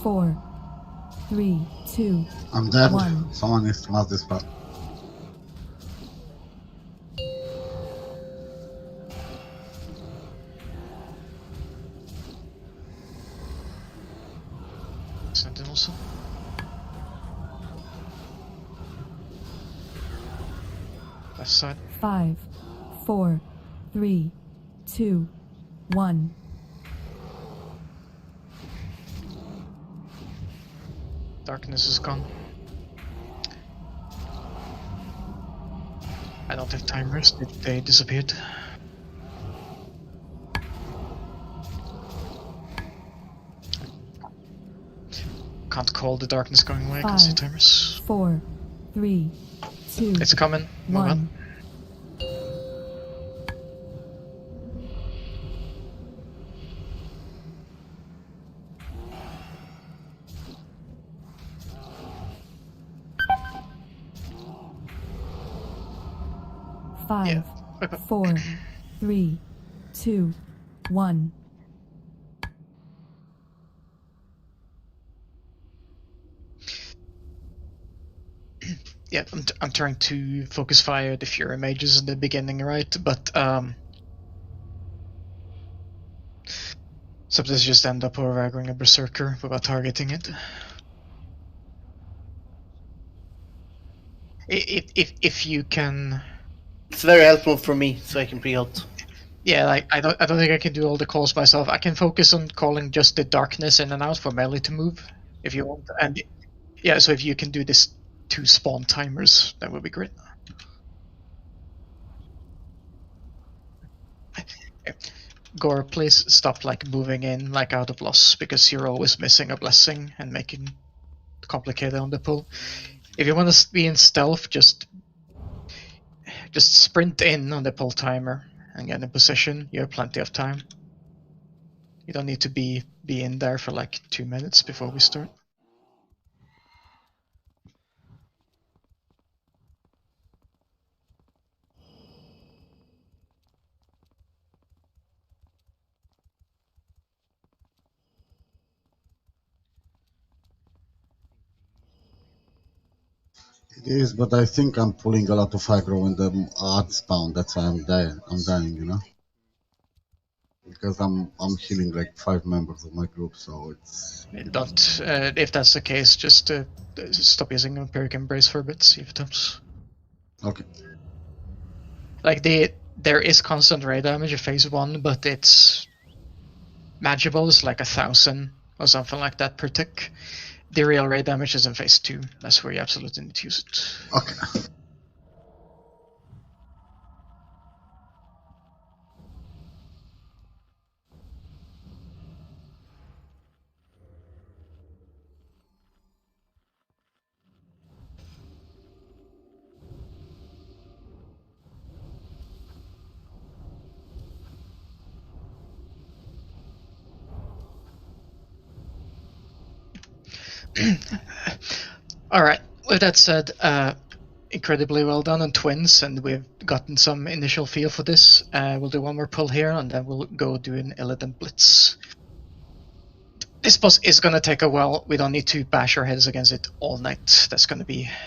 S12: 4, 3, 2,
S18: I'm dead.
S12: 1.
S18: Someone needs to mark this part.
S1: Sentinels. Left side.
S12: 5, 4, 3, 2, 1.
S1: Darkness is gone. I don't have timers, they disappeared. Can't call the darkness going away, I can see
S12: 5,
S1: timers.
S12: 4, 3, 2,
S1: It's coming, move
S12: 1.
S1: on.
S12: Five, 4, 3, 2, 1.
S1: Yeah, I'm trying to focus fire the Fury Mages in the beginning, right? But sometimes just end up overaggroing a Berserker without targeting it. If you can,
S21: it's very helpful for me, so I can pre-ult.
S1: Yeah, like I don't think I can do all the calls myself. I can focus on calling just the darkness in and out for melee to move, if you want. And yeah, so if you can do this 2 spawn timers, that would be great. Gore, please stop like moving in like out of loss, because you're always missing a blessing and making it complicated on the pull. If you want to be in stealth, just sprint in on the pull timer and get in position. You have plenty of time. You don't need to be in there for like 2 minutes before we start.
S18: It is, but I think I'm pulling a lot of aggro when the art spawn. That's why I'm dying, you know. Because I'm healing like 5 members of my group, so it's.
S1: Don't. If that's the case, just stop using Empiric Embrace for a bit. See if it helps.
S18: Okay.
S1: Like there is constant ray damage in phase 1, but it's manageable. It's like 1,000 or something like that per tick. The real ray damage is in phase 2. That's where you absolutely need to use it.
S18: Okay.
S1: Alright, with that said, incredibly well done on twins, and we've gotten some initial feel for this. We'll do one more pull here, and then we'll go do an Illidan Blitz. This boss is gonna take a while. We don't need to bash our heads against it all night. That's gonna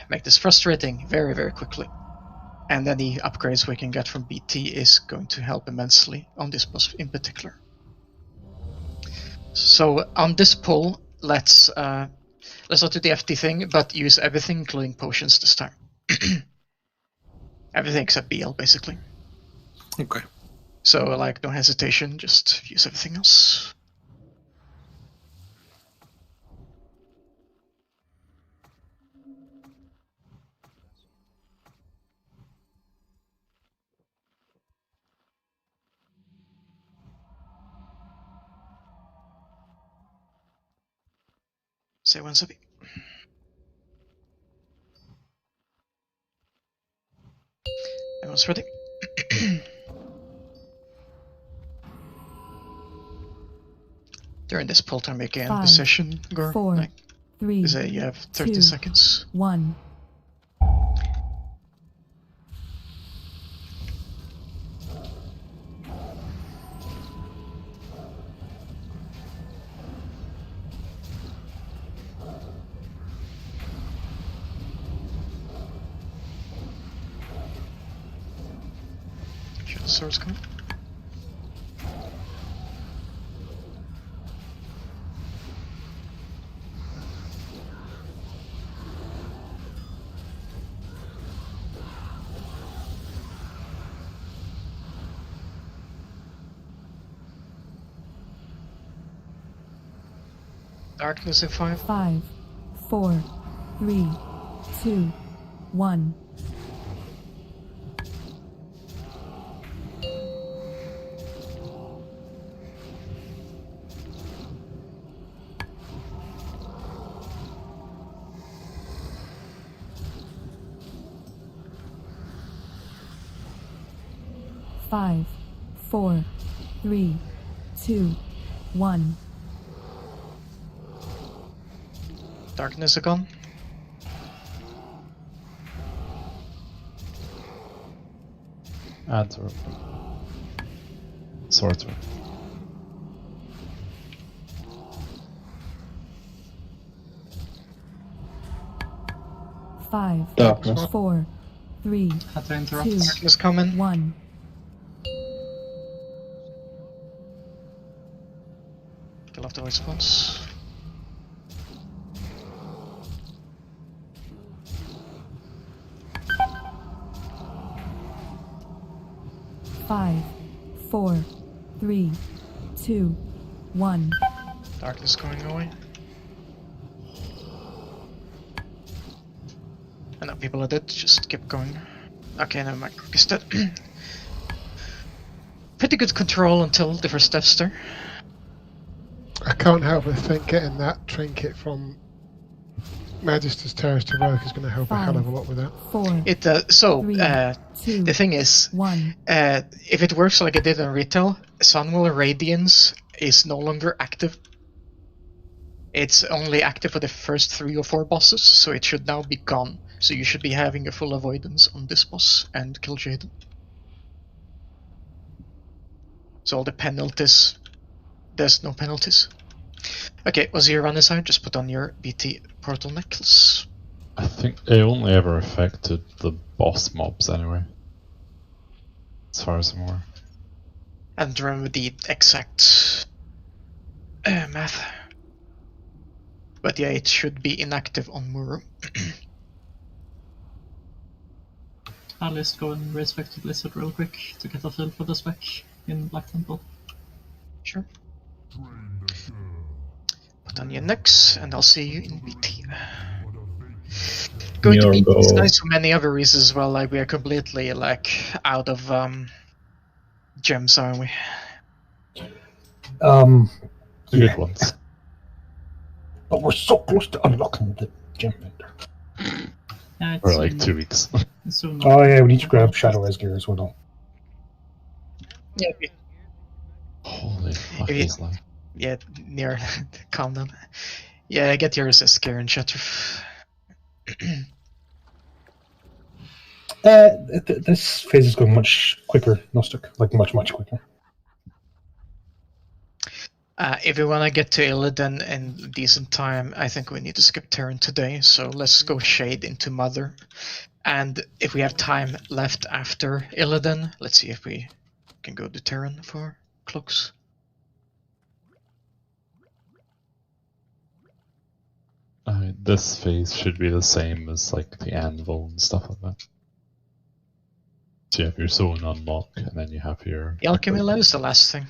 S1: make this frustrating very, very quickly. And any upgrades we can get from BT is going to help immensely on this boss in particular. So on this pull, let's not do the FD thing, but use everything, including potions this time. Everything except BL, basically.
S5: Okay.
S1: So, like, no hesitation, just use everything else. Say one Sabi. Everyone's ready. During this pull time, make an end position, Gore.
S12: 4,
S1: like,
S12: 3,
S1: you have 30
S12: 2,
S1: seconds.
S12: 1.
S1: The sword's coming. Darkness in 5.
S12: 5, 4, 3, 2, 1. Five, 4, 3, 2, 1.
S1: Darkness are gone.
S3: Ads are open. Swords are open.
S12: Five,
S3: Darkness.
S12: 4, 3,
S11: Had to interrupt.
S12: 2,
S1: Darkness coming.
S12: 1.
S1: Kill off the response.
S12: Five, 4, 3, 2, 1.
S1: Darkness going away. I know people are dead, just keep going. Okay, now my group is dead. Pretty good control until the first Death Star.
S7: I can't help but think getting that trinket from Magister's Terrace to Rogue is going to help a hell of a lot with that.
S12: 4,
S1: It
S12: 2,
S1: the thing is,
S12: 1.
S1: if it works like it did in retail, Sunwell Radiance is no longer active. It's only active for the first 3 or 4 bosses, so it should now be gone. So you should be having a full avoidance on this boss and kill Jaden. So all the penalties, there's no penalties. Okay, was your run aside? Just put on your BT portal necklace.
S3: I think it only ever affected the boss mobs anyway, as far as I'm aware.
S1: I don't remember the exact math. But yeah, it should be inactive on Muru.
S11: I'll just go and raise back to Blizzard real quick to get a feel for the spec in Black Temple.
S1: Sure. Put on your Nux, and I'll see you in BT. Going to
S2: Nyor,
S1: BT is
S2: go.
S1: nice for many other reasons as well. Like we are completely like out of gems, aren't we?
S3: Good ones.
S13: But we're so close to unlocking the gem vendor.
S11: Yeah,
S3: For like 2 weeks.
S11: Soon.
S13: Oh yeah, we need to grab Shadow Esgear as well.
S1: Yeah.
S3: Holy fuck
S1: If you-
S3: is that?
S1: Yeah, near. Calm down. Yeah, get yours as scare and shutter.
S13: This phase is going much quicker, Gnostic. Like much quicker.
S1: If we want to get to Illidan in decent time, I think we need to skip Terran today, so let's go Shade into Mother. And if we have time left after Illidan, let's see if we can go to Terran for cloaks.
S3: This phase should be the same as like the Anvil and stuff like that. So you have your zone unlock, and then you have your...
S1: The Alchemy Lab is the last thing,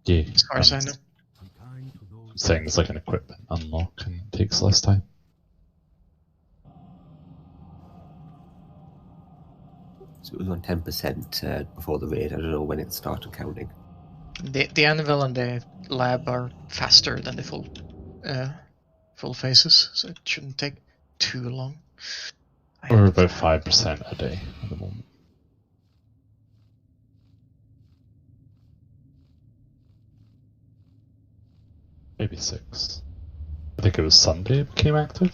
S3: Yeah,
S1: as far as I know.
S3: saying it's like an equipment unlock and it takes less time.
S6: So it was on 10% before the raid. I don't know when it started counting.
S1: The Anvil and the lab are faster than the full phases, so it shouldn't take too long.
S3: Or about 5% a day at the moment. Maybe 6. I think it was Sunday it became active?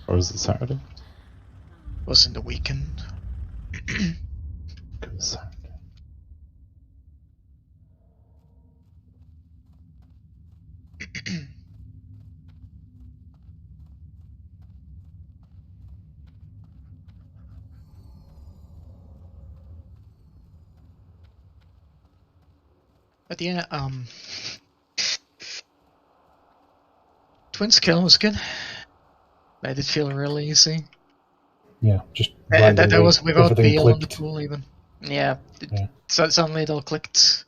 S3: Or was it Saturday?
S1: Was in the weekend.
S3: It was Saturday.
S1: But yeah, Twin Skill was good. Made it feel really easy.
S13: Yeah, just
S1: And that was without
S13: everything
S1: Veil on the
S13: clicked.
S1: pool even. Yeah,
S13: Yeah.
S1: So suddenly it all clicked.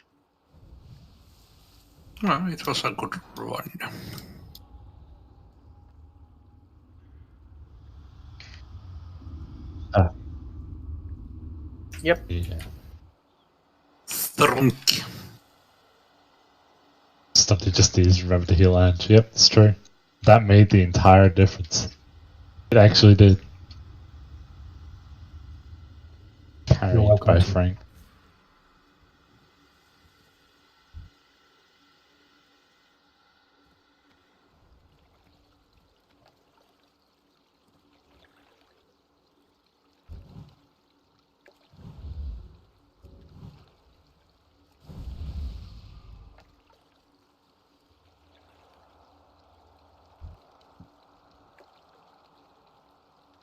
S5: Well, it was a good run.
S21: Yep.
S3: Yeah.
S5: Strunk.
S3: Stunted just needs to remember to heal Ange. Yep, it's true. That made the entire difference. It actually did. Carried
S13: welcome,
S3: by
S13: Tim.
S3: Frank.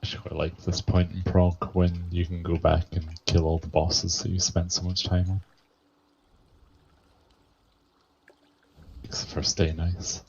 S3: I quite like this point in prog when you can go back and kill all the bosses that you spent so much time on. Makes the first day nice.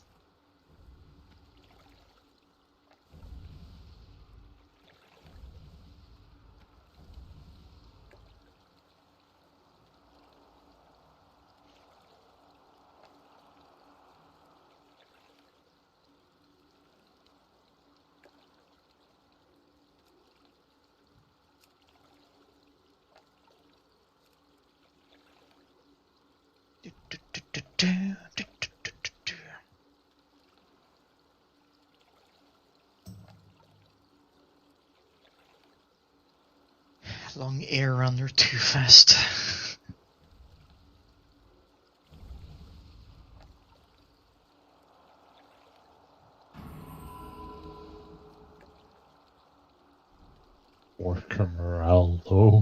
S1: Long air runner too fast.
S3: Worker morale low.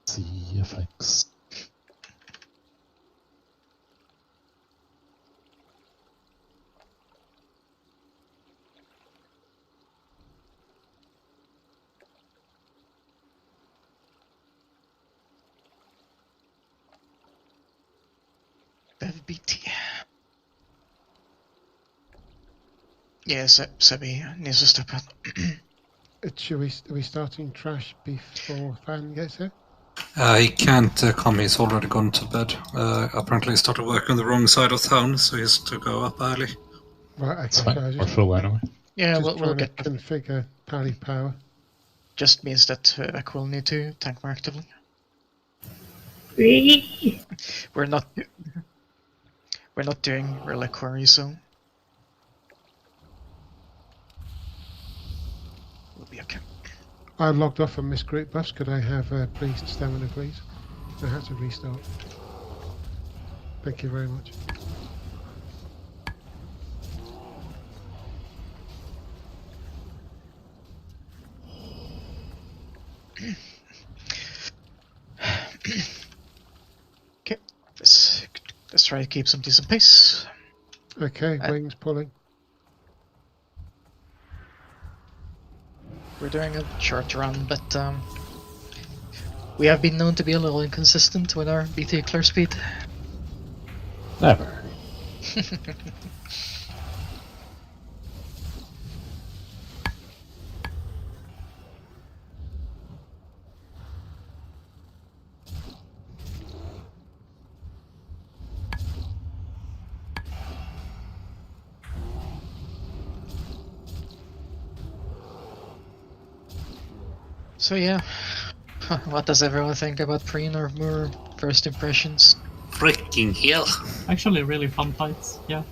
S3: See effects.
S1: BT. Yeah, Sebi needs to step out.
S7: Are we starting trash before Fan gets here?
S5: He can't come, he's already gone to bed. Apparently he started work on the wrong side of town, so he has to go up early.
S7: Right,
S3: It's
S7: okay.
S3: fine.
S7: So
S3: We're full anyway.
S1: Yeah,
S7: just
S1: we'll
S7: trying
S1: get.
S7: to configure pally power.
S1: Just means that Vec will need to tank more actively. We're not doing reliquary, so we'll be okay.
S7: I logged off and missed group buffs. Could I have please stamina, please? I had to restart. Thank you very much.
S1: Okay, let's try to keep some decent pace.
S7: Okay, wings pulling.
S1: We're doing a short run, but we have been known to be a little inconsistent with our BT clear speed.
S3: Never.
S1: So yeah, what does everyone think about pre-nerf Moor first impressions?
S15: Freaking hell.
S11: Actually, really fun fights, yeah.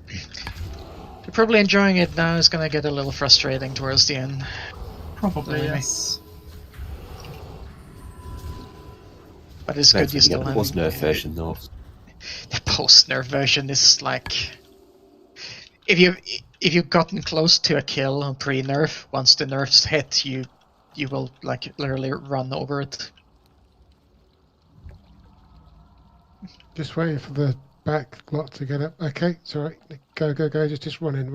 S1: You're probably enjoying it now, it's gonna get a little frustrating towards the end.
S11: Probably, yes.
S1: But it's good you still have...
S6: The post-nerf version though.
S1: The post-nerf version is like... If you've gotten close to a kill on pre-nerf, once the nerfs hit, you will like literally run over it.
S7: Just waiting for the back lot to get up. Okay, sorry. Go. Just run in.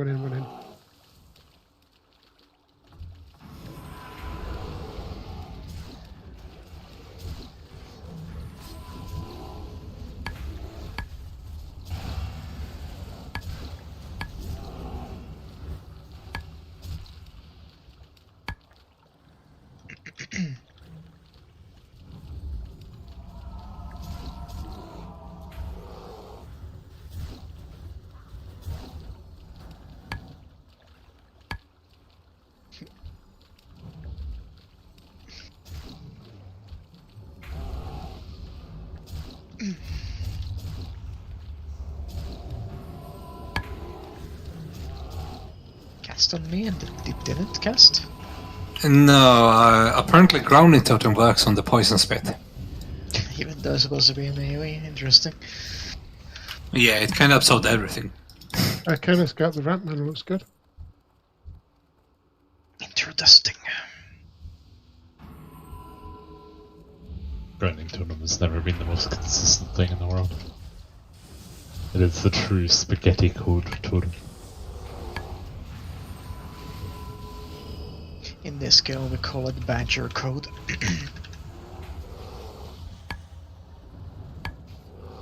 S1: Cast on me and it didn't cast?
S5: No, apparently grounding totem works on the poison spit.
S1: Even though it's supposed to be an AoE, interesting.
S5: Yeah, it kind of absorbed everything.
S7: Okay, let's go up the ramp, man. Looks good.
S1: Interesting.
S3: Grinding totem has never been the most consistent thing in the world. It is the true spaghetti code totem.
S1: In this skill we call it Badger code.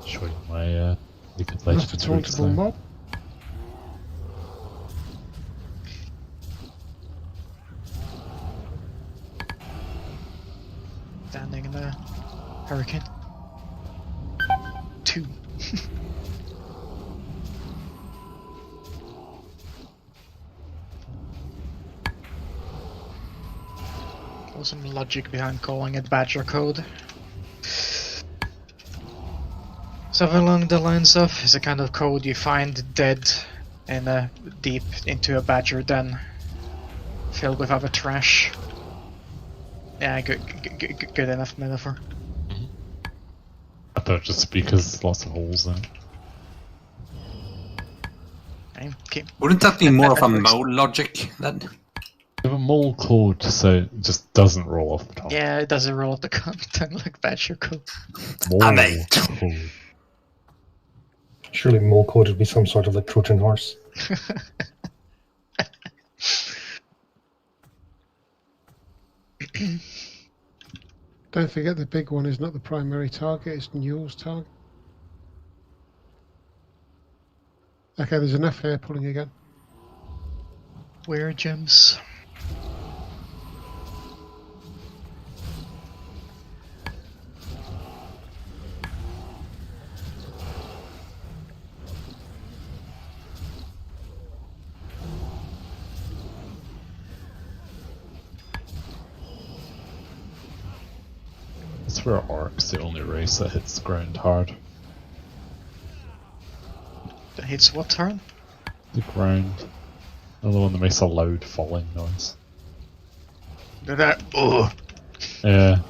S3: Showing my Liquid
S7: That's
S3: Legends
S7: a tauntable
S3: roots
S7: mob.
S1: Standing in the hurricane. 2. There's some logic behind calling it Badger code. So along the lines of, is a kind of code you find dead in deep into a badger den filled with other trash. Yeah, good enough metaphor.
S3: I thought just because there's lots of holes in it.
S1: Okay.
S5: Wouldn't that be more of a mode logic then?
S3: If a mole code so it just doesn't roll off the top.
S1: Yeah, it doesn't roll off the tongue like Badger code.
S3: Mole code.
S13: Surely mole code would be some sort of like Trojan horse.
S7: Don't forget the big one is not the primary target, it's Nyor's target. Okay, there's enough here, pulling again.
S1: Where gems?
S3: I swear Orc's the only race that hits the ground hard.
S1: That hits what turn?
S3: The ground. Another one that makes a loud falling noise.
S1: That. Oh.
S3: Yeah.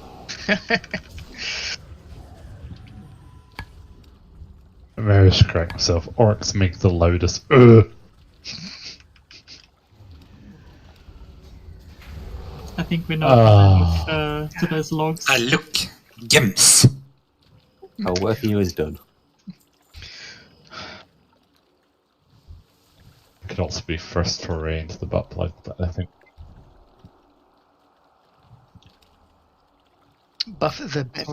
S3: Maybe I should correct myself. Orcs make the loudest.
S11: I think we know today's logs.
S5: Look, gems.
S6: Our work for you is done.
S3: Could also be first foray into the butt plug, but I think.
S1: Buff the biff.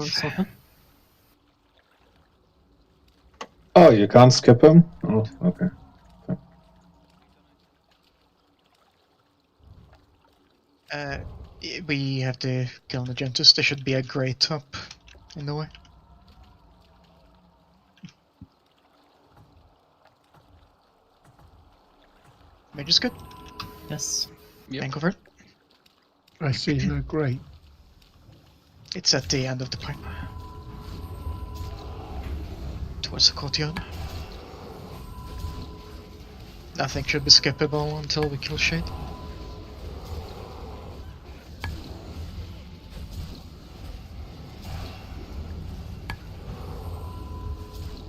S10: Oh, you can't skip him? Oh, okay.
S1: We have to kill the Gentis. There should be a grate up in the way. Mage is good.
S11: Yes.
S1: Yep. Go for it.
S7: I see no grate.
S1: It's at the end of the pipe. Towards the courtyard. Nothing should be skippable until we kill Shade.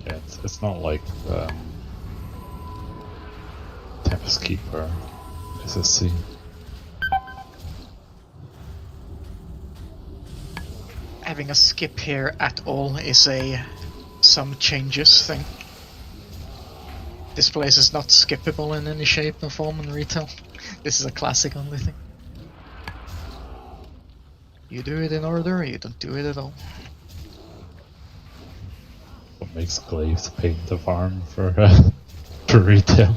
S3: Yeah, it's not like Tempest Keeper SSC.
S1: Having a skip here at all is a some changes thing. This place is not skippable in any shape or form in retail. This is a classic only thing. You do it in order, or you don't do it at all.
S3: What makes glaives pain to farm for retail?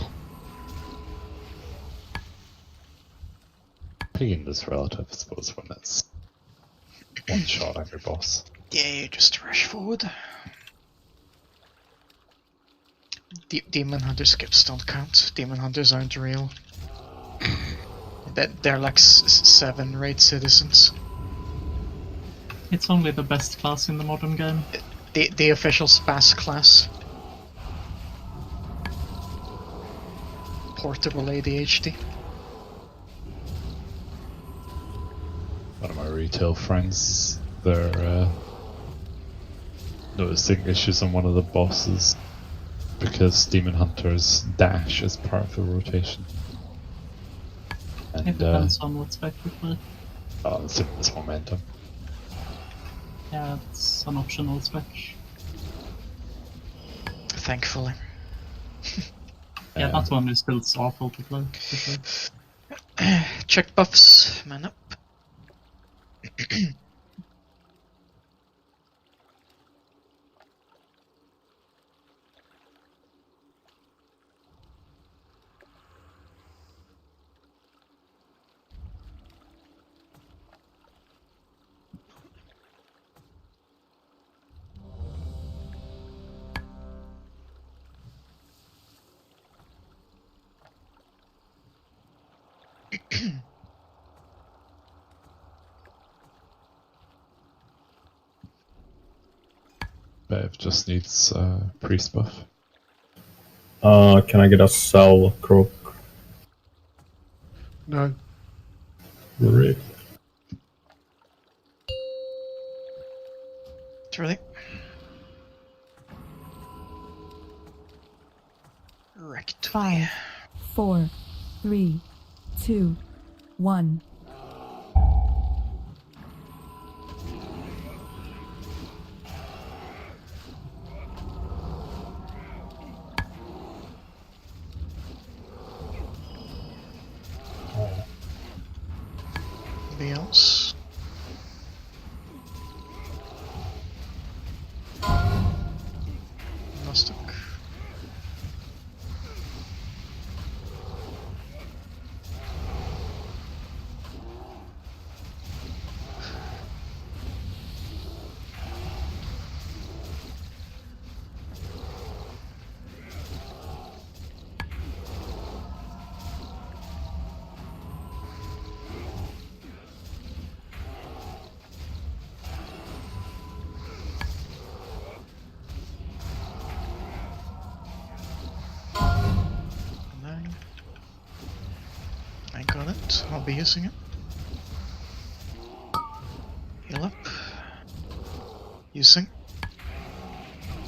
S3: Pain is relative, I suppose, when it's one shot on your boss.
S1: Yeah, you just rush forward. Demon Hunter skips don't count. Demon Hunters aren't real. They're like 7 raid citizens.
S11: It's only the best class in the modern game.
S1: The official SPAS class. Portable ADHD.
S3: One of my retail friends, they're noticing issues on one of the bosses because Demon Hunter's dash is part of the rotation. And,
S11: it depends on what spec you play.
S3: Oh, it's momentum.
S11: Yeah, it's an optional spec.
S1: Thankfully.
S11: Yeah, that one is still awful to play. For sure.
S1: Check buffs, man up.
S3: Bev just needs priest buff.
S2: Can I get a cell croak?
S7: No.
S2: Great.
S1: Truly. correctly.
S12: 5, 4, 3, 2, 1.
S1: Anybody else? Nostok. I got it. I'll be using it. Heal up. Using.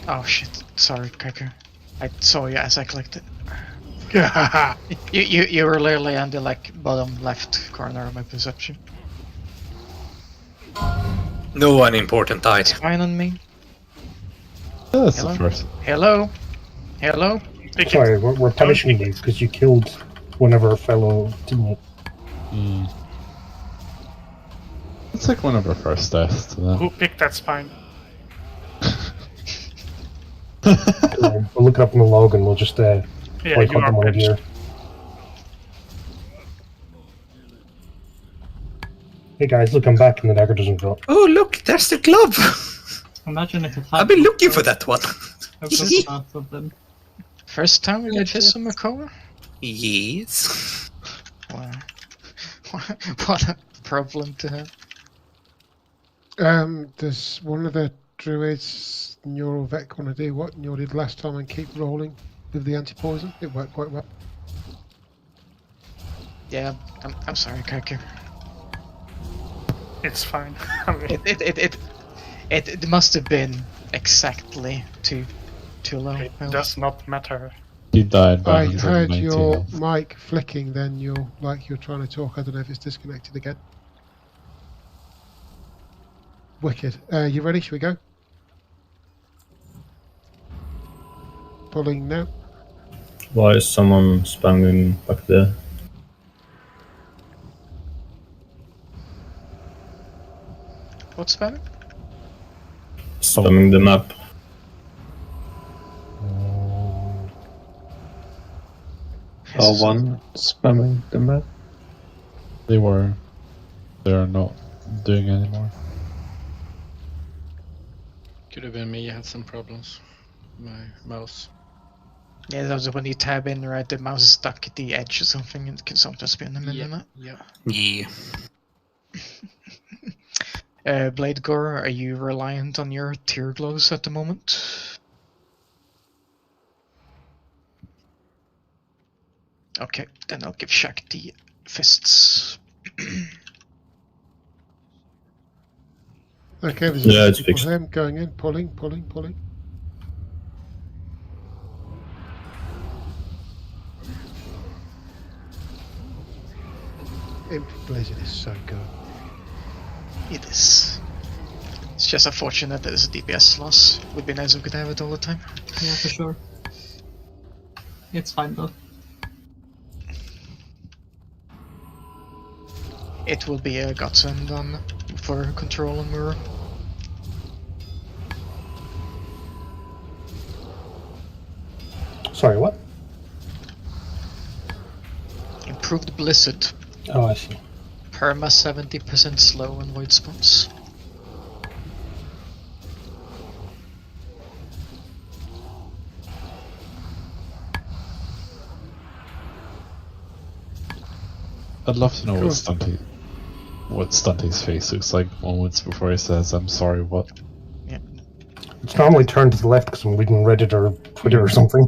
S1: Oh shit. Sorry, Kiker. I saw you as I clicked it. you were literally on the bottom left corner of my perception.
S5: No unimportant died.
S1: Fine on me.
S3: Oh, that's
S1: Hello?
S3: the first.
S1: Hello? Hello?
S13: Sorry, we're punishing you because you killed one of our fellow teammates.
S3: It's like one of our first deaths to that.
S16: Who picked that spine?
S13: We'll look it up in the log and we'll just
S16: you
S13: boycott
S16: are
S13: them on
S16: pinched.
S13: here. Hey guys, look, I'm back and the dagger doesn't drop.
S5: Oh look, there's the glove!
S11: Imagine if it had.
S5: I've been looking for that one.
S11: I've got part of them.
S1: First time we get his on Makoa?
S5: Yes.
S1: Wow. What a problem to have.
S7: Does one of the druids, Nyor or Vec, want to do what Nyor did last time and keep rolling with the anti-poison? It worked quite well.
S1: Yeah, I'm sorry, Kiker.
S16: It's fine. I mean,
S1: It must have been exactly too low.
S16: it does not matter.
S3: He died by
S7: I heard
S3: 190
S7: your
S3: health.
S7: mic flicking then, you're trying to talk. I don't know if it's disconnected again. Wicked. You ready? Should we go? Pulling now.
S2: Why is someone spamming back there?
S1: What's better?
S2: Spamming the map.
S10: One spamming the map.
S3: They are not doing anymore.
S20: Could have been me, I had some problems. My mouse.
S1: Yeah, that was when you tab in, right? The mouse is stuck at the edge or something, and it can sometimes be in the middle of that.
S20: Yeah.
S1: Blade Gore, are you reliant on your tear glows at the moment? Okay, then I'll give Shaq the fists.
S7: Okay, there's
S2: Yeah, it's
S7: people
S2: fixed.
S7: here going in, pulling. Empty Blizzard is so good.
S1: It is. It's just unfortunate that there's a DPS loss. Would be nice if we could have it all the time.
S11: Yeah, for sure. It's fine though.
S1: It will be a godsend on for control on Mura.
S13: Sorry, what?
S1: Improved Blizzard.
S13: Oh, I see.
S1: Perma 70% slow on void spawns.
S3: I'd love to know
S7: Cool.
S3: what Stunty's face looks like moments before he says, "I'm sorry, what?"
S1: Yeah.
S13: It's normally turned to the left because I'm reading Reddit or Twitter or something.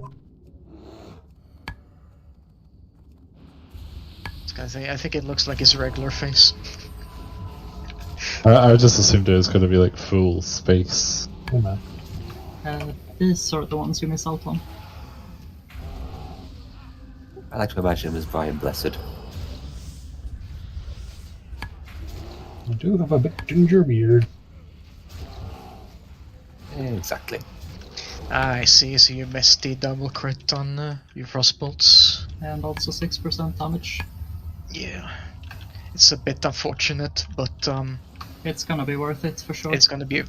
S1: I think it looks like his regular face.
S3: I just assumed it was going to be like full space.
S13: Oh man.
S11: These are the ones you miss out on.
S6: I like to imagine him as Brian Blessed.
S13: I do have a big ginger beard.
S6: Exactly.
S1: I see. So you missed the double crit on your frostbolts.
S11: And also 6% damage.
S1: Yeah, it's a bit unfortunate, but
S11: it's gonna be worth it for sure.
S1: It's gonna be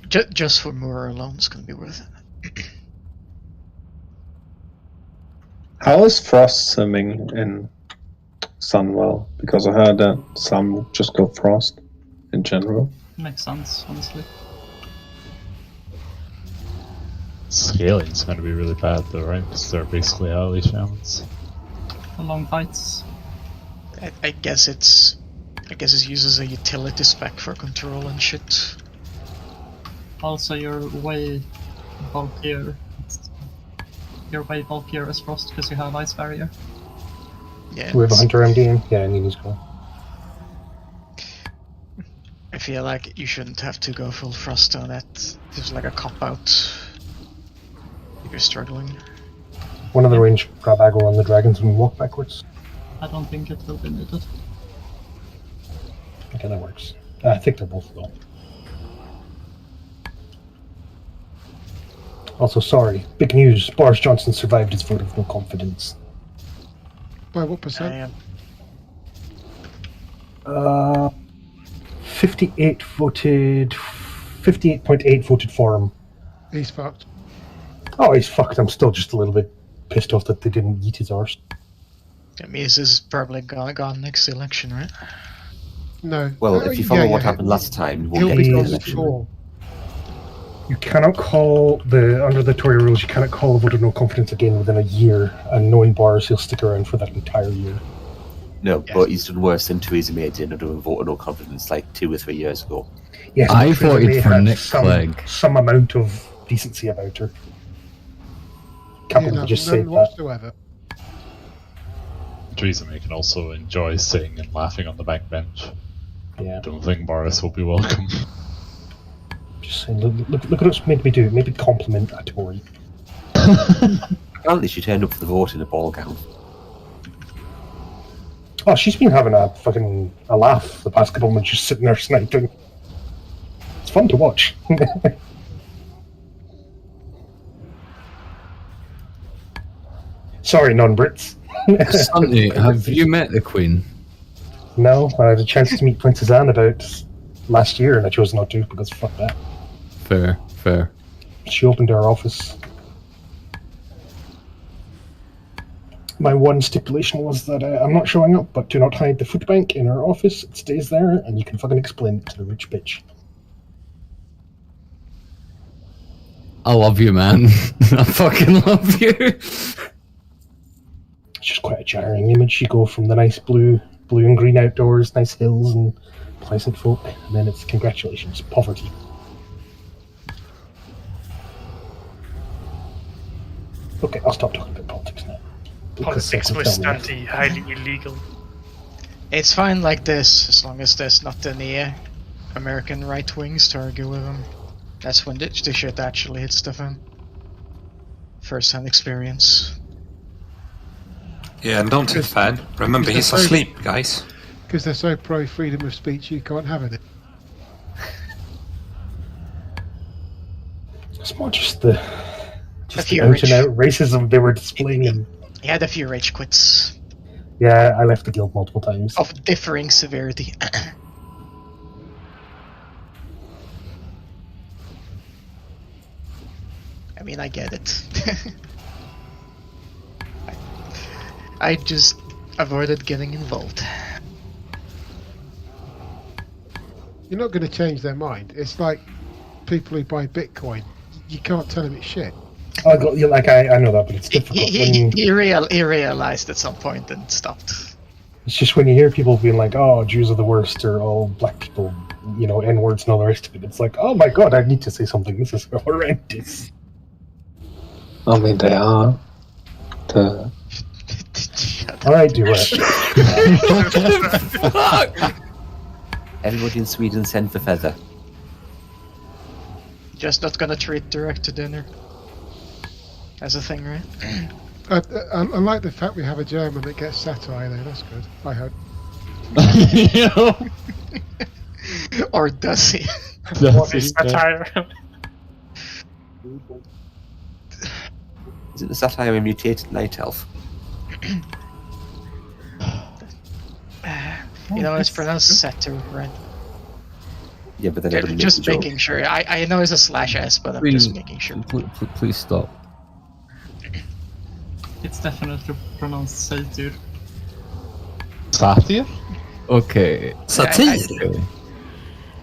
S1: just for Moore alone. It's gonna be worth it.
S10: How is frost simming in Sunwell? Because I heard that some just go frost in general.
S11: Makes sense, honestly.
S3: Scaling's going to be really bad though, right? Because they're basically early shamans.
S11: The long fights.
S1: I guess it uses a utility spec for control and shit.
S11: Also, you're way bulkier. You're way bulkier as Frost because you have Ice Barrier.
S1: Yeah.
S13: We have a Hunter MD. Yeah, and he's cool.
S1: I feel like you shouldn't have to go full Frost on that. It's like a cop-out if you're struggling.
S13: One of the range grab aggro on the dragons and walk backwards.
S11: I don't think it will be needed.
S13: Okay, that works. I think they're both low. Also, sorry, big news. Boris Johnson survived his vote of no confidence.
S7: By what percent?
S13: 58 voted. 58.8 voted for him.
S7: He's fucked.
S13: Oh, he's fucked. I'm still just a little bit pissed off that they didn't eat his arse.
S1: That means this is probably gone next election, right?
S7: No.
S6: Well, if you follow what happened last time, you won't get to the election.
S13: You cannot call under the Tory rules. You cannot call a vote of no confidence again within a year, and knowing Boris, he'll stick around for that entire year.
S6: No, but he's done worse than Theresa May did under a vote of no confidence like 2 or 3 years ago.
S13: Yes,
S4: I
S13: Theresa
S4: voted
S13: May
S4: for
S13: had
S4: Nick Clegg.
S13: some amount of decency about her. Can't believe I just said that.
S7: Whatsoever.
S3: Theresa May can also enjoy sitting and laughing on the backbench.
S13: Yeah.
S3: I don't think Boris will be welcome.
S13: Just saying, look at what it's made me do. Maybe compliment a Tory.
S6: Apparently she turned up for the vote in a ball gown.
S13: Oh, she's been having a laugh the past couple of months, just sitting there sniping. It's fun to watch. Sorry, non-Brits.
S4: Sunny, have you met the Queen?
S13: No, I had a chance to meet Princess Anne about last year, and I chose not to because fuck that.
S4: Fair.
S13: She opened her office. My one stipulation was that I'm not showing up, but do not hide the food bank in her office. It stays there, and you can fucking explain it to the rich bitch.
S4: I love you, man. I fucking love you.
S13: It's just quite a jarring image. You go from the nice blue and green outdoors, nice hills and pleasant folk, and then it's congratulations, poverty. Okay, I'll stop talking about politics now.
S16: Politics was highly illegal.
S1: It's fine like this, as long as there's not any American right wings to argue with him. That's when the shit actually hits the fan. First-hand experience.
S5: Yeah, and don't hit fan. Remember, he's asleep, guys.
S7: Because they're so pro-freedom of speech, you can't have it.
S13: It's more just the out-and-out racism they were displaying. And
S1: He had a few rage quits.
S13: yeah, I left the guild multiple times.
S1: Of differing severity. I mean, I get it. I just avoided getting involved.
S7: You're not going to change their mind. It's like people who buy Bitcoin. You can't tell them it's shit.
S13: I know that, but it's difficult.
S1: He realized at some point and stopped.
S13: It's just when you hear people being like, "Oh, Jews are the worst," or "Oh, black people, N-words and all the rest of it." It's like, "Oh my god, I need to say something. This is horrendous."
S10: I mean, they are.
S13: Alright, do it.
S6: Everybody in Sweden send for feather.
S1: Just not gonna treat direct to dinner. As a thing, right?
S7: I like the fact we have a German that gets satire though. That's good. I hope.
S1: Or does he?
S16: What is satire?
S6: Is it the satire of a mutated night elf?
S1: You know, it's pronounced satyr, right?
S6: Yeah, but then
S1: Just making sure. I know it's a /s, but I'm just making sure.
S4: Please stop.
S11: It's definitely pronounced satyr.
S3: Satyr?
S4: Okay.
S1: Satire.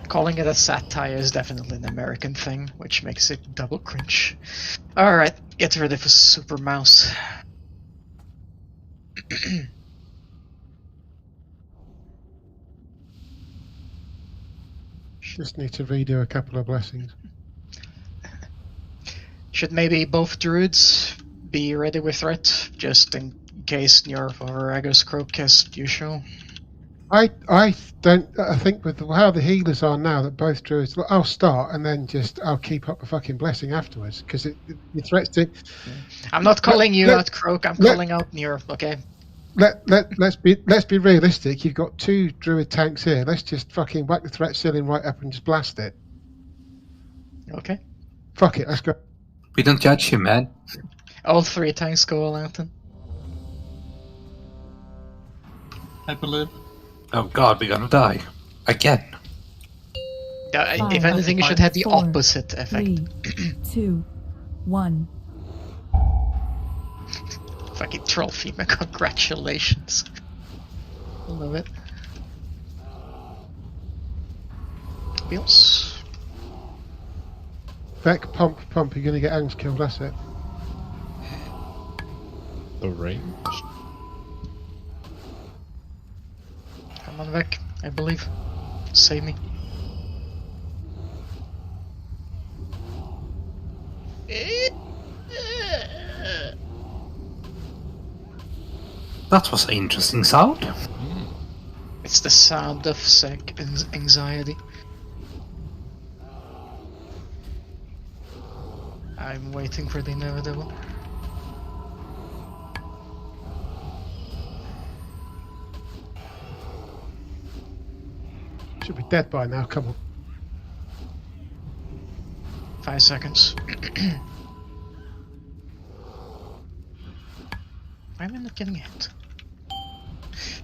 S1: Calling it a satire is definitely an American thing, which makes it double cringe. Alright, get ready for Super Mouse.
S7: Just need to redo a couple of blessings.
S1: Should maybe both druids be ready with threat, just in case Nyor or Agos croak as usual?
S7: I think with how the healers are now that both druids, I'll start and then I'll keep up a fucking blessing afterwards because your threats to.
S1: I'm not calling you out, Croak. I'm calling out Nyor. Okay.
S7: Let's be realistic. You've got 2 druid tanks here. Let's just fucking whack the threat ceiling right up and just blast it.
S1: Okay.
S7: Fuck it. Let's go.
S5: We don't judge him, man.
S1: All 3 tanks go all out then.
S11: I believe.
S5: Oh god, we're gonna die. Again.
S1: If anything, you should have the
S12: 4,
S1: opposite effect.
S12: 3, 2, 1.
S1: Fucking troll female, congratulations. I love it. Wheels.
S7: Beck, pump. You're gonna get Angs killed. That's it.
S3: The range?
S1: Come on, Vec, I believe. Save me.
S5: That was an interesting sound.
S1: It's the sound of anxiety. I'm waiting for the inevitable.
S7: Should be dead by now. Come on.
S1: 5 seconds. Why am I not getting hit?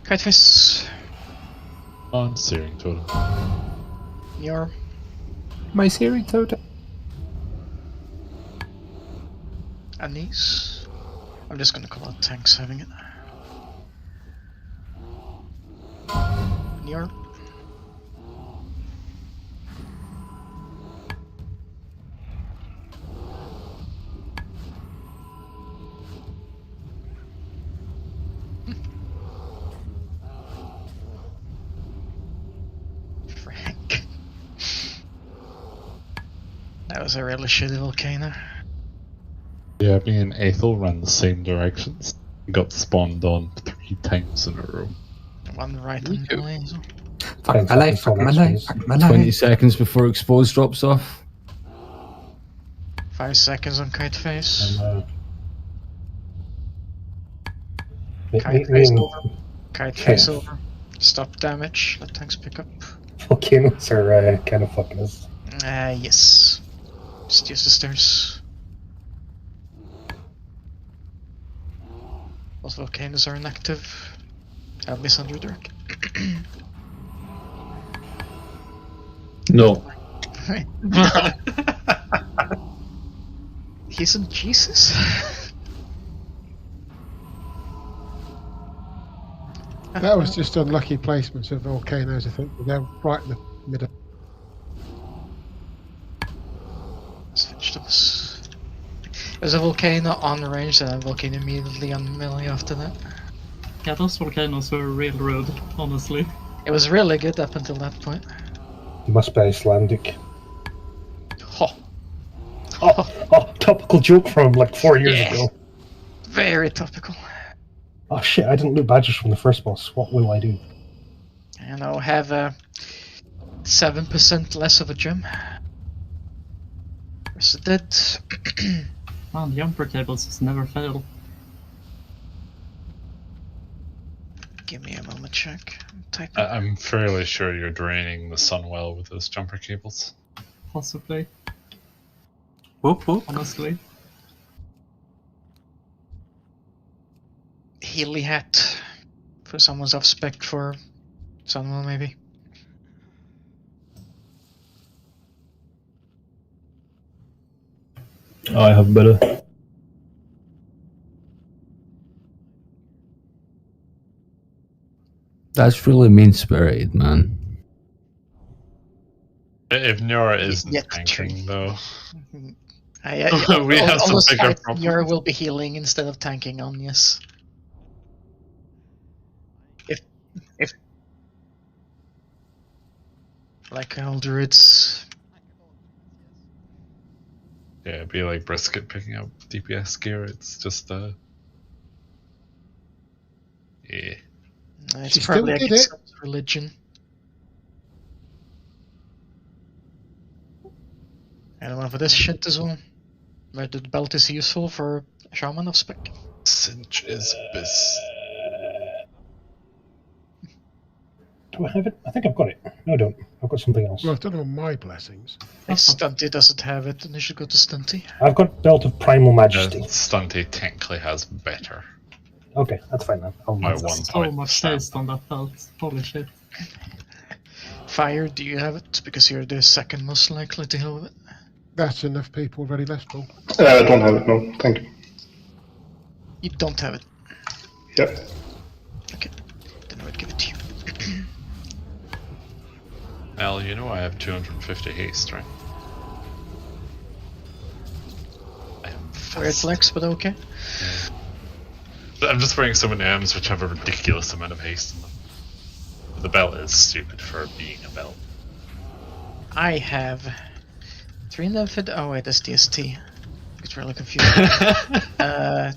S1: Kite fists.
S3: On searing totem.
S1: Nyor.
S6: My searing totem.
S1: Anise. I'm just gonna call out tanks having it. Nyor. Frank. That was a really shitty volcano.
S3: Yeah, me and Ethel ran the same directions. Got spawned on 3 times in a row.
S1: One right on the laser.
S5: Fuck my life, fuck my life, fuck my life.
S4: 20 seconds before Expose drops off.
S1: 5 seconds on Kite Face.
S13: And,
S1: Kite Face over. Kite Face over. Stop damage. Let tanks pick up.
S13: Volcanoes are kind of fucking us.
S1: Yes. Just use the stairs. Both volcanoes are inactive. Have Miss under direct.
S2: No.
S1: He's in Jesus.
S7: That was just unlucky placements of volcanoes. I think they're right in the middle.
S1: Vegetables. There's a volcano on range and a volcano immediately on melee after that.
S11: Yeah, those volcanoes were railroad, honestly.
S1: It was really good up until that point.
S13: You must be Icelandic.
S1: Oh.
S13: Oh, topical joke from like 4 years ago.
S1: Very topical.
S13: Oh shit, I didn't loot badges from the first boss. What will I do?
S1: You know, have a 7% less of a gem. Where's the dead?
S11: Man, jumper tables just never fail.
S1: Give me a moment, check.
S3: I'm fairly sure you're draining the Sunwell with those jumper cables.
S11: Possibly.
S5: Whoop whoop.
S11: Honestly.
S1: Healy hat for someone's off spec for Sunwell, maybe.
S2: I have better.
S4: That's really mean-spirited, man.
S3: If Nyor isn't tanking, though,
S1: We
S3: we have some bigger problems.
S1: Nyor will be healing instead of tanking on, yes. If like all druids.
S3: Yeah, it'd be like Brisket picking up DPS gear. It's just yeah.
S1: It's
S7: She
S1: probably
S7: still did
S1: against
S7: it.
S1: religion. And one for this shit as well. Where the belt is useful for shaman of spec.
S3: Cinch is bis.
S13: Do I have it? I think I've got it. No, I don't. I've got something else.
S7: Well, I've done all my blessings.
S1: If Stunty doesn't have it, then you should go to Stunty.
S13: I've got Belt of Primal Majesty.
S3: Stunty technically has better.
S13: Okay, that's fine then.
S3: My
S11: That's
S3: 1
S11: so
S3: point
S11: much
S3: stamp.
S11: taste on that belt. Holy shit.
S1: Fire, do you have it? Because you're the second most likely to heal with it.
S7: That's enough people already left, Paul.
S14: I don't have it, no. Thank you.
S1: You don't have it.
S14: Yep.
S1: Okay, then I would give it to you.
S3: Al, you know I have 250 haste, right? I am
S1: Weird flex, but okay.
S3: I'm just wearing so many M's which have a ridiculous amount of haste in them. The belt is stupid for being a belt.
S1: I have 3 Nephed. Oh wait, that's DST. It's really confusing. I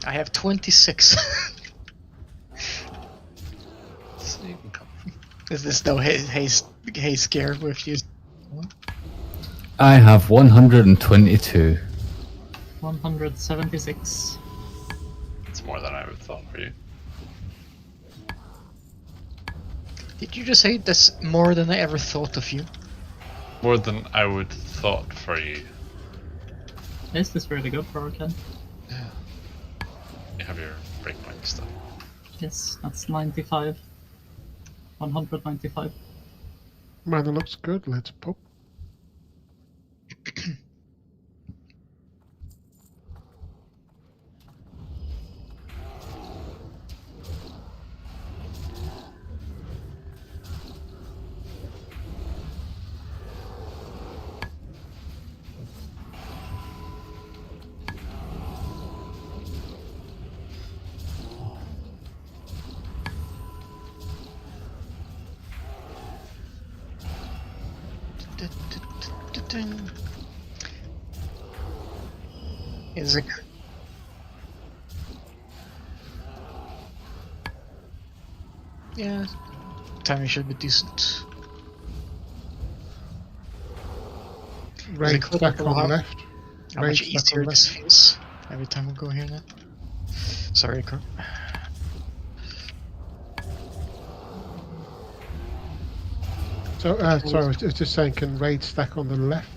S1: have 26.
S3: So you can come.
S1: Is this no haste scare with you?
S4: I have 122.
S11: 176.
S3: It's more than I would have thought for you.
S1: Did you just say that's more than I ever thought of you?
S3: More than I would thought for you.
S11: This is really good for Arcane.
S3: Yeah. You have your breakpoint stuff.
S11: Yes, that's 95. 195.
S7: Man, that looks good. Let's pop.
S1: Is it? Yeah, timing should be decent.
S7: Raid stack on the left.
S1: How much easier this feels every time we go here now. Sorry, Carl.
S7: So, sorry, I was just saying, can raid stack on the left?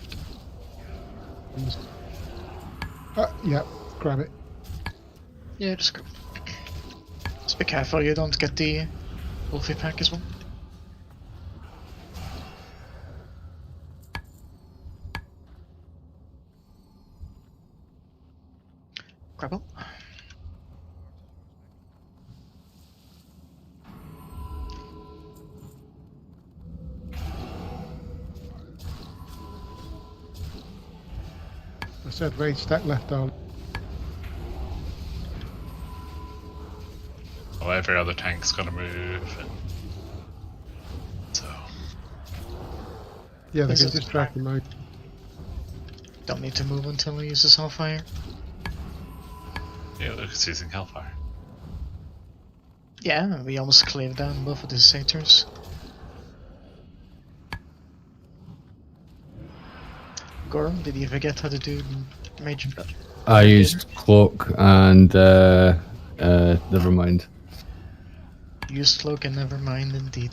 S7: Yeah, grab it.
S1: Yeah, just go. Just be careful you don't get the Wolfie pack as well. Grapple.
S7: I said raid stack left on.
S3: Oh, every other tank's gonna move, and so
S7: Yeah, they
S1: This
S7: can
S1: is
S7: distract the mode.
S1: Don't need to move until he uses Hellfire.
S3: yeah, Lucas using Hellfire.
S1: Yeah, we almost cleared down both of the satyrs. Gorm, did you forget how to do Mage
S4: I used cloak and never mind.
S1: Use cloak and never mind, indeed.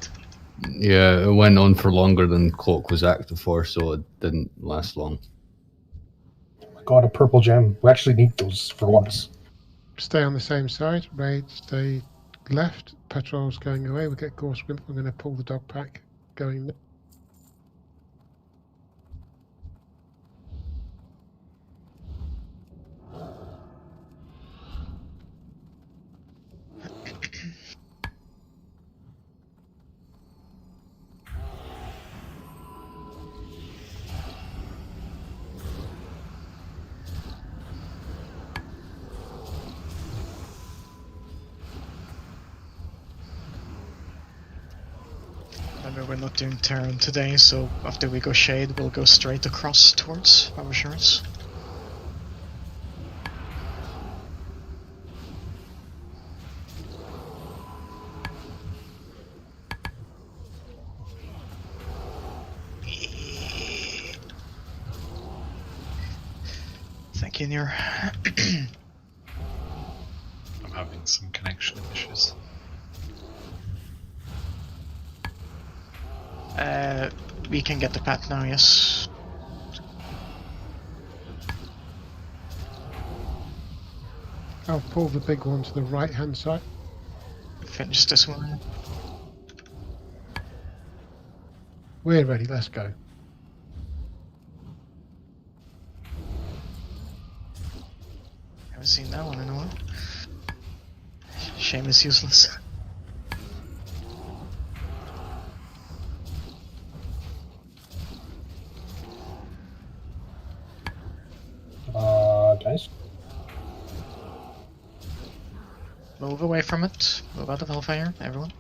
S4: Yeah, it went on for longer than cloak was active for, so it didn't last long.
S13: I got a purple gem. We actually need those for once.
S7: Stay on the same side. Raid, stay left. Patrol's going away. We get Gorse Wimp. I'm going to pull the dog pack going.
S1: Remember, we're not doing Terran today, so after we go Shade, we'll go straight across towards our shores. Thank you, Nyor.
S3: I'm having some connection issues.
S1: We can get the path now, yes.
S7: I'll pull the big one to the right hand side.
S1: Finish this one.
S7: We're ready, let's go.
S1: Haven't seen that one in a while. Shame is useless.
S13: Guys.
S1: Move away from it. Move out of Hellfire, everyone.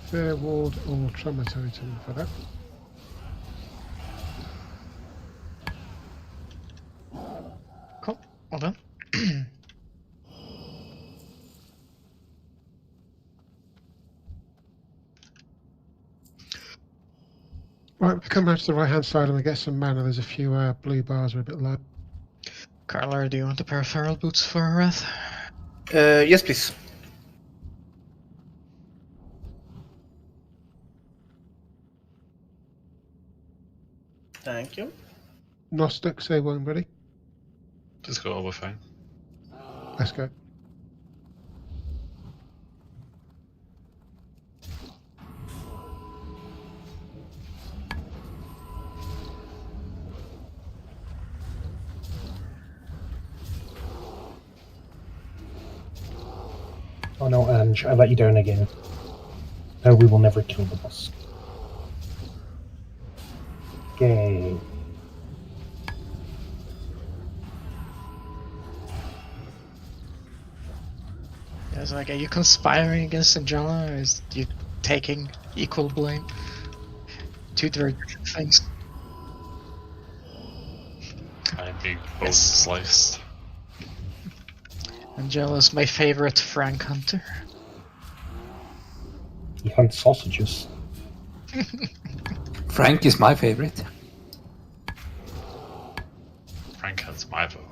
S7: Fair ward or trauma totem for that.
S1: Cool, well done.
S7: Right, we come back to the right hand side and we get some mana. There's a few blue bars are a bit low.
S1: Carla, do you want the peripheral boots for Wrath?
S21: Yes, please. Thank you.
S7: Gnostic, say one ready.
S3: Just go over fine.
S7: Let's go.
S13: Oh no, Ange, I let you down again. Now we will never kill the boss. Yay.
S1: Yeah, it's like, are you conspiring against Angela, or is you taking equal blame? Two very different things.
S3: I'm being bone sliced.
S1: Angela's my favorite Frank Hunter.
S13: He hunts sausages.
S5: Frank is my favorite.
S3: Frank has my vote.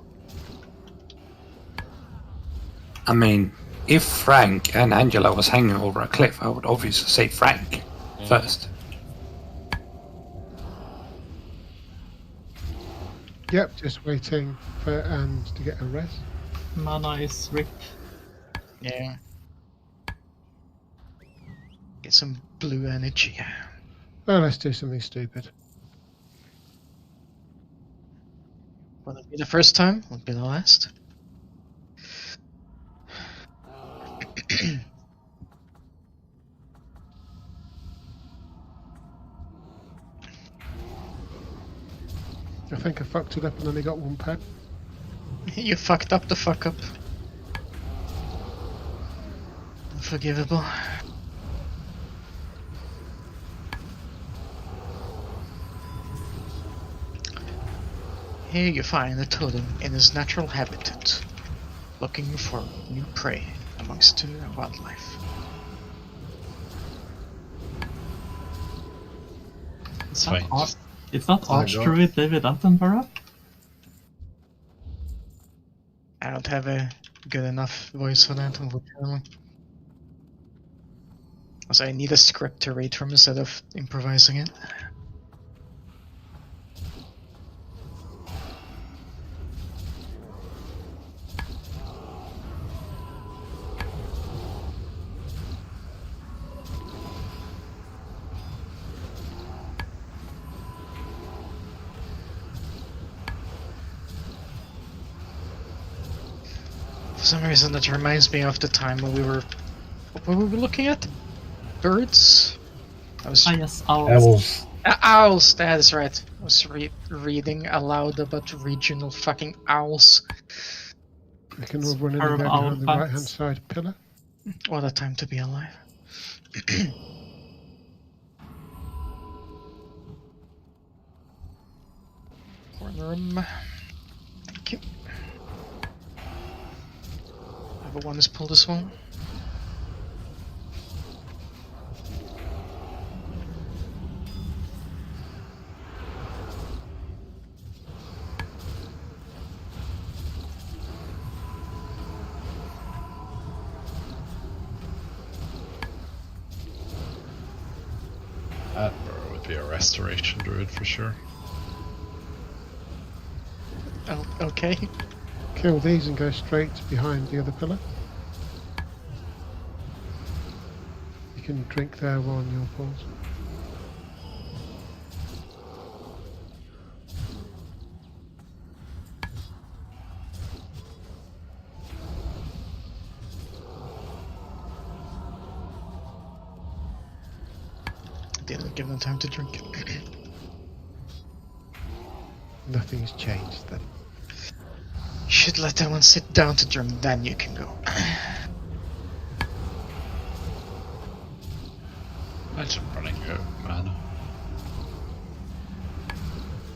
S5: I mean, if Frank and Angela was hanging over a cliff, I would obviously say Frank first.
S7: Yep, just waiting for Anne to get a rest.
S11: Mana is rip.
S1: Yeah. Get some blue energy.
S7: Oh, let's do something stupid.
S1: Will it be the first time? Will it be the last?
S7: I think I fucked it up and only got one pen.
S1: You fucked up the fuck up. Unforgivable. Here you find the totem in his natural habitat, looking for new prey amongst wildlife.
S3: It's fine.
S11: Is that Archdruid David Attenborough?
S1: I don't have a good enough voice for that, unfortunately. Also, I need a script to read from instead of improvising it. For some reason, that reminds me of the time when we were... What were we looking at? Birds?
S11: Yes, owls.
S13: Owls.
S1: Owls, that is right. I was reading aloud about regional fucking owls.
S7: They can all run in and go behind the right-hand side pillar.
S1: What a time to be alive. Corner room. Thank you. Everyone is pulled as well.
S3: Admiral would be a restoration druid for sure.
S1: Oh, okay.
S7: Kill these and go straight behind the other pillar. You can drink there while on your pause.
S1: Didn't give them time to drink.
S7: Nothing's changed then.
S1: Should let everyone sit down to drink, then you can go.
S3: Imagine running out of mana.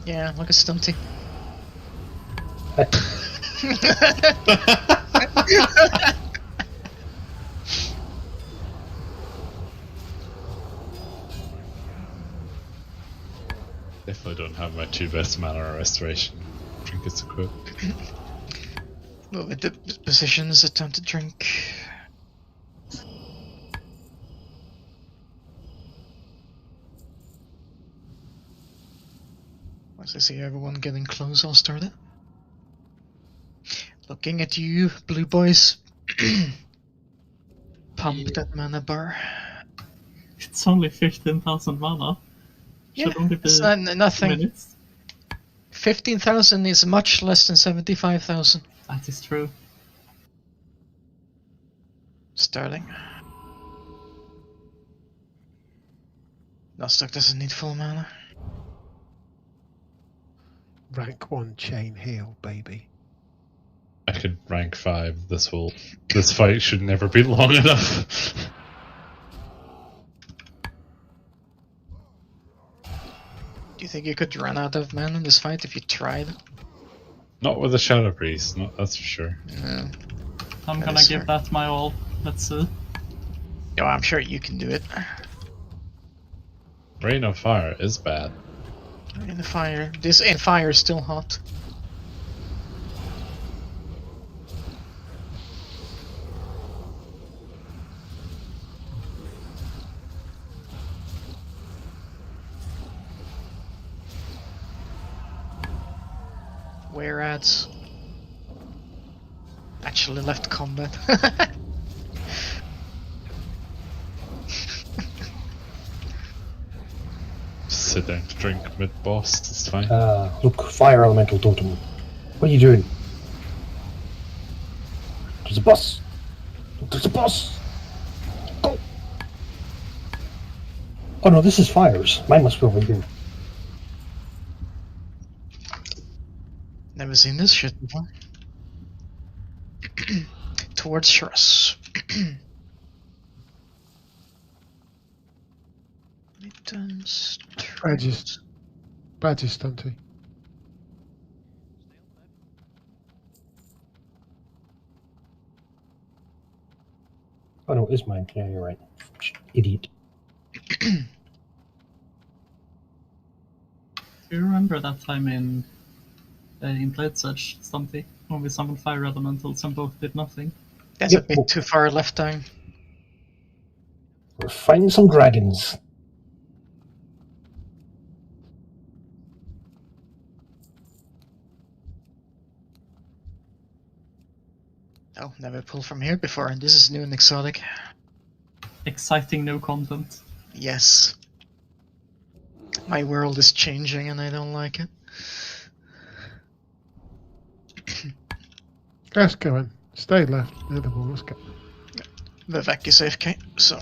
S1: Yeah, look at Stunty.
S3: Definitely don't have my 2 best mana or restoration trinkets equipped.
S1: Move into positions, attempt to drink. Once I see everyone getting close, I'll start it. Looking at you, blue boys. Pump that mana bar.
S11: It's only 15,000 mana. Should only be
S1: It's nothing.
S11: minutes.
S1: 15,000 is much less than 75,000.
S11: That is true.
S1: Starting. Nostock doesn't need full mana.
S7: Rank 1 chain heal, baby.
S3: I could rank 5. This fight should never be long enough.
S1: Do you think you could run out of mana in this fight if you tried?
S3: Not with a Shadow Priest, that's for sure.
S1: No.
S11: I'm gonna give that my all. Let's see.
S1: Oh, I'm sure you can do it.
S3: Rain of Fire is bad.
S1: In the fire. This in fire is still hot. Whereas actually left combat.
S3: Sit down to drink mid-boss, it's fine.
S13: Look, fire elemental totem. What are you doing? There's a boss! Look, there's a boss! Go! Oh no, this is fires. Mine must be over here.
S1: Never seen this shit before. Towards Shuras.
S7: Badges Stunty.
S13: Oh no, it is mine. Yeah, you're right. Idiot.
S11: Do you remember that time in Blade Surge, Stumpy, when we summoned fire elementals and both did nothing?
S1: That's a bit too far left time.
S13: We're fighting some dragons.
S1: Oh, never pulled from here before, and this is new and exotic.
S11: Exciting new content.
S1: Yes. My world is changing and I don't like it.
S7: Let's go in. Stay left near the wall. Let's go.
S1: Vivek is AFK, so.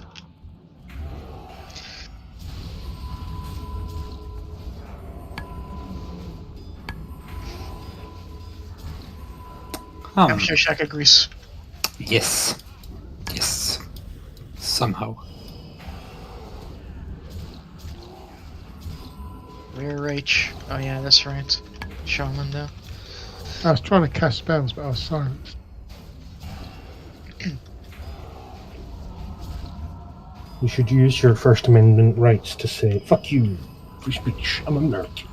S1: I'm sure Shaq agrees.
S5: Yes. Yes. Somehow.
S1: Rear Rage. Oh yeah, that's right. Shaman though.
S7: I was trying to cast spells, but I was silenced.
S13: You should use your First Amendment rights to say, fuck you, free speech, I'm American.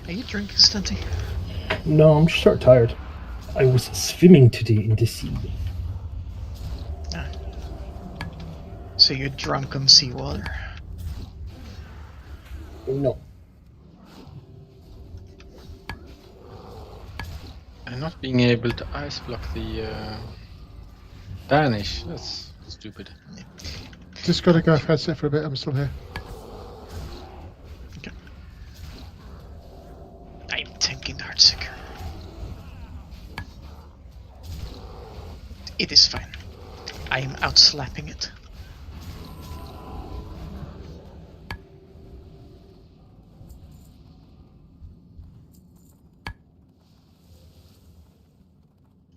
S1: Are you drinking, Stunty?
S13: No, I'm just sort of tired. I was swimming today in the sea.
S1: Ah. So you're drunk on seawater?
S13: No.
S20: And not being able to ice block the Danish, that's stupid.
S7: Just got to go off headset for a bit. I'm still here.
S1: Okay. I'm tanking the Heartseeker. It is fine. I am outslapping it.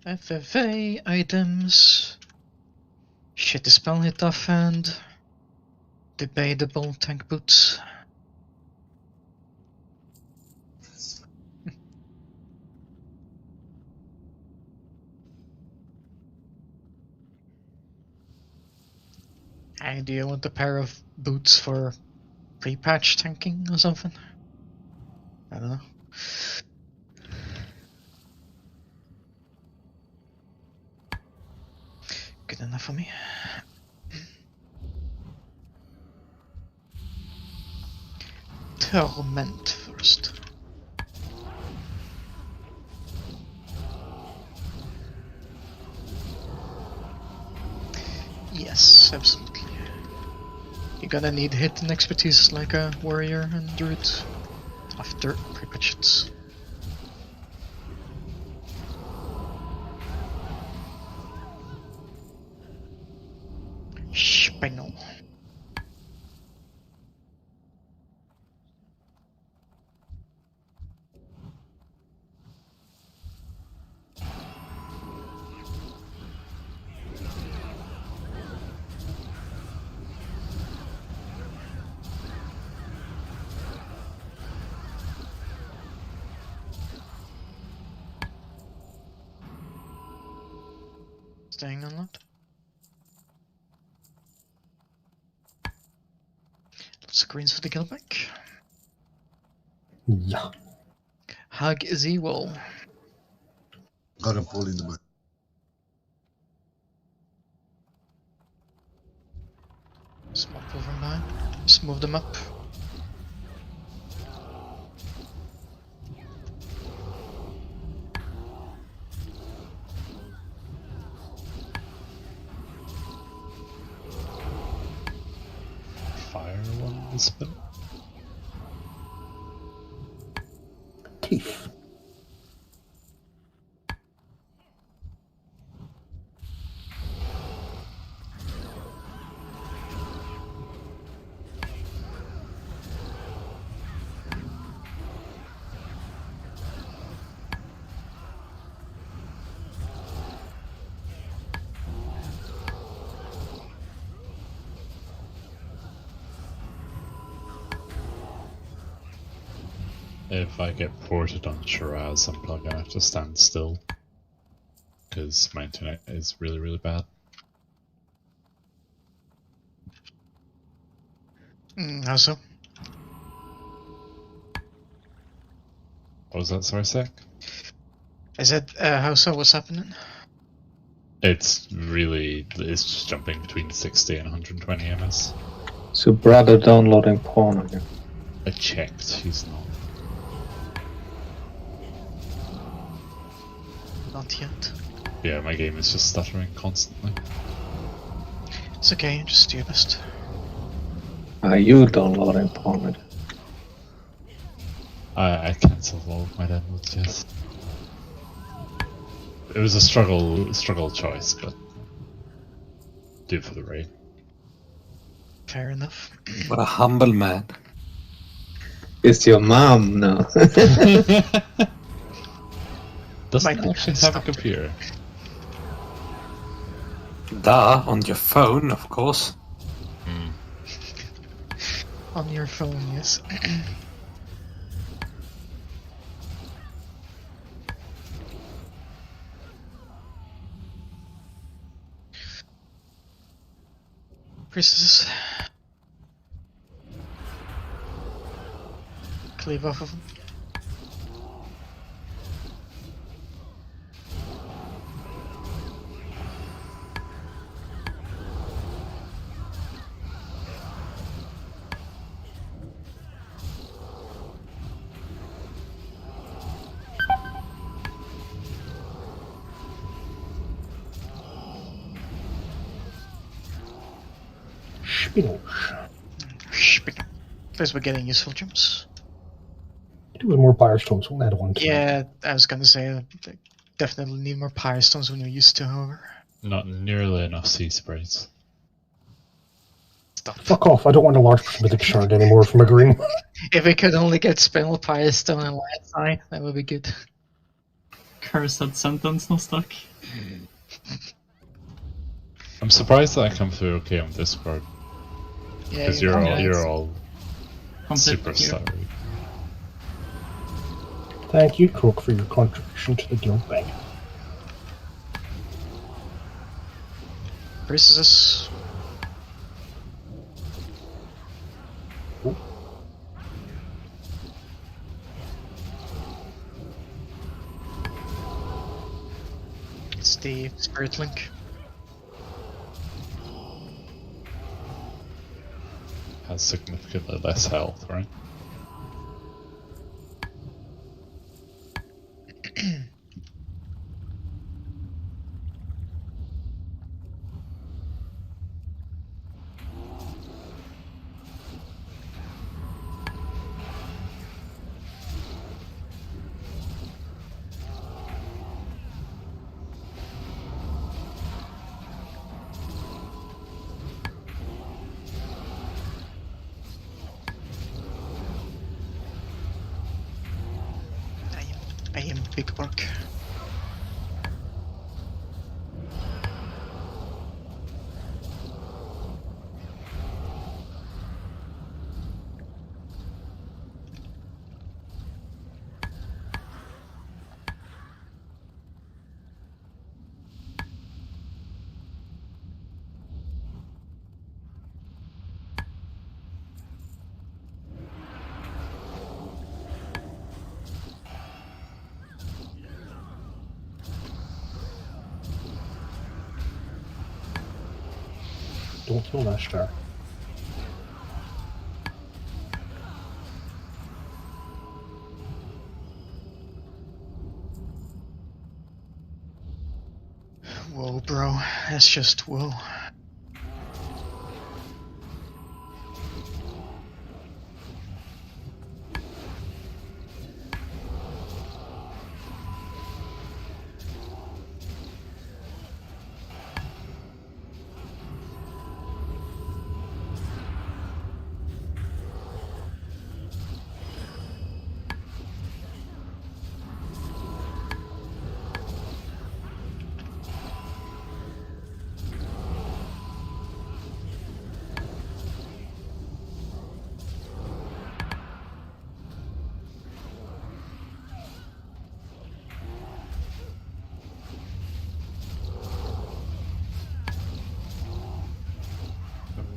S1: FFA items. Shitty spell hit offhand. Debatable tank boots. Hey, do you want a pair of boots for pre-patch tanking or something? I don't know. Good enough for me. Torment first. Yes, absolutely. You're gonna need hit and expertise like a warrior and druid after pre-patches. Spinel. Staying on that. Lots of greens for the kill back.
S13: Yeah.
S1: Hug is evil.
S18: Got a pull in the back.
S1: Small pull from behind. Just move them up.
S3: Fire one spell.
S13: Teeth.
S3: If I get ported on Shiraz, I'm probably gonna have to stand still. because my internet is really, really bad.
S1: How so?
S3: What was that, sorry, Sec?
S1: I said, how so? What's happening?
S3: It's just jumping between 60 and 120 ms.
S10: So brother downloading porn again.
S3: I checked, he's not.
S1: Not yet.
S3: Yeah, my game is just stuttering constantly.
S1: It's okay, just do your best.
S10: Are you downloading porn again?
S3: I cancelled all of my downloads, yes. It was a struggle choice, but do it for the raid.
S1: Fair enough.
S5: What a humble man.
S10: It's your mom now.
S3: Doesn't actually have a computer.
S5: Duh, on your phone, of course.
S1: On your phone, yes. Priestess. Cleave off of him. First, we're getting useful gems.
S13: Do with more Firestone, so we'll add one.
S1: Yeah, I was gonna say, definitely need more Pyre Stones when you're used to, however.
S3: Not nearly enough sea sprays.
S1: Stop.
S13: Fuck off, I don't want a large prismatic shard anymore from a green.
S1: If we could only get Spell, Pyre Stone, and Light Eye, that would be good.
S11: Cursed sentence not stuck.
S3: I'm surprised that I come through okay on Discord.
S1: Yeah,
S3: because you're all super sorry.
S13: Thank you, Croak, for your contribution to the guild bank.
S1: Priestess. It's the Spirit Link.
S3: Has significantly less health, right?
S1: I am big work.
S13: Don't kill that star.
S1: Whoa, bro. That's just whoa.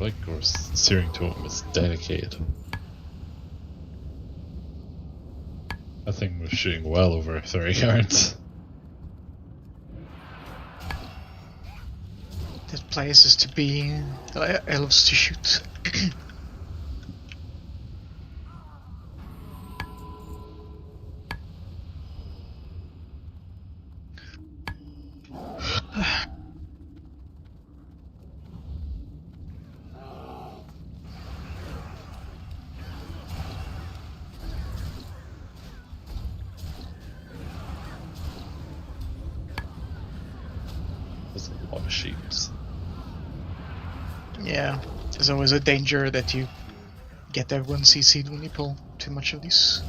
S3: like our Searing Totem is dedicated. That thing was shooting well over 30 yards.
S1: That place is to be elves to shoot.
S3: There's a lot of sheeps.
S1: Yeah, there's always a danger that you get everyone CC'd when you pull too much of these.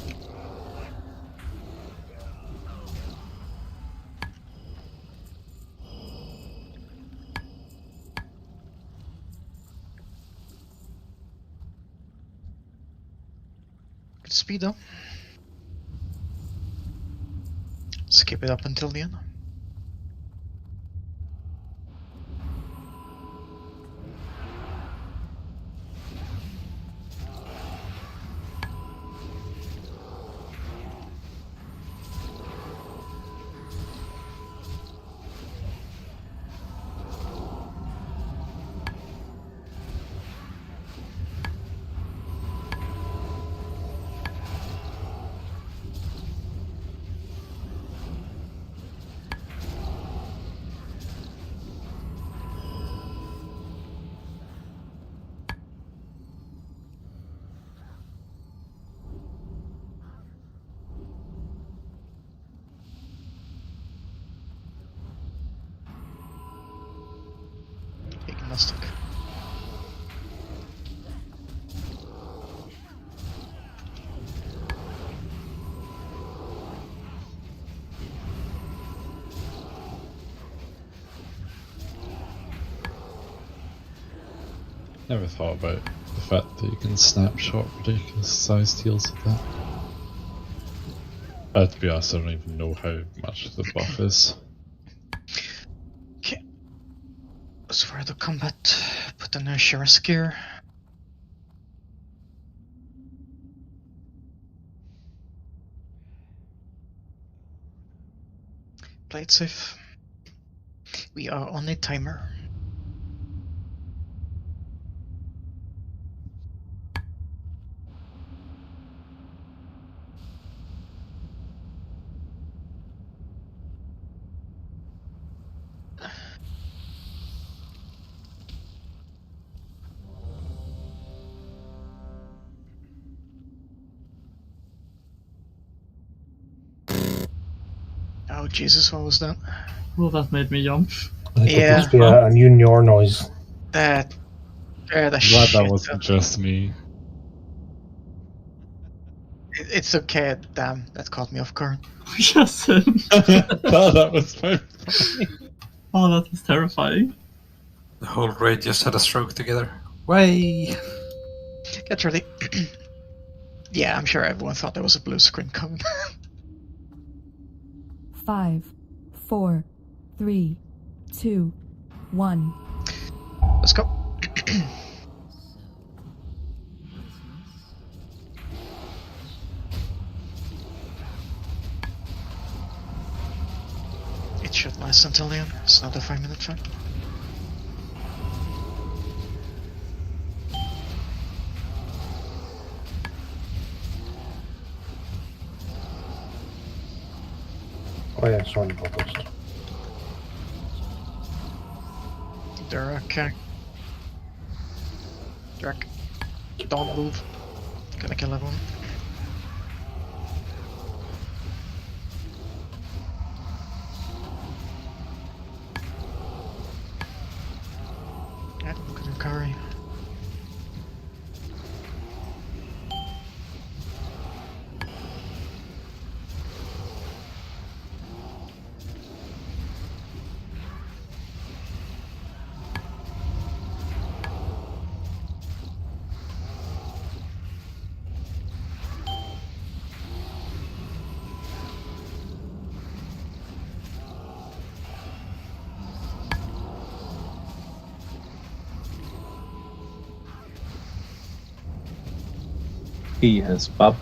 S1: Good speed though. Skip it up until the end. Agnostic.
S3: Never thought about the fact that you can snapshot ridiculous sized heals with that. To be honest, I don't even know how much the buff is.
S1: Okay. As for the combat, put in a Sheriff's gear. Play it safe. We are on a timer. Oh Jesus, what was that?
S11: Well, that made me jump.
S13: I think it
S1: Yeah.
S13: must be a new Nyor noise.
S1: That scared the
S3: Glad
S1: shit
S3: that
S1: out
S3: wasn't
S1: of
S3: just me.
S1: It's okay, damn, that caught me off guard.
S11: Yes.
S3: That was fine.
S11: Oh, that was terrifying.
S5: The whole raid just had a stroke together. Way.
S1: Get ready. Yeah, I'm sure everyone thought there was a blue screen coming.
S12: 5, 4, 3, 2, 1.
S1: Let's go. It should last until the end. It's not a 5-minute fight.
S13: Oh yeah, sorry about this.
S1: They're okay. Drac, don't move. Gonna kill everyone. Yeah, look at Hikari.
S19: He has Bob.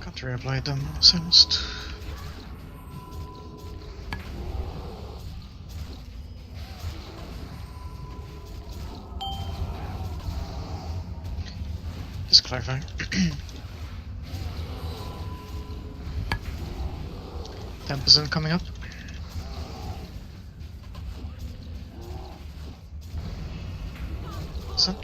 S1: Can't reapply them silenced. Just clarifying. 10% coming up. Percent.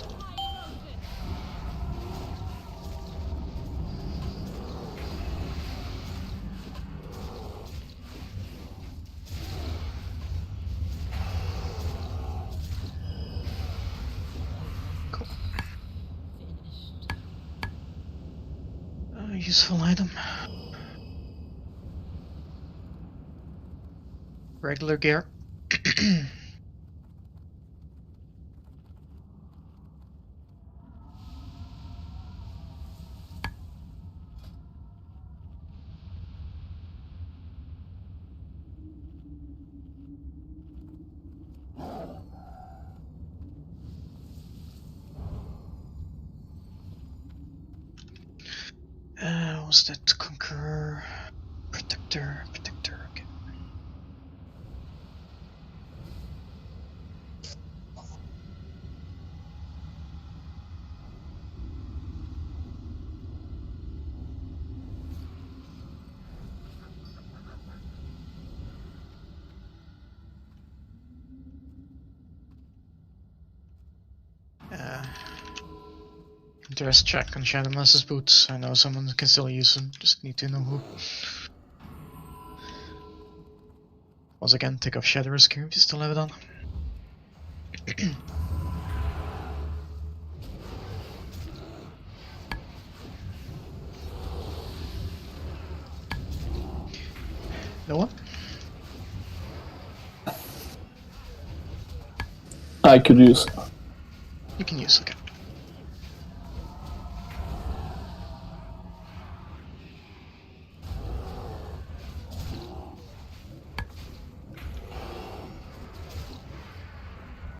S1: Cool. Useful item. Regular gear. Was that Conqueror? Protector, okay. Interest check on Shadowmaster's boots. I know someone can still use them, just need to know who. Once again, take off Shadow's gear if you still have it on. No one?
S19: I could use.
S1: You can use, okay.